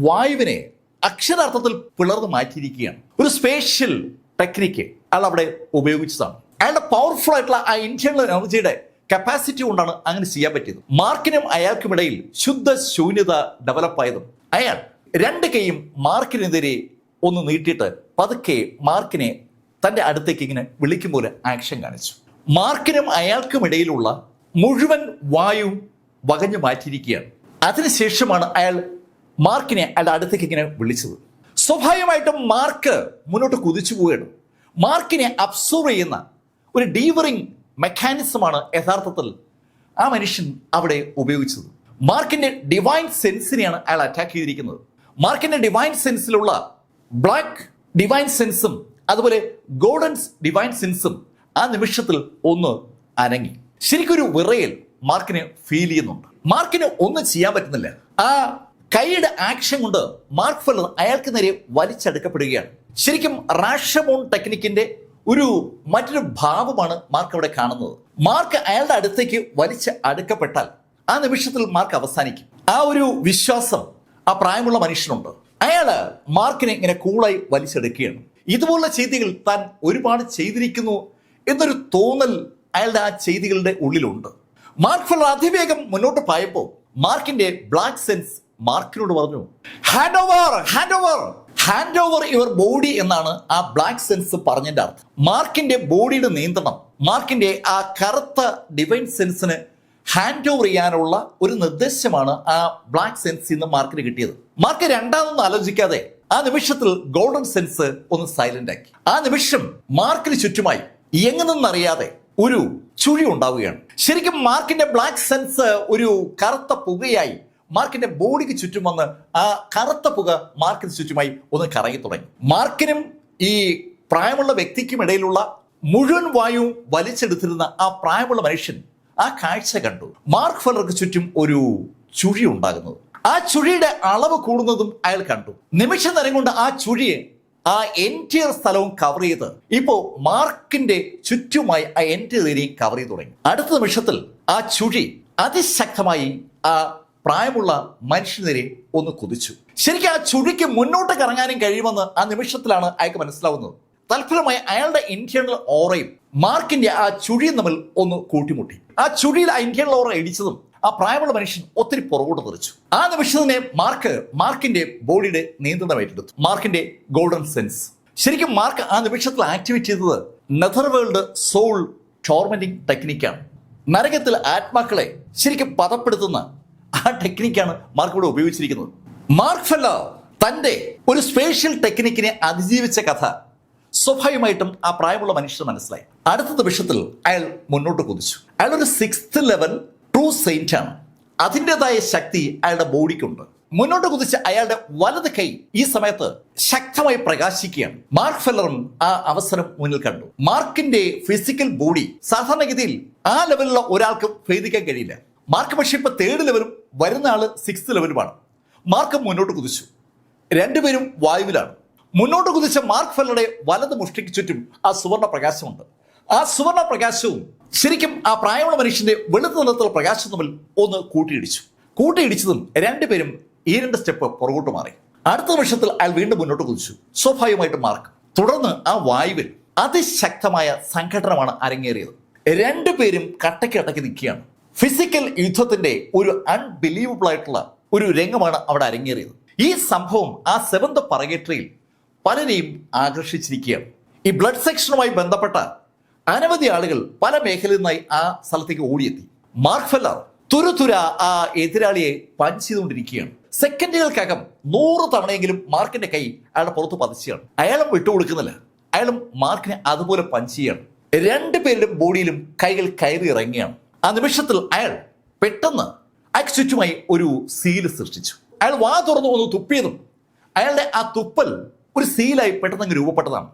വായുവിനെ അക്ഷരാർത്ഥത്തിൽ പിളർന്ന് മാറ്റിയിരിക്കുകയാണ്. ഒരു സ്പേഷ്യൽ ടെക്നിക്ക് അയാൾ അവിടെ ഉപയോഗിച്ചതാണ്. അയാളുടെ പവർഫുൾ ആയിട്ടുള്ള ആ ഇന്റേണൽ എനർജിയുടെ കപ്പാസിറ്റി കൊണ്ടാണ് അങ്ങനെ ചെയ്യാൻ പറ്റിയത്. മാർക്കിനും അയാൾക്കും ഇടയിൽ ശുദ്ധ ശൂന്യത ഡെവലപ്പായതും അയാൾ 2 കൈയും മാർക്കിനെതിരെ ഒന്ന് നീട്ടിയിട്ട് പതുക്കെ മാർക്കിനെ തൻ്റെ അടുത്തേക്ക് ഇങ്ങനെ വിളിക്കുമ്പോൾ ആക്ഷൻ കാണിച്ചു. മാർക്കിനും അയാൾക്കും ഇടയിലുള്ള മുഴുവൻ വായുവും വകഞ്ഞു മാറ്റിയിരിക്കുകയാണ്. അതിനുശേഷമാണ് അയാൾ മാർക്കിനെ അയാളുടെ അടുത്തേക്ക് ഇങ്ങനെ വിളിച്ചത്. സ്വാഭാവികമായിട്ടും മാർക്ക് മുന്നോട്ട് കുതിച്ചു പോവുകയാണ്. മാർക്കിനെ അബ്സോർവ് ചെയ്യുന്ന ഒരു ഡീവറിങ് മെക്കാനിസമാണ് യഥാർത്ഥത്തിൽ ആ മനുഷ്യൻ അവിടെ ഉപയോഗിച്ചത്. മാർക്കിന്റെ ഡിവൈൻ സെൻസിനെയാണ് അയാൾ അറ്റാക്ക് ചെയ്തിരിക്കുന്നത്. മാർക്കിന്റെ ഡിവൈൻ സെൻസിലുള്ള ബ്ലാക്ക് ഡിവൈൻ സെൻസും അതുപോലെ ഗോൾഡൻ ഡിവൈൻ സെൻസും ആ നിമിഷത്തിൽ ഒന്ന് അനങ്ങി. ശരിക്കൊരു വിറയൽ മാർക്കിന് ഫീൽ ചെയ്യുന്നുണ്ട്. മാർക്കിന് ഒന്നും ചെയ്യാൻ പറ്റുന്നില്ല. ആ കൈയുടെ ആക്ഷൻ കൊണ്ട് മാർക്ക് ഫെല്ലർ അയാൾക്ക് നേരെ വലിച്ചടുക്കപ്പെടുകയാണ്. ശരിക്കും റാഷമോൺ ടെക്നിക്കിന്റെ മറ്റൊരു ഭാവമാണ് മാർക്ക് അവിടെ കാണുന്നത്. മാർക്ക് അയാളുടെ അടുത്തേക്ക് വലിച്ച് അടുക്കപ്പെട്ടാൽ ആ നിമിഷത്തിൽ മാർക്ക് അവസാനിക്കും. ആ ഒരു വിശ്വാസം ആ പ്രായമുള്ള മനുഷ്യനുണ്ട്. അയാള് മാർക്കിനെ ഇങ്ങനെ കൂളായി വലിച്ചെടുക്കുകയാണ്. ഇതുപോലുള്ള ചെയ്തികൾ താൻ ഒരുപാട് ചെയ്തിരിക്കുന്നു എന്നൊരു തോന്നൽ അയാളുടെ ആ ചെയ്തികളുടെ ഉള്ളിലുണ്ട്. മാർക്ക് ഫെല്ലർ അതിവേഗം മുന്നോട്ട് പായപ്പോൾ മാർക്കിന്റെ ബ്ലാക്ക് സെൻസ് മാർക്കിനോട് പറഞ്ഞു, ഹാൻഡ് ഓവർ യുവർ ബോഡി എന്നാണ് ആ ബ്ലാക്ക് സെൻസ് പറഞ്ഞതിന്റെ അർത്ഥം. മാർക്കിന്റെ ബോഡിയുടെ നിയന്ത്രണം മാർക്കിന്റെ ആ കറുത്ത ഡിവൈൻ സെൻസിന് ഹാൻഡ് ഓവർ ചെയ്യാനുള്ള ഒരു നിർദ്ദേശമാണ് ആ ബ്ലാക്ക് സെൻസിൽ നിന്ന് മാർക്കിന് കിട്ടിയത്. മാർക്ക് രണ്ടാമതൊന്നും ആലോചിക്കാതെ ആ നിമിഷത്തിൽ ഗോൾഡൻ സെൻസ് ഒന്ന് സൈലന്റ് ആക്കി. ആ നിമിഷം മാർക്കിന് ചുറ്റുമായി എങ്ങനെന്നറിയാതെ ഒരു ചുഴി ഉണ്ടാവുകയാണ്. ശരിക്കും മാർക്കിന്റെ ബ്ലാക്ക് സെൻസ് ഒരു കറുത്ത പുകയായി മാർക്കിന്റെ ബോഡിക്ക് ചുറ്റും വന്ന് ആ കറുത്ത പുക മാർക്കിന് ചുറ്റുമായി ഒന്ന് കറങ്ങി തുടങ്ങി. മാർക്കിനും ഈ പ്രായമുള്ള വ്യക്തിക്കും ഇടയിലുള്ള മുഴുവൻ വായുവും വലിച്ചെടുത്തിരുന്ന ആ പ്രായമുള്ള മനുഷ്യൻ ആ കാഴ്ച കണ്ടു. മാർക്ക് ഫെല്ലർക്ക് ചുറ്റും ഒരു ചുഴി ഉണ്ടാകുന്നത്, ആ ചുഴിയുടെ അളവ് കൂടുന്നതും അയാൾ കണ്ടു. നിമിഷ നേരം കൊണ്ട് ആ ചുഴിയെ ആ എൻറ്റിയർ സ്ഥലവും കവർ ചെയ്ത് ഇപ്പോ മാർക്കിന്റെ ചുറ്റുമായി ആ എൻറ്റിയർ ഏരിയയും കവർ ചെയ്ത് തുടങ്ങി. അടുത്ത നിമിഷത്തിൽ ആ ചുഴി അതിശക്തമായി ആ പ്രായമുള്ള മനുഷ്യനെതിരെ ഒന്ന് കുതിച്ചു. ശരിക്കും ആ ചുഴിക്ക് മുന്നോട്ട് കറങ്ങാനും കഴിയുമെന്ന് ആ നിമിഷത്തിലാണ് അയാൾക്ക് മനസ്സിലാവുന്നത്. തൽഫലമായി അയാളുടെ ഇന്റേണൽ ഓറയും മാർക്കിന്റെ ആ ചുഴിയും തമ്മിൽ ഒന്ന് കൂട്ടിമുട്ടി. ആ ചുഴിയിൽ ആ ഇന്റേണൽ ഓറ ഇടിച്ചതും ആ പ്രായമുള്ള മനുഷ്യൻ ഒത്തിരി പുറകോട്ട് തെറിച്ചു. ആ നിമിഷം തന്നെ മാർക്കിന്റെ ബോഡിയുടെ നിയന്ത്രണം ഏറ്റെടുത്തു. മാർക്കിന്റെ ഗോൾഡൻ സെൻസ്. ശരിക്കും മാർക്ക് ആ നിമിഷത്തിൽ ആക്ടിവേറ്റ് ചെയ്തത് നെതർ വേൾഡ് സോൾ ടോർമെന്റിംഗ് ടെക്നിക്കാണ്. നരകത്തിൽ ആത്മാക്കളെ ശരിക്കും പദപ്പെടുത്തുന്ന ആ ടെക്നിക്കാണ് മാർക്ക് ഇവിടെ ഉപയോഗിച്ചിരിക്കുന്നത്. മാർക്ക് ഫെല്ലർ തന്റെ ഒരു സ്പേഷ്യൽ ടെക്നിക്കിനെ അതിജീവിച്ച കഥ സ്വാഭാവികമായിട്ടും ആ പ്രായമുള്ള മനുഷ്യന് മനസ്സിലായി. അടുത്ത നിമിഷത്തിൽ അയാൾ മുന്നോട്ട് കുതിച്ചു. അയാൾ ഒരു 6th ലെവൽ ട്രൂ സെയിന്റ് ആണ്. അതിൻ്റെതായ ശക്തി അയാളുടെ ബോഡിക്കുണ്ട്. മുന്നോട്ട് കുതിച്ച് അയാളുടെ വലത് കൈ ഈ സമയത്ത് ശക്തമായി പ്രകാശിക്കുകയാണ്. മാർക്ക് ഫെല്ലറും ആ അവസരം മുന്നിൽ കണ്ടു. മാർക്കിന്റെ ഫിസിക്കൽ ബോഡി സാധാരണഗതിയിൽ ആ ലെവലിലുള്ള ഒരാൾക്ക് ഭേദിക്കാൻ കഴിയില്ല. മാർക്ക് പക്ഷേ ഇപ്പൊ 3rd ലെവലും വരുന്ന ആള് 6th ലെവലുമാണ്. മാർക്ക് മുന്നോട്ട് കുതിച്ചു. രണ്ടുപേരും വായുവിലാണ്. മുന്നോട്ട് കുതിച്ച മാർക്ക് ഫെല്ലറുടെ വലത് മുഷ്ടിക്ക് ചുറ്റും ആ സുവർണ പ്രകാശമുണ്ട്. ആ സുവർണ പ്രകാശവും ശരിക്കും ആ പ്രായമുള്ള മനുഷ്യന്റെ വെളുത്ത നിറത്തുള്ള പ്രകാശം തമ്മിൽ ഒന്ന് കൂട്ടിയിടിച്ചതും രണ്ടുപേരും 2 സ്റ്റെപ്പ് പുറകോട്ട് മാറി. അടുത്ത നിമിഷത്തിൽ അയാൾ വീണ്ടും മുന്നോട്ട് കുതിച്ചു. സ്വാഭാവികമായിട്ടും മാർക്ക് തുടർന്ന് ആ വായുവിൽ അതിശക്തമായ സംഘടനമാണ് അരങ്ങേറിയത്. രണ്ടുപേരും കട്ടയ്ക്ക് നിൽക്കുകയാണ്. ഫിസിക്കൽ യുദ്ധത്തിന്റെ ഒരു അൺബിലീവബിൾ ആയിട്ടുള്ള ഒരു രംഗമാണ് അവിടെ അരങ്ങേറിയത്. ഈ സംഭവം ആ 7th പർഗേറ്ററിയിൽ പലരെയും ആകർഷിച്ചിരിക്കുകയാണ്. ഈ ബ്ലഡ് സെക്ഷനുമായി ബന്ധപ്പെട്ട അനവധി ആളുകൾ പല മേഖലയിൽ നിന്നായി ആ സ്ഥലത്തേക്ക് ഓടിയെത്തി. മാർക്ക് ഫെല്ലർ തുരുതുര ആ എതിരാളിയെ പഞ്ച് ചെയ്തുകൊണ്ടിരിക്കുകയാണ്. സെക്കൻഡുകൾക്കകം 100 തവണയെങ്കിലും മാർക്കിന്റെ കൈ അയാളുടെ പുറത്ത് പതിച്ചാണ്. അയാളും വിട്ടുകൊടുക്കുന്നില്ല. അയാളും മാർക്കിനെ അതുപോലെ പഞ്ച് ചെയ്യാണ്. രണ്ടുപേരുടെ ബോഡിയിലും കൈകൾ കയറി ഇറങ്ങിയാണ്. ആ നിമിഷത്തിൽ അയാൾ പെട്ടെന്ന് അയാൾക്ക് ചുറ്റുമായി ഒരു സീല് സൃഷ്ടിച്ചു. അയാൾ വാ തുറന്നു ഒന്ന് തുപ്പിയതും അയാളുടെ ആ തുപ്പൽ ഒരു സീലായി പെട്ടെന്ന് രൂപപ്പെട്ടതാണ്.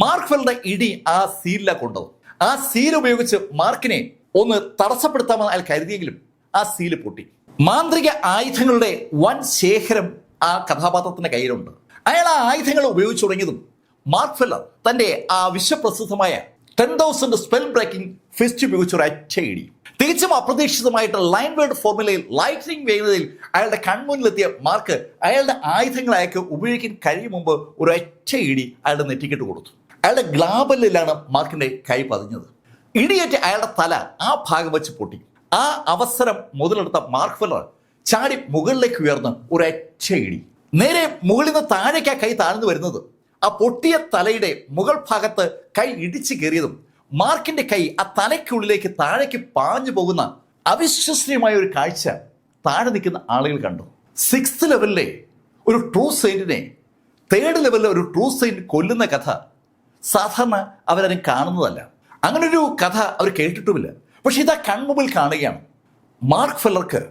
മാർക്ക് ഫെല്ലറുടെ ഇടി ആ സീലിലാണ് കൊണ്ടത്. ആ സീൽ ഉപയോഗിച്ച് മാർക്കിനെ ഒന്ന് തടസ്സപ്പെടുത്താമെന്ന് അയാൾ കരുതിയെങ്കിലും ആ സീല് പൊട്ടി. മാന്ത്രിക ആയുധങ്ങളുടെ വൻ ശേഖരം ആ കഥാപാത്രത്തിന്റെ കയ്യിലുണ്ട്. അയാൾ ആ ആയുധങ്ങൾ ഉപയോഗിച്ചു തുടങ്ങിയതും മാർക്ക് ഫെല്ലർ തന്റെ ആ വിശ്വപ്രസിദ്ധമായ 10,000 സ്പെൽ ബ്രേക്കിംഗ് ഫിസ്റ്റ് ഉപയോഗിച്ച് ഒരു ഒറ്റ ഇടി. തികച്ചും അപ്രതീക്ഷിതമായിട്ട് ലൈൻ വേർഡ് ഫോർമുലയിൽ ലൈറ്റിനിങ് വേഗതയിൽ അയാളുടെ കൺമുന്നിലെത്തിയ മാർക്ക് അയാളുടെ ആയുധങ്ങൾ അയാൾക്ക് ഉപയോഗിക്കാൻ കഴിയും മുമ്പ് ഒരു ഒറ്റ ഇടി അയാളുടെ നെറ്റിക്കിട്ട് കൊടുത്തു. അയാളുടെ ഗ്ലാബലിലാണ് മാർക്കിന്റെ കൈ പതിഞ്ഞത്. ഇടിയേറ്റ് അയാളുടെ തല ആ ഭാഗം വെച്ച് പൊട്ടി. ആ അവസരം മുതലെടുത്ത മാർക്ക് ഫെല്ലർ ചാടി മുകളിലേക്ക് ഉയർന്ന് ഒരു ഒറ്റ ഇടി. നേരെ മുകളിൽ നിന്ന് താഴേക്ക് ആ കൈ താഴ്ന്നു വരുന്നത് ആ പൊട്ടിയ തലയുടെ മുകൾ ഭാഗത്ത് കൈ ഇടിച്ചു കയറിയതും മാർക്കിന്റെ കൈ ആ തലയ്ക്കുള്ളിലേക്ക് താഴേക്ക് പാഞ്ഞു പോകുന്ന അവിശ്വസനീയമായ ഒരു കാഴ്ച താഴെ നിൽക്കുന്ന ആളുകൾ കണ്ടു. 6th ലെവലിലെ ഒരു ട്രൂ സെയിന്റിനെ 3rd ലെവലിലെ ഒരു ട്രൂ സെയിന്റ് കൊല്ലുന്ന കഥ സാധാരണ അവരാരും കാണുന്നതല്ല. അങ്ങനൊരു കഥ അവർ കേട്ടിട്ടുമില്ല. പക്ഷെ ഇതാ കൺമുമ്പിൽ കാണുകയാണ്. മാർക്ക് ഫെല്ലർക്ക്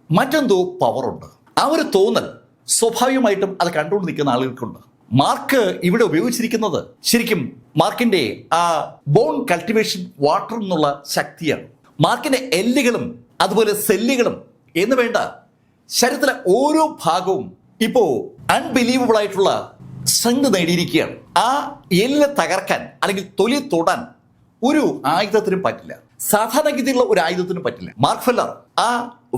മറ്റെന്തോ പവറുണ്ട്. ആ ഒരു തോന്നൽ സ്വാഭാവികമായിട്ടും അത് കണ്ടുകൊണ്ട് നിൽക്കുന്ന ആളുകൾക്കുണ്ട്. മാർക്ക് ഇവിടെ ഉപയോഗിച്ചിരിക്കുന്നത് ശരിക്കും മാർക്കിന്റെ ആ ബോൺ കൾട്ടിവേഷൻ വാട്ടർ എന്നുള്ള ശക്തിയാണ്. മാർക്കിന്റെ എല്ലുകളും അതുപോലെ സെല്ലുകളും എന്ന് വേണ്ട ശരീരത്തിലെ ഓരോ ഭാഗവും ഇപ്പോ അൺബിലീവബിൾ ആയിട്ടുള്ള സ്ട്രെങ്ത് നേടിയിരിക്കുകയാണ്. ആ എല്ലിനെ തകർക്കാൻ അല്ലെങ്കിൽ തൊലി തൊടാൻ ഒരു ആയുധത്തിനും പറ്റില്ല. സാധാരണഗതിയിലുള്ള ഒരു ആയുധത്തിനും പറ്റില്ല. മാർക്ക് ഫെല്ലർ ആ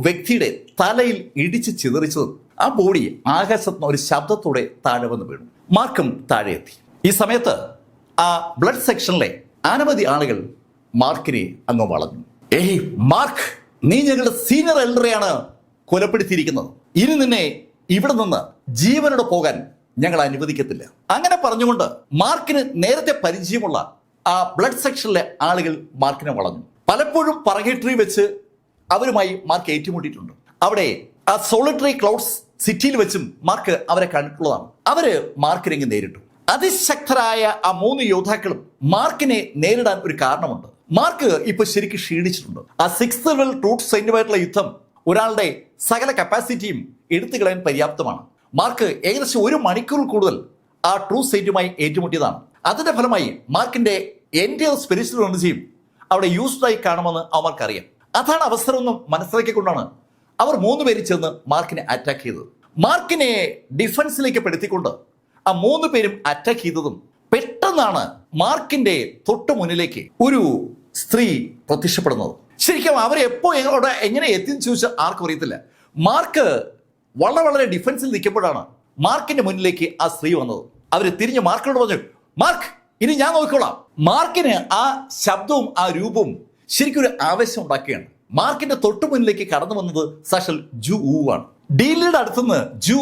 വ്യക്തിയുടെ തലയിൽ ഇടിച്ച് ചിതറിച്ചതും ആ ബോഡി ആകാശത്തിന് ഒരു ശബ്ദത്തോടെ താഴെ വന്ന് വീണു. മാർക്കും താഴെ എത്തി. ഈ സമയത്ത് ആ ബ്ലഡ് സെക്ഷനിലെ അനവധി ആളുകൾ മാർക്കിനെ അങ്ങ് വളഞ്ഞു. ഏയ് മാർക്ക്, നീ ഞങ്ങളുടെ സീനിയർ എൽഡറെയാണ് കൊലപ്പെടുത്തിയിരിക്കുന്നത്. ഇനി നിന്നെ ഇവിടെ നിന്ന് ജീവനോടെ പോകാൻ ഞങ്ങൾ അനുവദിക്കത്തില്ല. അങ്ങനെ പറഞ്ഞുകൊണ്ട് മാർക്കിന് നേരത്തെ പരിചയമുള്ള ആ ബ്ലഡ് സെക്ഷനിലെ ആളുകൾ മാർക്കിനെ വളഞ്ഞു. പലപ്പോഴും പർഗേറ്ററി വെച്ച് അവരുമായി മാർക്ക് ഏറ്റുമുട്ടിയിട്ടുണ്ട്. അവിടെ ആ സോളിറ്ററി ക്ലൗഡ്സ് സിറ്റിയിൽ വെച്ചും മാർക്ക് അവരെ കണ്ടിട്ടുള്ളതാണ്. അവര് മാർക്കിനെ നേരിട്ടു. അതിശക്തരായ ആ 3 യോദ്ധാക്കളും മാർക്കിനെ നേരിടാൻ ഒരു കാരണമുണ്ട്. മാർക്ക് ഇപ്പൊ ശരിക്കും ക്ഷീണിച്ചിട്ടുണ്ട്. ആ 6th ലെവൽ ട്രൂത്ത് സൈന്യമായിട്ടുള്ള യുദ്ധം ഒരാളുടെ സകല കപ്പാസിറ്റിയും എടുത്തു കളയാൻ പര്യാപ്തമാണ്. മാർക്ക് ഏകദേശം 1 മണിക്കൂർ കൂടുതൽ ആ ട്രൂത്ത് സൈന്യവുമായി ഏറ്റുമുട്ടിയതാണ്. അതിന്റെ ഫലമായി മാർക്കിന്റെ എൻ്റെ സ്പിരിച്വൽ എനർജിയും അവിടെ യൂസ്ഡായി കാണുമെന്ന് അവർക്കറിയാം. അതാണ് അവസരമെന്നും മനസ്സിലാക്കിക്കൊണ്ടാണ് അവർ 3 പേര് ചേർന്ന് മാർക്കിനെ അറ്റാക്ക് ചെയ്തത്. മാർക്കിനെ ഡിഫൻസിലേക്ക് പെടുത്തിക്കൊണ്ട് ആ 3 പേരും അറ്റാക്ക് ചെയ്തതും പെട്ടെന്നാണ് മാർക്കിന്റെ തൊട്ടു മുന്നിലേക്ക് ഒരു സ്ത്രീ പ്രത്യക്ഷപ്പെടുന്നത്. ശരിക്കും അവരെ എപ്പോ എങ്ങനെ എത്തിയെന്ന് ചോദിച്ചാൽ ആർക്കും അറിയത്തില്ല. മാർക്ക് വളരെ ഡിഫൻസിൽ നിൽക്കുമ്പോഴാണ് മാർക്കിന്റെ മുന്നിലേക്ക് ആ സ്ത്രീ വന്നത്. അവര് തിരിഞ്ഞ് മാർക്കിനോട് പറഞ്ഞു, മാർക്ക് ഇനി ഞാൻ നോക്കിക്കോളാം. മാർക്കിന് ആ ശബ്ദവും ആ രൂപവും ശരിക്കും ഒരു ആവേശം ഉണ്ടാക്കുകയാണ്. മാർക്കിന്റെ തൊട്ടു മുന്നിലേക്ക് കടന്നു വന്നത് സാക്ഷാൽ ജൂ ആണ്. ഡീലിയുടെ അടുത്തുനിന്ന് ജൂ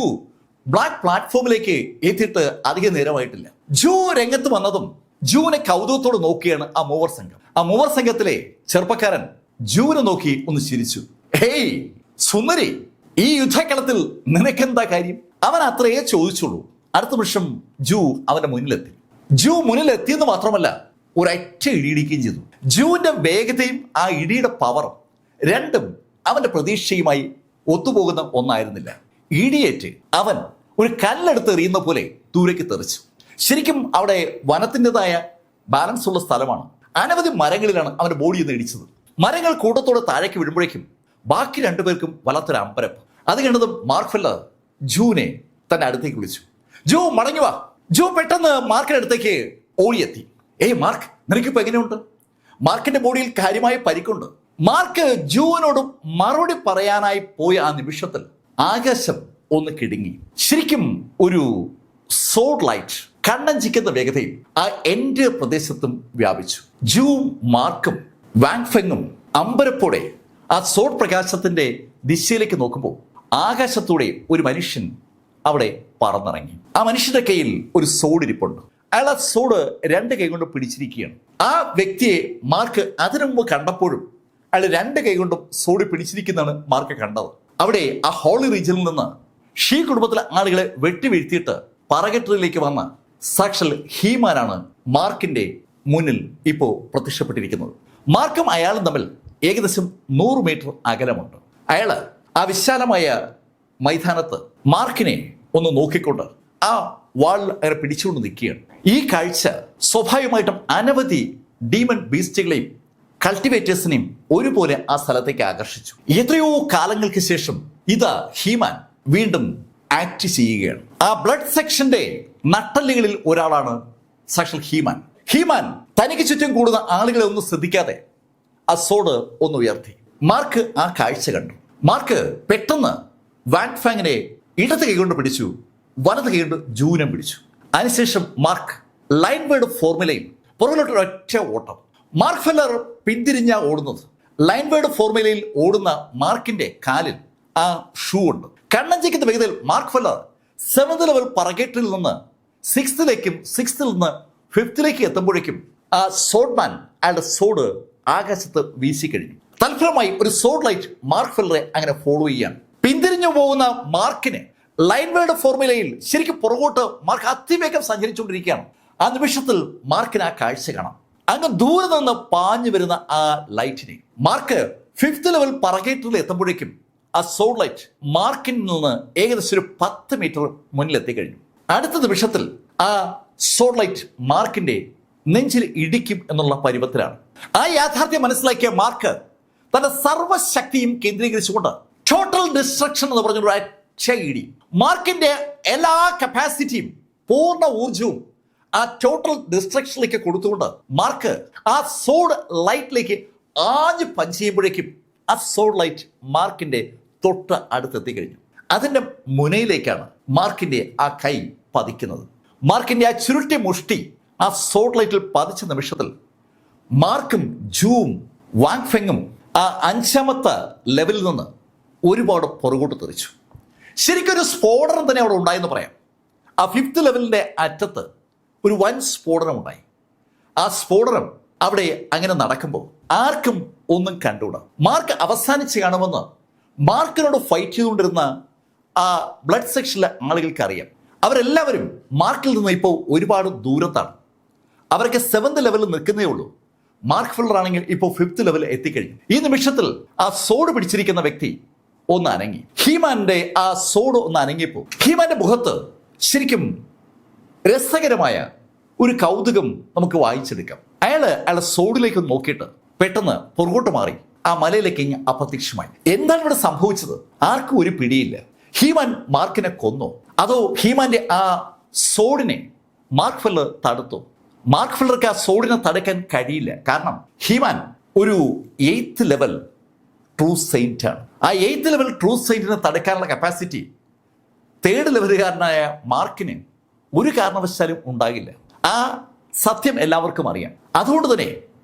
ബ്ലാക്ക് പ്ലാറ്റ്ഫോമിലേക്ക് എത്തിയിട്ട് അധികം നേരമായിട്ടില്ല. ജൂ രംഗത്ത് വന്നതും ജൂവിനെ കൗതുകത്തോട് നോക്കിയാണ് ആ മൂവർ സംഘം. ആ മൂവർ സംഘത്തിലെ ചെറുപ്പക്കാരൻ ജൂവിനെ നോക്കി ഒന്ന് ചിരിച്ചു. ഹേയ് സുന്ദരി, ഈ യുദ്ധക്കളത്തിൽ നിനക്കെന്താ കാര്യം? അവൻ അത്രയേ ചോദിച്ചുള്ളൂ. അടുത്ത നിമിഷം ജൂ അവന്റെ മുന്നിലെത്തി. ജൂ മുന്നിലെത്തിയെന്ന് മാത്രമല്ല, ഒരൊറ്റ ഇടിയിടിക്കുകയും ചെയ്തു. ജൂവിന്റെ വേഗതയും ആ ഇടിയുടെ പവറും രണ്ടും അവന്റെ പ്രതീക്ഷയുമായി ഒത്തുപോകുന്ന ഒന്നായിരുന്നില്ല. ഇടിയേറ്റ് അവൻ ഒരു കല്ലെടുത്ത് എറിയുന്ന പോലെ ദൂരേക്ക് തെറിച്ചു. ശരിക്കും അവിടെ വനത്തിൻ്റെതായ ബാലൻസ് ഉള്ള സ്ഥലമാണ്. അനവധി മരങ്ങളിലാണ് അവന്റെ ബോഡി ഒന്ന് ഇടിച്ചത്. മരങ്ങൾ കൂട്ടത്തോടെ താഴേക്ക് വീഴുമ്പോഴേക്കും ബാക്കി 2 പേർക്കും വല്ലാത്തൊരു അമ്പരപ്പ്. അത് കണ്ടതും മാർക്ക് ഫെല്ലർ ജൂവിനെ തന്റെ അടുത്തേക്ക് വിളിച്ചു. ജൂ മടങ്ങി വാ. ജൂ പെട്ടെന്ന് മാർക്കിന്റെ അടുത്തേക്ക് ഓടിയെത്തി. ഏയ് മാർക്ക്, നിനക്കിപ്പോ എങ്ങനെയുണ്ട്? മാർക്കിന്റെ ബോഡിയിൽ കാര്യമായ പരിക്കുണ്ട്. മാർക്ക് ജൂവിനോടും മറുപടി പറയാനായി പോയ ആ നിമിഷത്തിൽ ആകാശം ഒന്ന് കിടുങ്ങി. ശരിക്കും ഒരു സോഡ് ലൈറ്റ് കണ്ണഞ്ചിക്കുന്ന വേഗതയിൽ ആ എൻ്റെ പ്രദേശത്തും വ്യാപിച്ചു. ജൂവും മാർക്കും വാങ്ഫെങ്ങും അമ്പരപ്പോടെ ആ സോഡ് പ്രകാശത്തിന്റെ ദിശയിലേക്ക് നോക്കുമ്പോൾ ആകാശത്തൂടെ ഒരു മനുഷ്യൻ അവിടെ പറന്നിറങ്ങി. ആ മനുഷ്യന്റെ കയ്യിൽ ഒരു സോഡ് ഇരിപ്പുണ്ട്. അയാൾ ആ സോഡ് 2 കൈ കൊണ്ട് പിടിച്ചിരിക്കുകയാണ്. ആ വ്യക്തിയെ മാർക്ക് അതിനു മുമ്പ് കണ്ടപ്പോഴും അയാൾ 2 കൈ കൊണ്ടും സോഡ് പിടിച്ചിരിക്കുന്നതാണ് മാർക്ക് കണ്ടത്. അവിടെ ആ ഹോളി റീജിയനിൽ നിന്ന് ഷീ കുടുംബത്തിലെ ആളുകളെ വെട്ടിവീഴ്ത്തിയിട്ട് പറകെട്ടറിലേക്ക് വന്ന സാക്ഷൽ ഹീമാനാണ് മാർക്കിന്റെ മുന്നിൽ ഇപ്പോൾ പ്രത്യക്ഷപ്പെട്ടിരിക്കുന്നത്. മാർക്കും അയാളും തമ്മിൽ ഏകദേശം 100 മീറ്റർ അകലമുണ്ട്. അയാള് ആ വിശാലമായ മൈതാനത്ത് മാർക്കിനെ ഒന്ന് നോക്കിക്കൊണ്ട് ആ വാളിൽ അയാളെ പിടിച്ചുകൊണ്ട് നിൽക്കുകയാണ്. ഈ കാഴ്ച സ്വാഭാവികമായിട്ടും അനവധി ഡീമൺ ബീസ്റ്റുകളെയും കൾട്ടിവേറ്റേഴ്സിനെയും ഒരുപോലെ ആ സ്ഥലത്തേക്ക് ആകർഷിച്ചു. എത്രയോ കാലങ്ങൾക്ക് ശേഷം ഇതാ ഹീമാൻ വീണ്ടും ആക്ട് ചെയ്യുകയാണ്. ആ ബ്ലഡ് സെക്ഷന്റെ നട്ടല്ലുകളിൽ ഒരാളാണ് സാക്ഷാൽ ഹീമാൻ. ഹീമാൻ തനിക്ക് ചുറ്റും കൂടുന്ന ആളുകളെ ഒന്നും ശ്രദ്ധിക്കാതെ ആ സോഡ് ഒന്ന് ഉയർത്തി. മാർക്ക് ആ കാഴ്ച കണ്ടു. മാർക്ക് പെട്ടെന്ന് വാങ്ഫാങ്ങിനെ ഇടത് കൈകൊണ്ട് പിടിച്ചു, വലത് കൈകൊണ്ട് ജൂവിനെ പിടിച്ചു. അതിനുശേഷം മാർക്ക് ലൈൻ വേർഡ് ഫോർമുലയിൽ പുറകിലോട്ടൊരു ഒറ്റ ഓട്ടം. മാർക്ക് ഫെല്ലർ പിന്തിരിഞ്ഞ ഓടുന്നത്. ലൈൻ വേർഡ് ഫോർമുലയിൽ ഓടുന്ന മാർക്കിന്റെ കാലിൽ ആ ഷൂ ഉണ്ട്. കണ്ണഞ്ചിക്കുന്ന വേഗതയിൽ മാർക്ക് ഫെല്ലർ 7th ലെവൽ പറകേറ്റിൽ നിന്ന് 6th-ലേക്കും 6th നിന്ന് 5th-ലേക്ക് എത്തുമ്പോഴേക്കും ആ സോഡ്മാൻ അയാളുടെ സോഡ് ആകാശത്ത് വീശിക്കഴിഞ്ഞു. തൽഫലമായി ഒരു സോഡ് ലൈറ്റ് മാർക്ക് ഫെല്ലറെ അങ്ങനെ ഫോളോ ചെയ്യാണ്. പിന്തിരിഞ്ഞു പോകുന്ന മാർക്കിന് ലൈൻ വേർഡ് ഫോർമുലയിൽ ശരിക്കും പുറകോട്ട് മാർക്ക് അതിവേഗം സഞ്ചരിച്ചുകൊണ്ടിരിക്കുകയാണ്. ആ നിമിഷത്തിൽ മാർക്കിന് ആ കാഴ്ച കാണാം. അങ്ങ് ദൂരെ നിന്ന് പാഞ്ഞു വരുന്ന ആ ലൈറ്റിനെ മാർക്ക് 5th ലെവൽ പറകേറ്റിൽ എത്തുമ്പോഴേക്കും ആ സോഡ് ലൈറ്റ് മാർക്കിൽ നിന്ന് ഏകദേശം ഒരു 10 മീറ്റർ മുന്നിലെത്തി കഴിഞ്ഞു. അടുത്ത നിമിഷത്തിൽ ആ സോഡ് ലൈറ്റ് മാർക്കിന്റെ നെഞ്ചിൽ ഇടിക്കും എന്നുള്ള പരുവത്തിലാണ്. ആ യാഥാർത്ഥ്യം മനസ്സിലാക്കിയ മാർക്ക് തന്റെ സർവ്വശക്തിയും കേന്ദ്രീകരിച്ചുകൊണ്ട് ടോട്ടൽ ഡിസ്ട്രക്ഷൻ എന്ന് പറഞ്ഞൊരു ഒറ്റ ഇടി. മാർക്കിന്റെ എല്ലാ കപ്പാസിറ്റിയും പൂർണ്ണ ഊർജവും ആ ടോട്ടൽ ഡിസ്ട്രക്ഷനിലേക്ക് കൊടുത്തുകൊണ്ട് മാർക്ക് ആ സോഡ് ലൈറ്റിലേക്ക് ആഞ്ഞ് പഞ്ച് ചെയ്യുമ്പോഴേക്കും ആ സോഡ് ലൈറ്റ് മാർക്കിന്റെ തൊട്ട് അടുത്തെത്തി കഴിഞ്ഞു. അതിന്റെ മുനയിലേക്കാണ് മാർക്കിന്റെ ആ കൈ പതിക്കുന്നത്. മാർക്കിന്റെ ആ ചുരുട്ടിയ മുഷ്ടി ആ സോഡ് ലൈറ്റിൽ പതിച്ച നിമിഷത്തിൽ മാർക്കും ജൂവും വാങ്ഫെങ്ങും ആ 5ാമത്തെ ലെവലിൽ നിന്ന് ഒരുപാട് പുറകോട്ട് തെറിച്ചു. ശരിക്കൊരു സ്ഫോടനം തന്നെ അവിടെ ഉണ്ടായെന്ന് പറയാം. ആ 5th ലെവലിന്റെ അറ്റത്ത് ഒരു വൻ സ്ഫോടനം ഉണ്ടായി. ആ സ്ഫോടനം അവിടെ അങ്ങനെ നടക്കുമ്പോൾ ആർക്കും ഒന്നും കണ്ടുകൂടാ. മാർക്ക് അവസാനിച്ച് കാണുമെന്ന് മാർക്കിനോട് ഫൈറ്റ് ചെയ്തുകൊണ്ടിരുന്ന ആ ബ്ലഡ് സെക്ഷനിലെ ആളുകൾക്ക് അറിയാം. അവരെല്ലാവരും മാർക്കിൽ നിന്ന് ഇപ്പോൾ ഒരുപാട് ദൂരത്താണ്. അവരൊക്കെ 7th ലെവലിൽ നിൽക്കുന്നേ ഉള്ളൂ. മാർക്ക് ഫില്ലർ ആണെങ്കിൽ ഇപ്പോൾ 5th ലെവൽ എത്തിക്കഴിഞ്ഞു. ഈ നിമിഷത്തിൽ ആ സോഡ് പിടിച്ചിരിക്കുന്ന വ്യക്തി ഒന്ന് അനങ്ങി. ഹീമാന്റെ ആ സോഡ് ഒന്ന് അനങ്ങിയപ്പോൾ ഹീമാന്റെ മുഖത്ത് ശരിക്കും രസകരമായ ഒരു കൗതുകം നമുക്ക് വായിച്ചെടുക്കാം. അയാളുടെ സോഡിലേക്ക് നോക്കിയിട്ട് പെട്ടെന്ന് പുറകോട്ട് മാറി ആ മലയിലേക്ക് ഇങ്ങ് അപ്രത്യക്ഷമായി. എന്താണ് ഇവിടെ സംഭവിച്ചത്? ആർക്കും ഒരു പിടിയില്ല. ഹീമാൻ മാർക്കിനെ കൊന്നോ, അതോ ഹീമാന്റെ ആ സോഡിനെ മാർക്ക് ഫില്ലർ തടുത്തു? മാർക്ക് ഫില്ലർക്ക് ആ സോഡിനെ തടുക്കാൻ കഴിയില്ല. കാരണം ഹീമാൻ ഒരു 8th ലെവൽ ട്രൂ സെയിന്റ് ആണ്. ആ 8th ലെവൽ ട്രൂ സെയിന്റിനെ തടുക്കാനുള്ള കപ്പാസിറ്റി 3rd ലെവലുകാരനായ മാർക്കിന് ഒരു കാരണവശാലും ഉണ്ടാകില്ല. ആ സത്യം എല്ലാവർക്കും അറിയാം. അതുകൊണ്ട് തന്നെ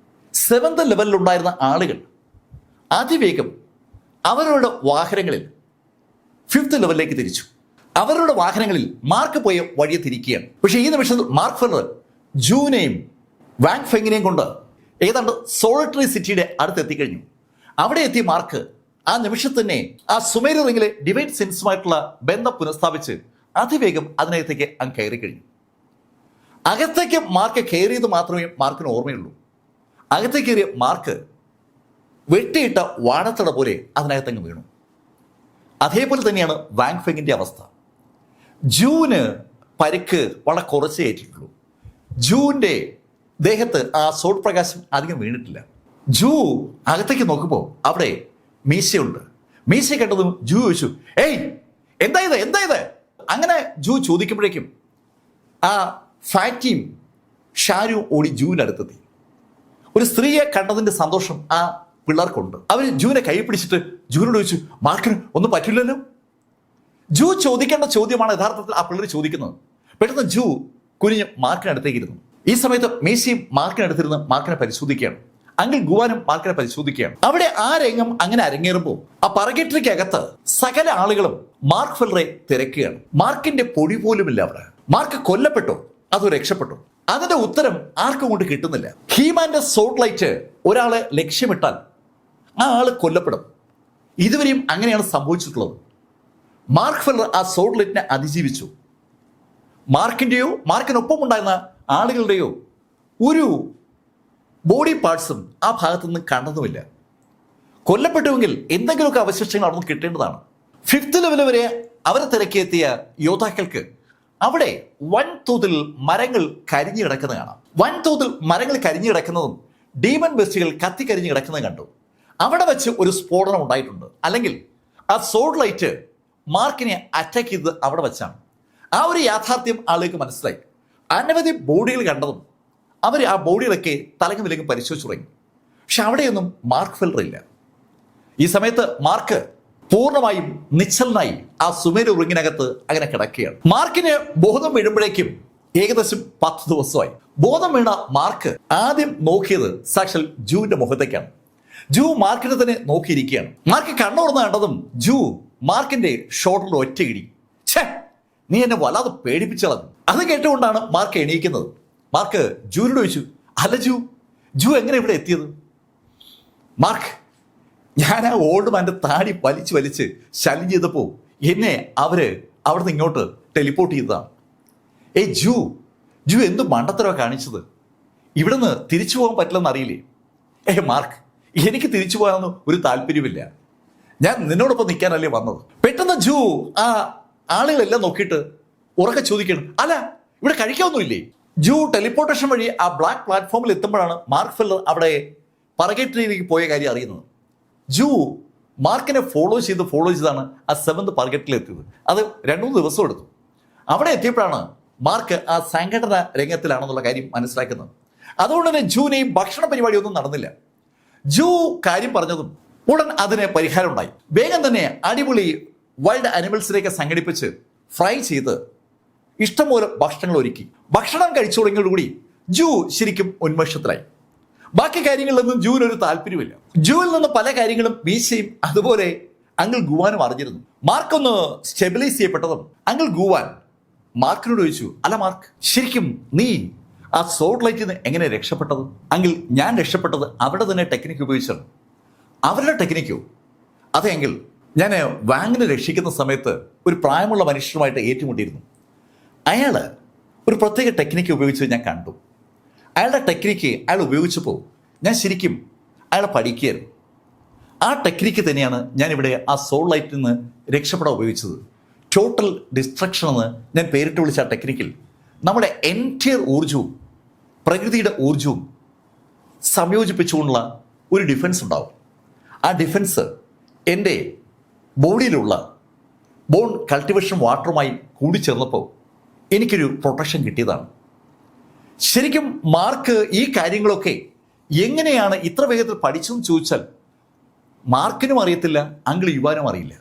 7th ലെവലിൽ ഉണ്ടായിരുന്ന ആളുകൾ അതിവേഗം അവരുടെ വാഹനങ്ങളിൽ 5th ലെവലിലേക്ക് തിരിച്ചു. അവരുടെ വാഹനങ്ങളിൽ മാർക്ക് പോയ വഴിയെ തിരിക്കുകയാണ്. പക്ഷേ ഈ നിമിഷത്തിൽ മാർക്ക് ഫില്ലർ ജൂനെയും വാങ് ഫെങ്ങിനെയും കൊണ്ട് ഏതാണ്ട് സോളിറ്ററി സിറ്റിയുടെ അടുത്ത് എത്തിക്കഴിഞ്ഞു. അവിടെ എത്തിയ മാർക്ക് ആ നിമിഷത്തിൽ തന്നെ ആ സുമേരി റിംഗിലെ ഡിവൈൻ സെൻസുമായിട്ടുള്ള ബന്ധം പുനഃസ്ഥാപിച്ച് അതിവേഗം അതിനകത്തേക്ക് അങ്ങ് കയറി കഴിഞ്ഞു. അകത്തേക്ക് മാർക്ക് കയറിയത് മാത്രമേ മാർക്കിന് ഓർമ്മയുള്ളൂ. അകത്തേക്ക് കയറിയ മാർക്ക് വെട്ടിയിട്ട വാഴത്തട പോലെ അതിനകത്തങ്ങ് വീണു. അതേപോലെ തന്നെയാണ് വാങ് ഫെങ്ങിന്റെ അവസ്ഥ. ജൂന് പരിക്ക് വളരെ കുറച്ച് ഏറ്റിട്ടുള്ളൂ. ജൂവിന്റെ ദേഹത്ത് ആ സോഡ് പ്രകാശം അധികം വീണിട്ടില്ല. ജൂ അകത്തേക്ക് നോക്കുമ്പോൾ അവിടെ മീശയുണ്ട്. മീശ കണ്ടതും ജൂ ചോദിച്ചു, ഏയ് എന്താ ഇത്? അങ്ങനെ ജൂ ചോദിക്കുമ്പോഴേക്കും ആ ഫാറ്റിയും ഷാരും ഓടി ജൂവിൻ്റെ അടുത്തെത്തി. ഒരു സ്ത്രീയെ കണ്ടതിന്റെ സന്തോഷം ആ പിള്ളേർക്കുണ്ട്. അവർ ജൂവിനെ കൈ പിടിച്ചിട്ട് ജൂവിനോട് ചോദിച്ചു, മാർക്കിന് ഒന്നും പറ്റില്ലല്ലോ? ജൂ ചോദിക്കേണ്ട ചോദ്യമാണ് യഥാർത്ഥത്തിൽ ആ പിള്ളേർ ചോദിക്കുന്നത്. പെട്ടെന്ന് ജൂ കുനിഞ്ഞ് മാർക്കിനടുത്തേക്ക് ഇരുന്നു. ഈ സമയത്ത് മേസിയും മാർക്കിനടുത്തിരുന്ന് മാർക്കിനെ പരിശോധിക്കുകയാണ്. അങ്കിൾ ഗുവാനും മാർക്കിനെ പരിശോധിക്കുകയാണ്. അവിടെ ആ രംഗം അങ്ങനെ അരങ്ങേറുമ്പോൾ ആ പറകെട്ടറിക്കകത്ത് സകല ആളുകളും മാർക്ക് ഫില്ലറെ തിരക്കുകയാണ്. മാർക്കിന്റെ പൊടി പോലുമില്ല അവിടെ. മാർക്ക് കൊല്ലപ്പെട്ടോ അതോ രക്ഷപ്പെട്ടോ? അതിന്റെ ഉത്തരം ആർക്കും കൊണ്ട് കിട്ടുന്നില്ല. ഹീമാന്റെ സോഡ് ലൈറ്റ് ഒരാളെ ലക്ഷ്യമിട്ടാൽ ആ ആള് കൊല്ലപ്പെടും. ഇതുവരെയും അങ്ങനെയാണ് സംഭവിച്ചിട്ടുള്ളത്. മാർക്ക് ഫില്ലർ ആ സോഡ് ലൈറ്റിനെ അതിജീവിച്ചു. മാർക്കിന്റെയോ മാർക്കിനൊപ്പം ഉണ്ടായിരുന്ന ആളുകളുടെയോ ഒരു ബോഡി പാർട്സും ആ ഭാഗത്തു നിന്ന് കണ്ടതുമില്ല. കൊല്ലപ്പെട്ടുവെങ്കിൽ എന്തെങ്കിലുമൊക്കെ അവശിഷ്ടങ്ങൾ അവിടെ നിന്ന് കിട്ടേണ്ടതാണ്. 5th ലെവൽ വരെ അവരെ തിരക്കിയെത്തിയ യോദ്ധാക്കൾക്ക് അവിടെ വൻതോതിൽ മരങ്ങൾ കരിഞ്ഞു കിടക്കുന്നത് കാണാം. വൻതോതിൽ മരങ്ങൾ കരിഞ്ഞു കിടക്കുന്നതും ഡീമൺ ബെസ്റ്റുകൾ കത്തിക്കരിഞ്ഞു കിടക്കുന്നതും കണ്ടു. അവിടെ വെച്ച് ഒരു സ്ഫോടനം ഉണ്ടായിട്ടുണ്ട്. അല്ലെങ്കിൽ ആ സോഡ് ലൈറ്റ് മാർക്കിനെ അറ്റാക്ക് ചെയ്തത് അവിടെ വെച്ചാണ്. ആ ഒരു യാഥാർത്ഥ്യം ആളുകൾക്ക് മനസ്സിലായി. അനവധി ബോഡികൾ കണ്ടതും അവർ ആ ബോഡികളൊക്കെ തലങ്ങും വിലങ്ങും പരിശോധിച്ചു തുടങ്ങി. പക്ഷെ അവിടെയൊന്നും മാർക്ക് ഫില്ലർ ഇല്ല. ഈ സമയത്ത് മാർക്ക് പൂർണ്ണമായും നിശ്ചലനായി ആ സുമേരി റിങ്ങിനകത്ത് അങ്ങനെ കിടക്കുകയാണ്. മാർക്കിന് ബോധം വീഴുമ്പോഴേക്കും ഏകദേശം 10 ദിവസമായി. ബോധം വീണ മാർക്ക് ആദ്യം നോക്കിയത് സാക്ഷാൽ ജൂവിന്റെ മുഖത്തേക്കാണ്. ജൂ മാർക്കിനെ തന്നെ നോക്കിയിരിക്കുകയാണ്. മാർക്ക് കണ്ണുറന്ന് കണ്ടതും ജൂ മാർക്കിന്റെ ഷോൾഡറിൽ ഒറ്റ ഇടി. ഛേ, നീ എന്നെ വല്ലാതെ പേടിപ്പിച്ചളഞ്ഞു. അത് കേട്ടുകൊണ്ടാണ് മാർക്ക് എണീക്കുന്നത്. മാർക്ക് ജൂവിനോട് ചോദിച്ചു, അല്ല ജൂ എങ്ങനെ ഇവിടെ എത്തിയത്? മാർക്ക്, ഞാൻ ആ ഓൾഡ് മാൻ്റെ താടി വലിച്ച് ശല്യം ചെയ്തപ്പോൾ എന്നെ അവര് അവിടെ നിന്ന് ഇങ്ങോട്ട് ടെലിപ്പോർട്ട് ചെയ്തതാണ്. ഏയ് ജൂ എന്ത് മണ്ടത്തരമാണ് കാണിച്ചത്? ഇവിടുന്ന് തിരിച്ചു പോകാൻ പറ്റില്ലെന്ന് അറിയില്ലേ? മാർക്ക്, എനിക്ക് തിരിച്ചു പോകാനൊന്നും ഒരു താല്പര്യമില്ല. ഞാൻ നിന്നോടൊപ്പം നിൽക്കാനല്ലേ വന്നത്. പെട്ടെന്ന് ജൂ ആ ആളുകളെല്ലാം നോക്കിയിട്ട് ഉറക്കെ ചോദിക്കണം, അല്ല ഇവിടെ കഴിക്കാനൊന്നുമില്ലേ? ജൂ ടെലിപ്പോർട്ടേഷൻ വഴി ആ ബ്ലാക്ക് പ്ലാറ്റ്ഫോമിൽ എത്തുമ്പോഴാണ് മാർക്ക് ഫില്ലർ അവിടെ പറകെറ്റിലേക്ക് പോയ കാര്യം അറിയുന്നത്. ജൂ മാർക്കിനെ ഫോളോ ചെയ്താണ് ആ 7th പറകെറ്റിലെത്തിയത്. അത് 2-3 ദിവസം എടുത്തു. അവിടെ എത്തിയപ്പോഴാണ് മാർക്ക് ആ സംഘടന രംഗത്തിലാണെന്നുള്ള കാര്യം മനസ്സിലാക്കുന്നത്. അതുകൊണ്ട് തന്നെ ജൂവിന് ഈ ഭക്ഷണ പരിപാടിയൊന്നും നടന്നില്ല. ജൂ കാര്യം പറഞ്ഞതും ഉടൻ അതിന് പരിഹാരം ഉണ്ടായി. വേഗം തന്നെ അടിപൊളി വൈൽഡ് അനിമൽസിനെയൊക്കെ സംഘടിപ്പിച്ച് ഫ്രൈ ചെയ്ത് ഇഷ്ടംപോലെ ഭക്ഷണങ്ങൾ ഒരുക്കി. ഭക്ഷണം കഴിച്ചു തുടങ്ങിയോടുകൂടി ജൂ ശരിക്കും ഉന്മേഷത്തിലായി. ബാക്കി കാര്യങ്ങളിലൊന്നും ജൂവിനൊരു താല്പര്യമില്ല. ജൂവിൽ നിന്ന് പല കാര്യങ്ങളും മീശയും അതുപോലെ അങ്കിൾ ഗുവാനും അറിഞ്ഞിരുന്നു. മാർക്കൊന്ന് സ്റ്റെബിലൈസ് ചെയ്യപ്പെട്ടതും അങ്കിൾ ഗുവാൻ മാർക്കിനോട് ചോദിച്ചു, അല്ല മാർക്ക്, ശരിക്കും നീ ആ സോഡ് ലൈറ്റിൽ നിന്ന് എങ്ങനെ രക്ഷപ്പെട്ടത്? അങ്കിൾ, ഞാൻ രക്ഷപ്പെട്ടത് അവിടെ തന്നെ ടെക്നിക്ക് ഉപയോഗിച്ചാണ്. അവരുടെ ടെക്നിക്കോ? അതെ അങ്കിൾ, ഞാൻ വാങ്ങിനെ രക്ഷിക്കുന്ന സമയത്ത് ഒരു പ്രായമുള്ള മനുഷ്യരുമായിട്ട് ഏറ്റുമുട്ടിയിരുന്നു. അയാൾ ഒരു പ്രത്യേക ടെക്നിക്ക് ഉപയോഗിച്ചത് ഞാൻ കണ്ടു. അയാളുടെ ടെക്നിക്ക് അയാൾ ഉപയോഗിച്ചപ്പോൾ ഞാൻ ശരിക്കും അയാളെ പഠിക്കുകയായിരുന്നു. ആ ടെക്നിക്ക് തന്നെയാണ് ഞാനിവിടെ ആ സോൾ ലൈറ്റിൽ നിന്ന് രക്ഷപ്പെടാൻ ഉപയോഗിച്ചത്. ടോട്ടൽ ഡിസ്ട്രക്ഷൻ എന്ന് ഞാൻ പേരിട്ട് വിളിച്ച ആ ടെക്നിക്കിൽ നമ്മുടെ എൻറ്റയർ ഊർജവും പ്രകൃതിയുടെ ഊർജവും സംയോജിപ്പിച്ചുകൊണ്ടുള്ള ഒരു ഡിഫൻസ് ഉണ്ടാവും. ആ ഡിഫൻസ് എൻ്റെ ബോഡിയിലുള്ള ബോൺ കൾട്ടിവേഷൻ വാട്ടറുമായി കൂടിച്ചേർന്നപ്പോൾ എനിക്കൊരു പ്രൊട്ടക്ഷൻ കിട്ടിയതാണ്. ശരിക്കും മാർക്ക് ഈ കാര്യങ്ങളൊക്കെ എങ്ങനെയാണ് ഇത്ര വേഗത്തിൽ പഠിച്ചെന്ന് ചോദിച്ചാൽ മാർക്കിനും അറിയത്തില്ല, അങ്കിൾ യുവാനും അറിയില്ല.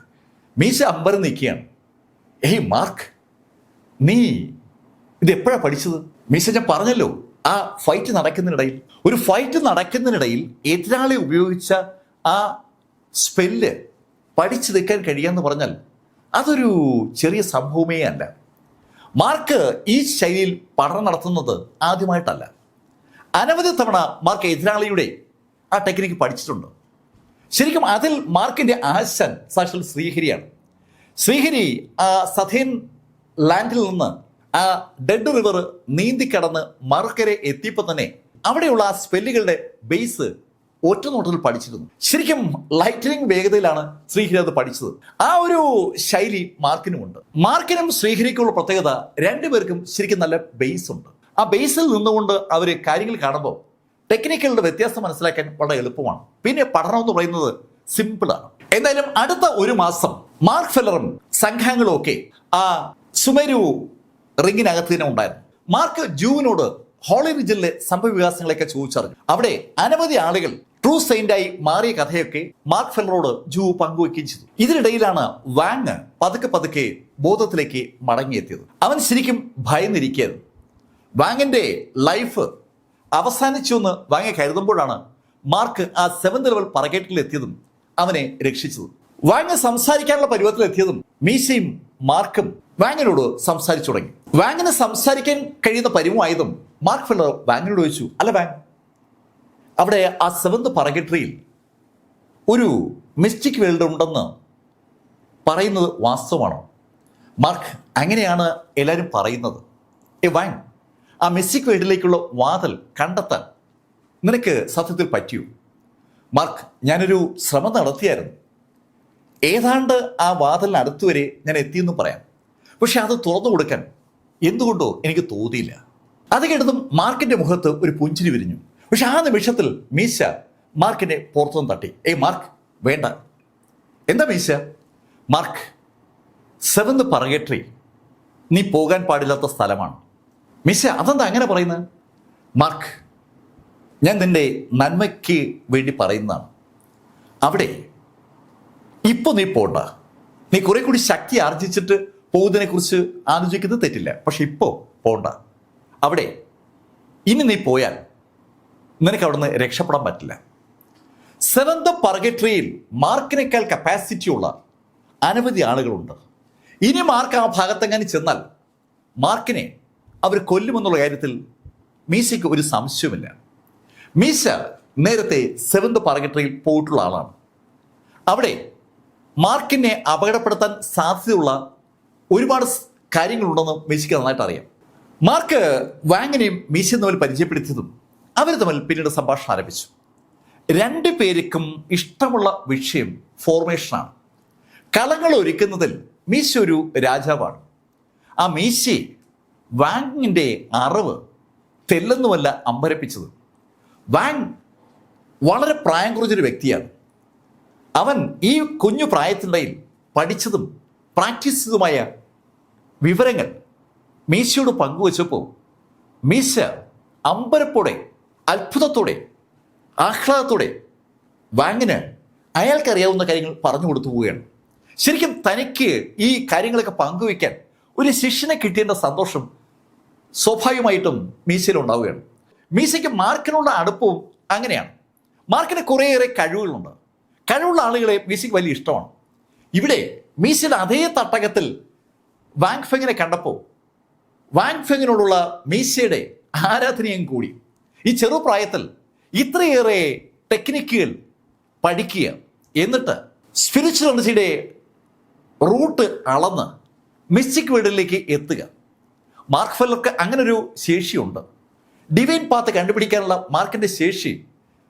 മീശ അമ്പരം നിൽക്കുകയാണ്. ഏയ് മാർക്ക്, നീ ഇത് എപ്പോഴാണ് പഠിച്ചത്? മീശ, ഞാൻ പറഞ്ഞല്ലോ, ആ ഫൈറ്റ് നടക്കുന്നതിനിടയിൽ എതിരാളി ഉപയോഗിച്ച ആ സ്പെല്ല് പഠിച്ചു നിൽക്കാൻ കഴിയാന്ന് പറഞ്ഞാൽ അതൊരു ചെറിയ സംഭവമേ അല്ല. മാർക്ക് ഈ ശൈലിയിൽ പഠനം നടത്തുന്നത് ആദ്യമായിട്ടല്ല. അനവധി തവണ മാർക്ക് എതിരാളിയുടെ ആ ടെക്നിക്ക് പഠിച്ചിട്ടുണ്ട്. ശരിക്കും അതിൽ മാർക്കിൻ്റെ ആശാൻ സാക്ഷാൽ ശ്രീഹരിയാണ്. ശ്രീഹരി ആ സഥേൻ ലാൻഡിൽ നിന്ന് ആ ഡെഡ് റിവർ നീന്തിക്കടന്ന് മറുകരെ എത്തിയപ്പോൾ തന്നെ അവിടെയുള്ള ആ സ്പെല്ലുകളുടെ ബേസ് ഒറ്റ നോട്ടത്തിൽ പഠിച്ചിരുന്നു. ശരിക്കും ലൈറ്റനിങ് വേഗതയിലാണ് ശ്രീഹരി അത് പഠിച്ചത്. ആ ഒരു ശൈലി മാർക്കിനുമുണ്ട്. മാർക്കിനും ശ്രീഹരിക്കുള്ള പ്രത്യേകത, രണ്ടുപേർക്കും ശരിക്കും നല്ല ബേസ് ഉണ്ട്. ആ ബേസിൽ നിന്നുകൊണ്ട് അവർ കാര്യങ്ങൾ കാണുമ്പോൾ ടെക്നിക്കുകളുടെ വ്യത്യാസം മനസ്സിലാക്കാൻ വളരെ എളുപ്പമാണ്. പിന്നെ പഠനം എന്ന് പറയുന്നത് സിമ്പിളാണ്. എന്തായാലും അടുത്ത ഒരു മാസം മാർക്ക് ഫെല്ലറും സംഘങ്ങളും ഒക്കെ ആ സുമേരു റിങ്ങിനകത്ത് തന്നെ ഉണ്ടായിരുന്നു. മാർക്ക് ജൂവിനോട് ഹോളി റിജിലെ സംഭവ വികാസങ്ങളൊക്കെ ചോദിച്ചറിഞ്ഞു. അവിടെ അനവധി ആളുകൾ ട്രൂ സെയിന്റായി മാറിയ കഥയൊക്കെ മാർക്ക് ഫെല്ലറോട് ജൂ പങ്കുവയ്ക്കുകയും ചെയ്തു. ഇതിനിടയിലാണ് വാങ് പതുക്കെ ബോധത്തിലേക്ക് മടങ്ങിയെത്തിയത്. അവൻ ശരിക്കും ഭയന്നിരിക്കുകയായിരുന്നു. വാങ്ങിന്റെ ലൈഫ് അവസാനിച്ചു എന്ന് വാങ്ങി കരുതുമ്പോഴാണ് മാർക്ക് ആ 7th ലെവൽ പറകേറ്റിൽ എത്തിയതും അവനെ രക്ഷിച്ചത്. വാങ് സംസാരിക്കാനുള്ള പരുവത്തിലെത്തിയതും മീശയും മാർക്കും വാങ്ങിനോട് സംസാരിച്ചു തുടങ്ങി. വാങ്ങിന് സംസാരിക്കാൻ കഴിയുന്ന പരുവമായതും മാർക്ക് ഫെല്ലർ വാങ്ങിനോട് ചോദിച്ചു, അല്ല വാങ്, അവിടെ ആ 7th പറകേറ്ററിയിൽ ഒരു മിസ്റ്റിക് വേൾഡ് ഉണ്ടെന്ന് പറയുന്നത് വാസ്തവമാണോ? മാർക്ക്, അങ്ങനെയാണ് എല്ലാവരും പറയുന്നത്. വാങ്, ആ മിസ്റ്റിക് വേൾഡിലേക്കുള്ള വാതിൽ കണ്ടെത്താൻ നിനക്ക് സത്യത്തിൽ പറ്റിയോ? മാർക്ക്, ഞാനൊരു ശ്രമം നടത്തിയായിരുന്നു. ഏതാണ്ട് ആ വാതിലിന് അടുത്തുവരെ ഞാൻ എത്തിയെന്ന് പറയാം. പക്ഷെ അത് തുറന്നു കൊടുക്കാൻ എന്തുകൊണ്ടോ എനിക്ക് തോന്നിയില്ല. അത് കേട്ടതും മാർക്കിന്റെ മുഖത്ത് ഒരു പുഞ്ചിരി വിരിഞ്ഞു. പക്ഷെ ആ നിമിഷത്തിൽ മീശ മാർക്കിനെ പുറത്തുനിന്ന് തട്ടി. മാർക്ക്, വേണ്ട. എന്താ മീശ? മാർക്ക്, 7th പറകേറ്ററി നീ പോകാൻ പാടില്ലാത്ത സ്ഥലമാണ്. മീശ, അതെന്താ അങ്ങനെ പറയുന്നത്? മാർക്ക്, ഞാൻ നിന്റെ നന്മയ്ക്ക് വേണ്ടി പറയുന്നതാണ്. അവിടെ ഇപ്പോൾ നീ പോണ്ട. നീ കുറെ കൂടി ശക്തി ആർജിച്ചിട്ട് പോകുന്നതിനെ കുറിച്ച് ആലോചിക്കുന്നത് തെറ്റില്ല. പക്ഷെ ഇപ്പോൾ പോണ്ട. അവിടെ ഇനി നീ പോയാൽ നിനക്ക് അവിടെ നിന്ന് രക്ഷപ്പെടാൻ പറ്റില്ല. 7th പറകേറ്ററിയിൽ മാർക്കിനേക്കാൾ കപ്പാസിറ്റിയുള്ള അനവധി ആളുകളുണ്ട്. ഇനി മാർക്ക് ആ ഭാഗത്തെങ്ങാനും ചെന്നാൽ മാർക്കിനെ അവർ കൊല്ലുമെന്നുള്ള കാര്യത്തിൽ മീശയ്ക്ക് ഒരു സംശയമില്ല. മീശ നേരത്തെ 7th പറകേറ്ററിയിൽ പോയിട്ടുള്ള ആളാണ്. അവിടെ മാർക്കിനെ അപകടപ്പെടുത്താൻ സാധ്യതയുള്ള ഒരുപാട് കാര്യങ്ങളുണ്ടെന്ന് മീശയ്ക്ക് നന്നായിട്ട് അറിയാം. മാർക്ക് വാങ്ങിനെയും മീശയും തമ്മിൽ പരിചയപ്പെടുത്തിയതും അവർ തമ്മിൽ പിന്നീട് സംഭാഷണം ആരംഭിച്ചു. രണ്ടുപേർക്കും ഇഷ്ടമുള്ള വിഷയം ഫോർമേഷനാണ്. കളങ്ങൾ ഒരുക്കുന്നതിൽ മീശ ഒരു രാജാവാണ്. ആ മീശയെ വാങ്ങിൻ്റെ അറിവ് തെല്ലെന്നുമല്ല അമ്പരപ്പിച്ചത്. വാങ് വളരെ പ്രായം കുറഞ്ഞൊരു വ്യക്തിയാണ്. അവൻ ഈ കുഞ്ഞു പ്രായത്തിനിടയിൽ പഠിച്ചതും പ്രാക്ടീസ് ചെയ്തതുമായ വിവരങ്ങൾ മീശയോട് പങ്കുവച്ചപ്പോൾ മീശ അമ്പരപ്പോടെ, അത്ഭുതത്തോടെ, ആഹ്ലാദത്തോടെ വാങ്ങിന് അയാൾക്കറിയാവുന്ന കാര്യങ്ങൾ പറഞ്ഞു കൊടുത്തു പോവുകയാണ്. ശരിക്കും തനിക്ക് ഈ കാര്യങ്ങളൊക്കെ പങ്കുവയ്ക്കാൻ ഒരു ശിഷ്യനെ കിട്ടിയേണ്ട സന്തോഷം സ്വാഭാവികമായിട്ടും മീശയിലുണ്ടാവുകയാണ്. മീശയ്ക്ക് മാർക്കിനുള്ള അടുപ്പവും അങ്ങനെയാണ്. മാർക്കിന് കുറേയേറെ കഴിവുകളുണ്ട്. കഴിവുള്ള ആളുകളെ മീശയ്ക്ക് വലിയ ഇഷ്ടമാണ്. ഇവിടെ മീശയുടെ അതേ തട്ടകത്തിൽ വാങ് ഫെങ്ങിനെ കണ്ടപ്പോൾ വാങ് ഫെങ്ങിനോടുള്ള മീശയുടെ ആരാധനയും കൂടി. ഈ ചെറുപ്രായത്തിൽ ഇത്രയേറെ ടെക്നിക്കുകൾ പഠിക്കുക, എന്നിട്ട് സ്പിരിച്വൽ എനർജിയുടെ റൂട്ട് അളന്ന് മിസ്റ്റിക് വേൾഡിലേക്ക് എത്തുക, മാർക്ക് ഫെല്ലർക്ക് അങ്ങനെ ഒരു ശേഷിയുണ്ട്. ഡിവൈൻ പാത്ത് കണ്ടുപിടിക്കാനുള്ള മാർക്കിന്റെ ശേഷി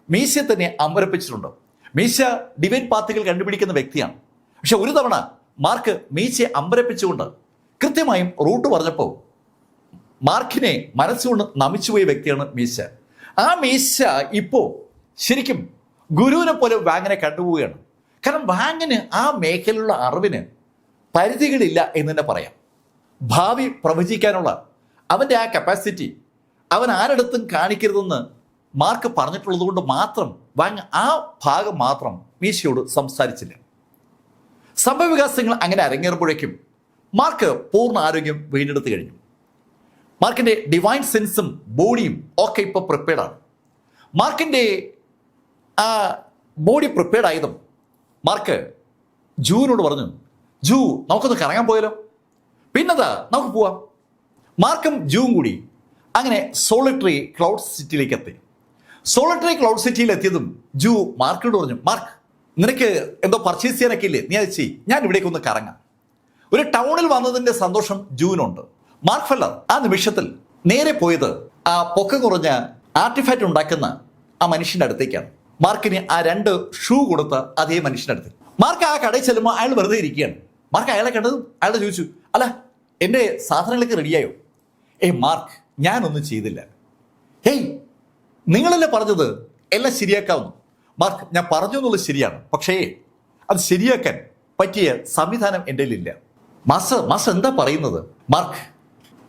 മീശയെ തന്നെ അമ്പരപ്പിച്ചിട്ടുണ്ട്. മീശ ഡിവൈൻ പാത്തുകൾ കണ്ടുപിടിക്കുന്ന വ്യക്തിയാണ്. പക്ഷെ ഒരു തവണ മാർക്ക് മീശയെ അമ്പരപ്പിച്ചുകൊണ്ട് കൃത്യമായും റൂട്ട് പറഞ്ഞപ്പോൾ മാർക്കിനെ മനസ്സുകൊണ്ട് നമിച്ചുപോയ വ്യക്തിയാണ് മീശ. ആ മീശ ഇപ്പോൾ ശരിക്കും ഗുരുവിനെ പോലെ വാങ്ങിനെ കണ്ടുപോവുകയാണ്. കാരണം വാങ്ങിന് ആ മേഖലയിലുള്ള അറിവിന് പരിധികളില്ല എന്ന് തന്നെ പറയാം. ഭാവി പ്രവചിക്കാനുള്ള അവൻ്റെ ആ കപ്പാസിറ്റി അവൻ ആരടുത്തും കാണിക്കരുതെന്ന് മാർക്ക് പറഞ്ഞിട്ടുള്ളത് കൊണ്ട് മാത്രം വാങ് ആ ഭാഗം മാത്രം മീശയോട് സംസാരിച്ചില്ല. സംഭവവികാസങ്ങൾ അങ്ങനെ അരങ്ങേറുമ്പോഴേക്കും മാർക്ക് പൂർണ്ണ ആരോഗ്യം വീണ്ടെടുത്ത് കഴിഞ്ഞു. മാർക്കിൻ്റെ ഡിവൈൻ സെൻസും ബോഡിയും ഒക്കെ ഇപ്പോൾ പ്രിപ്പയർഡാണ്. മാർക്കിൻ്റെ ആ ബോഡി പ്രിപ്പയർഡ് ആയതും മാർക്ക് ജൂവിനോട് പറഞ്ഞു, ജൂ നമുക്കൊന്ന് കറങ്ങാൻ പോയാലോ? പിന്നെന്താ, നമുക്ക് പോവാം. മാർക്കും ജൂവും കൂടി അങ്ങനെ സോളിറ്ററി ക്ലൗഡ് സിറ്റിയിലേക്ക് എത്തി. സോളിറ്ററി ക്ലൗഡ് സിറ്റിയിൽ എത്തിയതും ജൂ മാർക്കിനോട് പറഞ്ഞു, മാർക്ക് നിനക്ക് എന്തോ പർച്ചേസ് ചെയ്യാനൊക്കെ ഇല്ലേ, നീ അത് ചെയ്യ്, ഞാൻ ഇവിടേക്ക് ഒന്ന് കറങ്ങാം. ഒരു ടൗണിൽ വന്നതിൻ്റെ സന്തോഷം ജൂവിനുണ്ട്. മാർക്ക് ഫെല്ലർ ആ നിമിഷത്തിൽ നേരെ പോയത് ആ പൊക്കം കുറഞ്ഞ ആർട്ടിഫാക്റ്റ് ഉണ്ടാക്കുന്ന ആ മനുഷ്യൻ്റെ അടുത്തേക്കാണ്. മാർക്കിന് ആ 2 ഷൂ കൊടുത്ത അതേ മനുഷ്യൻ്റെ അടുത്ത്. മാർക്ക് ആ കടയിൽ ചെല്ലുമ്പോൾ അയാൾ വെറുതെ ഇരിക്കുകയാണ്. മാർക്ക് അയാളെ കണ്ടതും അയാളെ ചോദിച്ചു, അല്ല എൻ്റെ സാധനങ്ങളൊക്കെ റെഡിയായോ? മാർക്ക് ഞാനൊന്നും ചെയ്തില്ല. നിങ്ങളല്ലേ പറഞ്ഞത് എല്ലാം ശരിയാക്കാവുന്നു. മാർക്ക് ഞാൻ പറഞ്ഞു എന്നുള്ളത് ശരിയാണ്, പക്ഷേ അത് ശരിയാക്കാൻ പറ്റിയ സംവിധാനം എൻ്റെ കയ്യിലില്ല. മാസ്റ്റർ എന്താ പറയുന്നത്? മാർക്ക്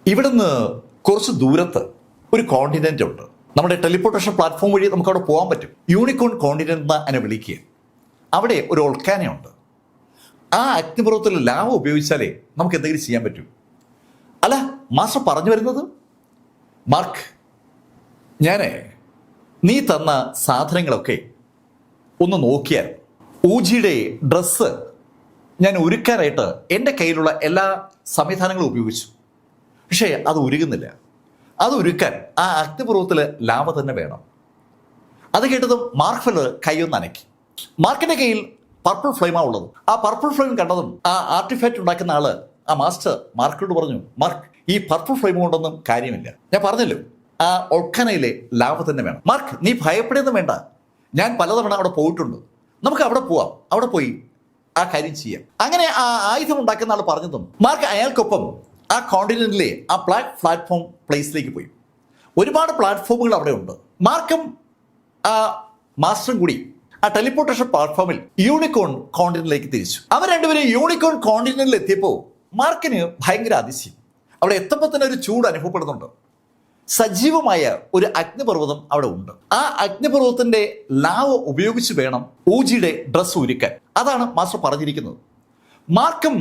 ഇവിടുന്ന് കുറച്ച് ദൂരത്ത് ഒരു കോണ്ടിനെൻ്റ് ഉണ്ട്. നമ്മുടെ ടെലിപ്പോർട്ടേഷൻ പ്ലാറ്റ്ഫോം വഴി നമുക്ക് അവിടെ പോകാൻ പറ്റും. യൂണിക്കോൺ കോണ്ടിനെൻ്റ് എന്ന് അതിനെ വിളിക്കുക. അവിടെ ഒരു ഒൾക്കാനയുണ്ട്. ആ അഗ്നിപർവ്വതത്തിലെ ലാവ ഉപയോഗിച്ചാലേ നമുക്ക് എന്തെങ്കിലും ചെയ്യാൻ പറ്റൂ. അല്ല മാസ്റ്റർ പറഞ്ഞു വരുന്നത്? മാർക്ക് നീ തന്ന സാധനങ്ങളൊക്കെ ഒന്ന് നോക്കിയാൽ ഊജിയുടെ ഡ്രസ്സ് ഞാൻ ഒരുക്കാനായിട്ട് എൻ്റെ കയ്യിലുള്ള എല്ലാ സംവിധാനങ്ങളും ഉപയോഗിച്ചു. പക്ഷേ അത് ഉരുകുന്നില്ല. അത് ഉരുക്കാൻ ആ അഗ്നിപർവ്വതത്തിൽ ലാവ തന്നെ വേണം. അത് കേട്ടതും മാർക്ക് ഫെല്ലർ കൈയൊന്ന് അനക്കി. മാർക്കിൻ്റെ കയ്യിൽ പർപ്പിൾ ഫ്ലെയിമാണ് ഉള്ളത്. ആ പർപ്പിൾ ഫ്ലെയിം കണ്ടതും ആ ആർട്ടിഫാക്റ്റ് ഉണ്ടാക്കുന്ന ആള് ആ മാസ്റ്റർ മാർക്കിനോട് പറഞ്ഞു, മാർക്ക് ഈ പർപ്പിൾ ഫ്ലെയിം കൊണ്ടൊന്നും കാര്യമില്ല. ഞാൻ പറഞ്ഞല്ലോ ആ ഒൾക്കനയിലെ ലാവ തന്നെ വേണം. മാർക്ക് നീ ഭയപ്പെടുന്നത് വേണ്ട, ഞാൻ പലതവണ അവിടെ പോയിട്ടുണ്ട്, നമുക്ക് അവിടെ പോവാം, അവിടെ പോയി ആ കാര്യം ചെയ്യാം. അങ്ങനെ ആ ആയുധം ഉണ്ടാക്കുന്ന ആൾ പറഞ്ഞതും മാർക്ക് അയാൾക്കൊപ്പം ആ കോണ്ടിനെന്റിലെ ആ ബ്ലാക്ക് പ്ലാറ്റ്ഫോം പ്ലേസിലേക്ക് പോയി. ഒരുപാട് പ്ലാറ്റ്ഫോമുകൾ അവിടെ ഉണ്ട്. മാർക്കും ആ മാസ്റ്ററും കൂടി ആ ടെലിപ്പോർട്ടേഷൻ പ്ലാറ്റ്ഫോമിൽ യൂണിക്കോൺ കോണ്ടിനെന്റിലേക്ക് തിരിച്ചു. അവർ രണ്ടുപേരും യൂണിക്കോൺ കോണ്ടിനെന്റിൽ എത്തിയപ്പോൾ മാർക്കിന് ഭയങ്കര അതിശയം. അവിടെ എത്തുമ്പോൾ തന്നെ ഒരു ചൂട് അനുഭവപ്പെടുന്നുണ്ട്. സജീവമായ ഒരു അഗ്നിപർവ്വതം അവിടെ ഉണ്ട്. ആ അഗ്നിപർവ്വതത്തിന്റെ ലാവ ഉപയോഗിച്ച് വേണം ഊജിയുടെ ഡ്രസ്സ് ഉരുക്കാൻ. അതാണ് മാസ്റ്റർ പറഞ്ഞിരിക്കുന്നത്. മാർക്കും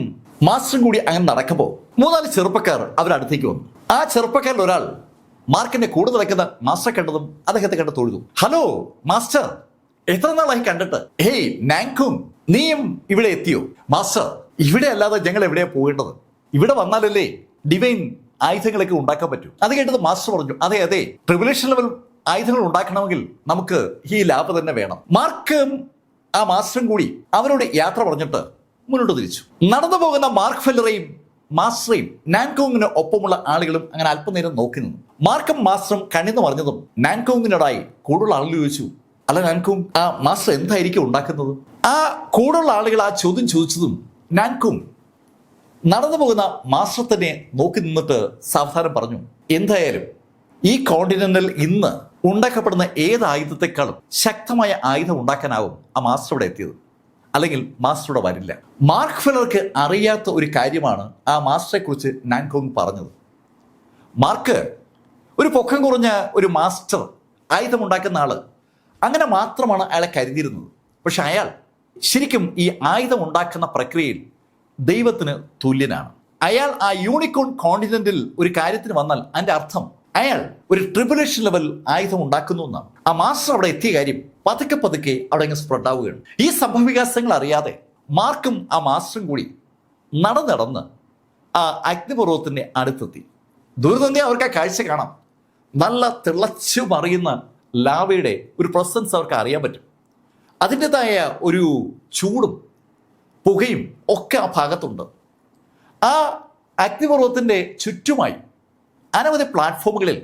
മാസ്റ്ററും കൂടി അങ്ങനെ നടക്കുമ്പോൾ 3-4 ചെറുപ്പക്കാർ അവരടുത്തേക്ക് വന്നു. ആ ചെറുപ്പക്കാരിൽ ഒരാൾ മാർക്കിന്റെ കൂടെ നടക്കുന്ന മാസ്റ്റർ കണ്ടതും അദ്ദേഹത്തെ കണ്ട് തൊഴുതു. ഹലോ മാസ്റ്റർ, എത്ര നാളായി കണ്ടിട്ട്? നാങ്കുങ്, നീയും ഇവിടെ എത്തിയോ? മാസ്റ്റർ, ഇവിടെ അല്ലാതെ ഞങ്ങൾ എവിടെയാ പോകേണ്ടത്? ഇവിടെ വന്നാലല്ലേ ഡിവൈൻ ആയുധങ്ങളൊക്കെ ഉണ്ടാക്കാൻ പറ്റും. അത് കേട്ടത് മാസ്റ്റർ പറഞ്ഞു, അതെ ട്രിബുലേഷൻ ലെവൽ ആയുധങ്ങൾ ഉണ്ടാക്കണമെങ്കിൽ നമുക്ക് ഈ ലാഭ തന്നെ വേണം. മാർക്കും ആ മാസ്റ്ററും കൂടി അവരോട് യാത്ര പറഞ്ഞിട്ട് മുന്നോട്ട് തിരിച്ചു. നടന്നു പോകുന്ന മാർക്ക് ഫെല്ലറെയും മാസ്റ്ററെയും നാൻകോങ്ങിന് ഒപ്പമുള്ള ആളുകളും അങ്ങനെ അല്പനേരം നോക്കി നിന്നു. മാർക്കും മാസ്റ്ററും കണ്ണിന്ന് പറഞ്ഞതും നാൻകോങ്ങിനോടായി കൂടുതൽ ആളുകൾ ചോദിച്ചു, അല്ല നാൻകോങ്, ആ മാസ്റ്റർ എന്തായിരിക്കും ഉണ്ടാക്കുന്നത്? ആ കൂടുതലുള്ള ആളുകൾ ആ ചോദ്യം ചോദിച്ചതും നാൻകോങ് നടന്നു പോകുന്ന മാസ്റ്റർ തന്നെ നോക്കി നിന്നിട്ട് സാവധാനം പറഞ്ഞു, എന്തായാലും ഈ കോണ്ടിനെന്റിൽ ഇന്ന് ഉണ്ടാക്കപ്പെടുന്ന ഏത് ആയുധത്തെക്കാളും ശക്തമായ ആയുധം ഉണ്ടാക്കാനാവും ആ മാസ്റ്റർ ഇവിടെ എത്തിയത്, അല്ലെങ്കിൽ മാസ്റ്റർ ഇവിടെ വരില്ല. മാർക്ക് ഫെല്ലർക്ക് അറിയാത്ത ഒരു കാര്യമാണ് ആ മാസ്റ്ററെ കുറിച്ച് നാൻകോങ് പറഞ്ഞത്. മാർക്ക് ഒരു പൊക്കം കുറഞ്ഞ ഒരു മാസ്റ്റർ, ആയുധം ഉണ്ടാക്കുന്ന ആള്, അങ്ങനെ മാത്രമാണ് അയാളെ കരുതിയിരുന്നത്. പക്ഷെ അയാൾ ശരിക്കും ഈ ആയുധം ഉണ്ടാക്കുന്ന പ്രക്രിയയിൽ ദൈവത്തിന് തുല്യനാണ്. അയാൾ ആ യൂണിക്കോൺ കോണ്ടിനെന്റിൽ ഒരു കാര്യത്തിന് വന്നാൽ അതിന്റെ അർത്ഥം അയാൾ ഒരു ട്രിബുലേഷൻ ലെവൽ ആയുധം ഉണ്ടാക്കുന്നു എന്നാണ്. ആ മാസ്റ്റർ അവിടെ എത്തിയ കാര്യം പതുക്കെ അവിടെ അങ്ങ് സ്പ്രെഡ് ആവുകയാണ്. ഈ സംഭവവികാസങ്ങൾ അറിയാതെ മാർക്കും ആ മാസ്റ്ററും കൂടി നടന്ന് ആ അഗ്നിപർവ്വതത്തിന്റെ അടുത്തെത്തി. ദൂരനിന്നേ അവർക്ക് ആ കാഴ്ച കാണാം. നല്ല തിളച്ചു മറിയുന്ന ലാവയുടെ ഒരു പ്രസൻസ് അവർക്ക് അറിയാൻ പറ്റും. അതിൻ്റെതായ ഒരു ചൂടും പുകയും ഒക്കെ ആ ഭാഗത്തുണ്ട്. ആ അഗ്നിപർവ്വതത്തിന്റെ ചുറ്റുമായി അനവധി പ്ലാറ്റ്ഫോമുകളിൽ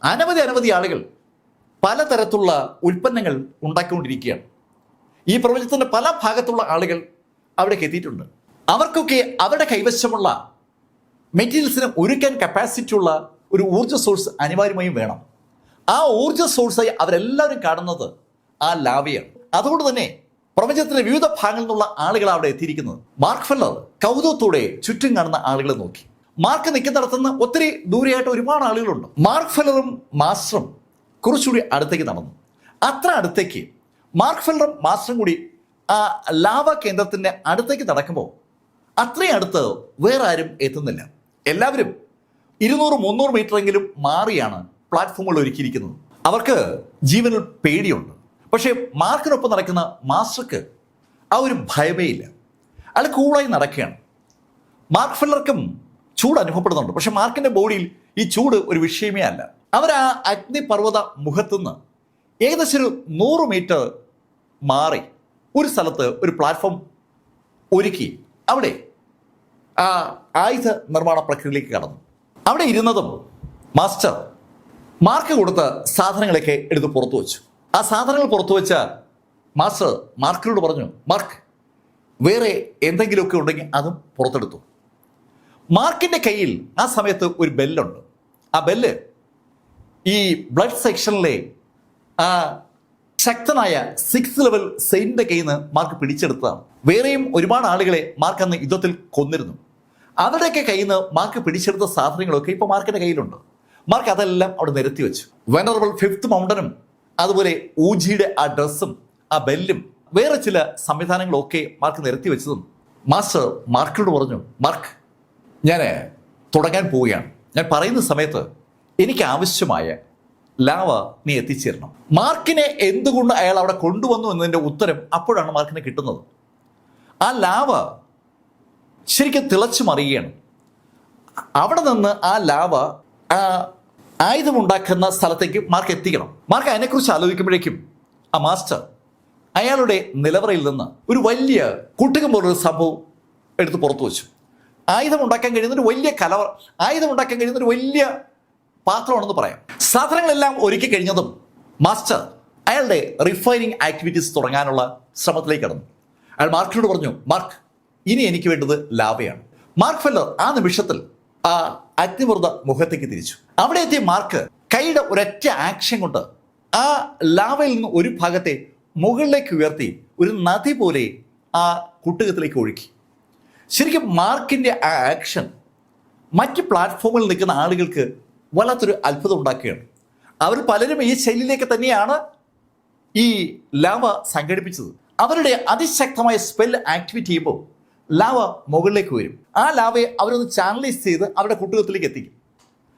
അനവധി ആളുകൾ പലതരത്തിലുള്ള ഉൽപ്പന്നങ്ങൾ ഉണ്ടാക്കിക്കൊണ്ടിരിക്കുകയാണ്. ഈ പ്രപഞ്ചത്തിൻ്റെ പല ഭാഗത്തുള്ള ആളുകൾ അവിടേക്ക് എത്തിയിട്ടുണ്ട്. അവർക്കൊക്കെ അവരുടെ കൈവശമുള്ള മെറ്റീരിയൽസിനെ ഒരുക്കാൻ കപ്പാസിറ്റി ഉള്ള ഒരു ഊർജ്ജ സോഴ്സ് അനിവാര്യമായും വേണം. ആ ഊർജ്ജ സോഴ്സായി അവരെല്ലാവരും കാണുന്നത് ആ ലാവയാണ്. അതുകൊണ്ട് തന്നെ പ്രപഞ്ചത്തിലെ വിവിധ ഭാഗങ്ങളിൽ നിന്നുള്ള ആളുകൾ അവിടെ എത്തിയിരിക്കുന്നത്. മാർക്ക് ഫെല്ലർ കൗതുകത്തോടെ ചുറ്റും കാണുന്ന ആളുകളെ നോക്കി. മാർക്ക് നിൽക്കുന്നിടത്തുനിന്ന് ഒത്തിരി ദൂരെയായിട്ട് ഒരുപാട് ആളുകളുണ്ട്. മാർക്ക് ഫെല്ലറും മാസ്റ്ററും കുറച്ചുകൂടി അടുത്തേക്ക് നടന്നു. അത്ര അടുത്തേക്ക് മാർക്ക് ഫെല്ലറും മാസ്റ്ററും കൂടി ആ ലാവ കേന്ദ്രത്തിൻ്റെ അടുത്തേക്ക് നടക്കുമ്പോൾ അത്രയും അടുത്ത് വേറെ ആരും എത്തുന്നില്ല. എല്ലാവരും 200-300 മീറ്ററെങ്കിലും മാറിയാണ് പ്ലാറ്റ്ഫോമുകൾ ഒരുക്കിയിരിക്കുന്നത്. അവർക്ക് ജീവനിൽ പേടിയുണ്ട്. പക്ഷേ മാർക്കിനൊപ്പം നടക്കുന്ന മാസ്റ്റർക്ക് ആ ഒരു ഭയമേ ഇല്ല. അയാൾ കൂളായി നടക്കുകയാണ്. മാർക്ക് ഫെല്ലർക്കും ചൂട് അനുഭവപ്പെടുന്നുണ്ട്. പക്ഷെ മാർക്കിൻ്റെ ബോഡിയിൽ ഈ ചൂട് ഒരു വിഷയമേ അല്ല. അവർ ആ അഗ്നിപർവ്വത മുഖത്തുനിന്ന് ഏകദേശം ഒരു 100 മീറ്റർ മാറി ഒരു സ്ഥലത്ത് ഒരു പ്ലാറ്റ്ഫോം ഒരുക്കി അവിടെ ആ ആയുധ നിർമ്മാണ പ്രക്രിയയിലേക്ക് കടന്നു. അവിടെ ഇരുന്നതും മാസ്റ്റർ മാർക്ക് കൊടുത്ത സാധനങ്ങളൊക്കെ എടുത്ത് പുറത്തു വെച്ചു. ആ സാധനങ്ങൾ പുറത്തു വെച്ച മാസ്റ്റർ മാർക്കിനോട് പറഞ്ഞു, മാർക്ക് വേറെ എന്തെങ്കിലുമൊക്കെ ഉണ്ടെങ്കിൽ അതും പുറത്തെടുത്തു. മാർക്കിൻ്റെ കയ്യിൽ ആ സമയത്ത് ഒരു ബെല്ലുണ്ട്. ആ ബെല്ല് ഈ ബ്ലഡ് സെക്ഷനിലെ ആ ശക്തനായ 6th ലെവൽ സെയിൻ്റെ കയ്യിൽ നിന്ന് മാർക്ക് പിടിച്ചെടുത്തതാണ്. വേറെയും ഒരുപാട് ആളുകളെ മാർക്ക് അന്ന് യുദ്ധത്തിൽ കൊന്നിരുന്നു. അവരുടെയൊക്കെ കയ്യിൽ നിന്ന് മാർക്ക് പിടിച്ചെടുത്ത സാധനങ്ങളൊക്കെ ഇപ്പോൾ മാർക്കിൻ്റെ കയ്യിലുണ്ട്. മാർക്ക് അതെല്ലാം അവിടെ നിരത്തി വെച്ചു. വെനറബിൾ 5th മൗണ്ടനും അതുപോലെ ഊജിയുടെ ആ ഡ്രസ്സും ആ ബെല്ലും വേറെ ചില സംവിധാനങ്ങളൊക്കെ മാർക്ക് നിരത്തി വെച്ചതും മാസ്റ്റർ മാർക്കിനോട് പറഞ്ഞു, മാർക്ക് ഞാൻ തുടങ്ങാൻ പോവുകയാണ്. ഞാൻ പറയുന്ന സമയത്ത് എനിക്ക് ആവശ്യമായ ലാവ നീ എത്തിച്ചേരണം. മാർക്കിനെ എന്തുകൊണ്ട് അയാൾ അവിടെ കൊണ്ടുവന്നു എന്നതിൻ്റെ ഉത്തരം അപ്പോഴാണ് മാർക്കിന് കിട്ടുന്നത്. ആ ലാവ ശരിക്കും തിളച്ചു മറിയുകയാണ്. അവിടെ നിന്ന് ആ ലാവ ആയുധമുണ്ടാക്കുന്ന സ്ഥലത്തേക്ക് മാർക്ക് എത്തിക്കണം. മാർക്ക് അതിനെക്കുറിച്ച് ആലോചിക്കുമ്പോഴേക്കും ആ മാസ്റ്റർ അയാളുടെ നിലവറയിൽ നിന്ന് ഒരു വലിയ കുട്ടികം പോലൊരു സംഭവം എടുത്ത് പുറത്തു വെച്ചു. ആയുധമുണ്ടാക്കാൻ കഴിയുന്ന ഒരു വലിയ ആയുധമുണ്ടാക്കാൻ കഴിയുന്ന ഒരു വലിയ പാത്രമാണെന്ന് പറയാം. സാധനങ്ങളെല്ലാം ഒരുക്കി കഴിഞ്ഞതും മാസ്റ്റർ അയാളുടെ റിഫൈനിങ് ആക്ടിവിറ്റീസ് തുടങ്ങാനുള്ള ശ്രമത്തിലേക്ക് കടന്നു. അയാൾ മാർക്കിനോട് പറഞ്ഞു, മാർക്ക് ഇനി എനിക്ക് വേണ്ടത് ലാവയാണ്. മാർക്ക് ഫെല്ലർ ആ നിമിഷത്തിൽ ആ അഗ്നിപർവ്വത മുഖത്തേക്ക് തിരിച്ചു. അവിടെ എത്തിയ മാർക്ക് കൈയുടെ ഒരൊറ്റ ആക്ഷൻ കൊണ്ട് ആ ലാവയിൽ നിന്ന് ഒരു ഭാഗത്തെ മുകളിലേക്ക് ഉയർത്തി ഒരു നദി പോലെ ആ കുട്ടകത്തിലേക്ക് ഒഴുക്കി. ശരിക്കും മാർക്കിൻ്റെ ആ ആക്ഷൻ മറ്റ് പ്ലാറ്റ്ഫോമിൽ നിൽക്കുന്ന ആളുകൾക്ക് വല്ലാത്തൊരു അത്ഭുതം ഉണ്ടാക്കുകയാണ്. അവർ പലരും ഈ ശൈലിയിലേക്ക് തന്നെയാണ് ഈ ലാവ സംഘടിപ്പിച്ചത്. അവരുടെ അതിശക്തമായ സ്പെൽ ആക്ടിവേറ്റ് ചെയ്യുമ്പോൾ ലാവ മുകളിലേക്ക് വരും. ആ ലാവയെ അവരൊന്ന് ചാനലൈസ് ചെയ്ത് അവരുടെ കുട്ടകത്തിലേക്ക് എത്തിക്കും,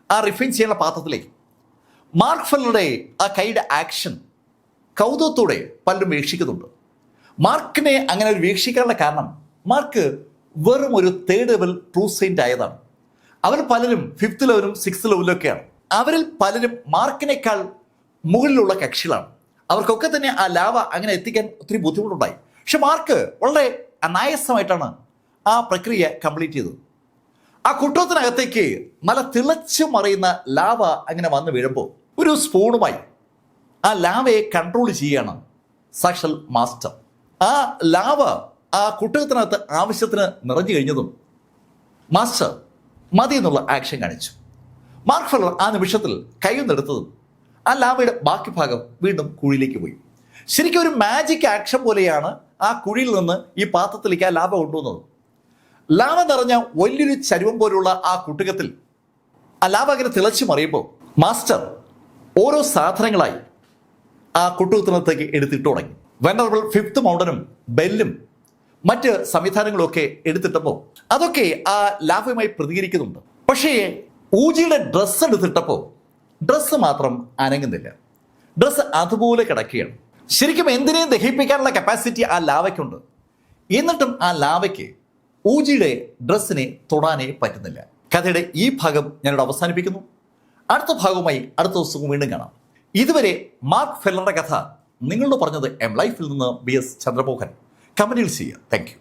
ആ റിഫൈൻ ചെയ്യാനുള്ള പാത്രത്തിലേക്ക്. മാർക്ക് ഫെല്ലറുടെ ആ കൈയുടെ ആക്ഷൻ കൗതുകത്തോടെ പലരും വീക്ഷിക്കുന്നുണ്ട്. മാർക്കിനെ അങ്ങനെ ഒരു വീക്ഷിക്കാനുള്ള കാരണം മാർക്ക് വെറും ഒരു 3rd ലെവൽ ട്രൂ സെയിന്റ് ആയതാണ്. അവർ പലരും 5th ലെവലും 6th ലെവലൊക്കെയാണ്. അവരിൽ പലരും മാർക്കിനേക്കാൾ മുകളിലുള്ള കക്ഷികളാണ്. അവർക്കൊക്കെ തന്നെ ആ ലാവ അങ്ങനെ എത്തിക്കാൻ ഒത്തിരി ബുദ്ധിമുട്ടുണ്ടായി. പക്ഷെ മാർക്ക് വളരെ അനായാസമായിട്ടാണ് ആ പ്രക്രിയ കംപ്ലീറ്റ് ചെയ്തത്. ആ കുട്ടത്തിനകത്തേക്ക് നല്ല തിളച്ചു മറിയുന്ന ലാവ അങ്ങനെ വന്ന് വീഴുമ്പോൾ ഒരു സ്പൂണുമായി ആ ലാവയെ കൺട്രോൾ ചെയ്യുകയാണ് സാക്ഷാൽ മാസ്റ്റർ. ആ ലാവ ആ കുട്ടകത്തിനകത്ത് ആവശ്യത്തിന് നിറഞ്ഞു കഴിഞ്ഞതും മാസ്റ്റർ മതി എന്നുള്ള ആക്ഷൻ കാണിച്ചു. മാർക്ക് ഫെല്ലർ ആ നിമിഷത്തിൽ കൈയൊന്നെടുത്തതും ആ ലാവയുടെ ബാക്കി ഭാഗം വീണ്ടും കുഴിയിലേക്ക് പോയി. ശരിക്കും ഒരു മാജിക് ആക്ഷൻ പോലെയാണ് ആ കുഴിയിൽ നിന്ന് ഈ പാത്രത്തിലേക്ക് ആ ലാവ കൊണ്ടുവന്നത്. ലാവ നിറഞ്ഞ വലിയൊരു ചരുവം പോലുള്ള ആ കുട്ടകത്തിൽ ആ ലാവ അങ്ങനെ തിളച്ചു മറിയുമ്പോൾ മാസ്റ്റർ ഓരോ സാധനങ്ങളായി ആ കുട്ടകത്തിനകത്തേക്ക് എടുത്തിട്ട് തുടങ്ങി. വെനറബിൾ 5th മൗണ്ടനും ബെല്ലും മറ്റ് സംവിധാനങ്ങളൊക്കെ എടുത്തിട്ടപ്പോൾ അതൊക്കെ ആ ലാവയുമായി പ്രതികരിക്കുന്നുണ്ട്. പക്ഷേ ഊജിയുടെ ഡ്രസ്സ് എടുത്തിട്ടപ്പോൾ ഡ്രസ്സ് മാത്രം അനങ്ങുന്നില്ല. ഡ്രസ്സ് അതുപോലെ കിടക്കുകയാണ്. ശരിക്കും എന്തിനേയും ദഹിപ്പിക്കാനുള്ള കപ്പാസിറ്റി ആ ലാവയ്ക്കുണ്ട്. എന്നിട്ടും ആ ലാവയ്ക്ക് ഊജിയുടെ ഡ്രസ്സിനെ തൊടാനേ പറ്റുന്നില്ല. കഥയുടെ ഈ ഭാഗം ഞാനിവിടെ അവസാനിപ്പിക്കുന്നു. അടുത്ത ഭാഗവുമായി അടുത്ത ദിവസം വീണ്ടും കാണാം. ഇതുവരെ മാർക്ക് ഫെല്ലറുടെ കഥ നിങ്ങളോട് പറഞ്ഞത് എം ലൈഫിൽ നിന്ന് BS ചന്ദ്രമോഹൻ. കമന്റിൽ ചെയ്യുക. Thank you.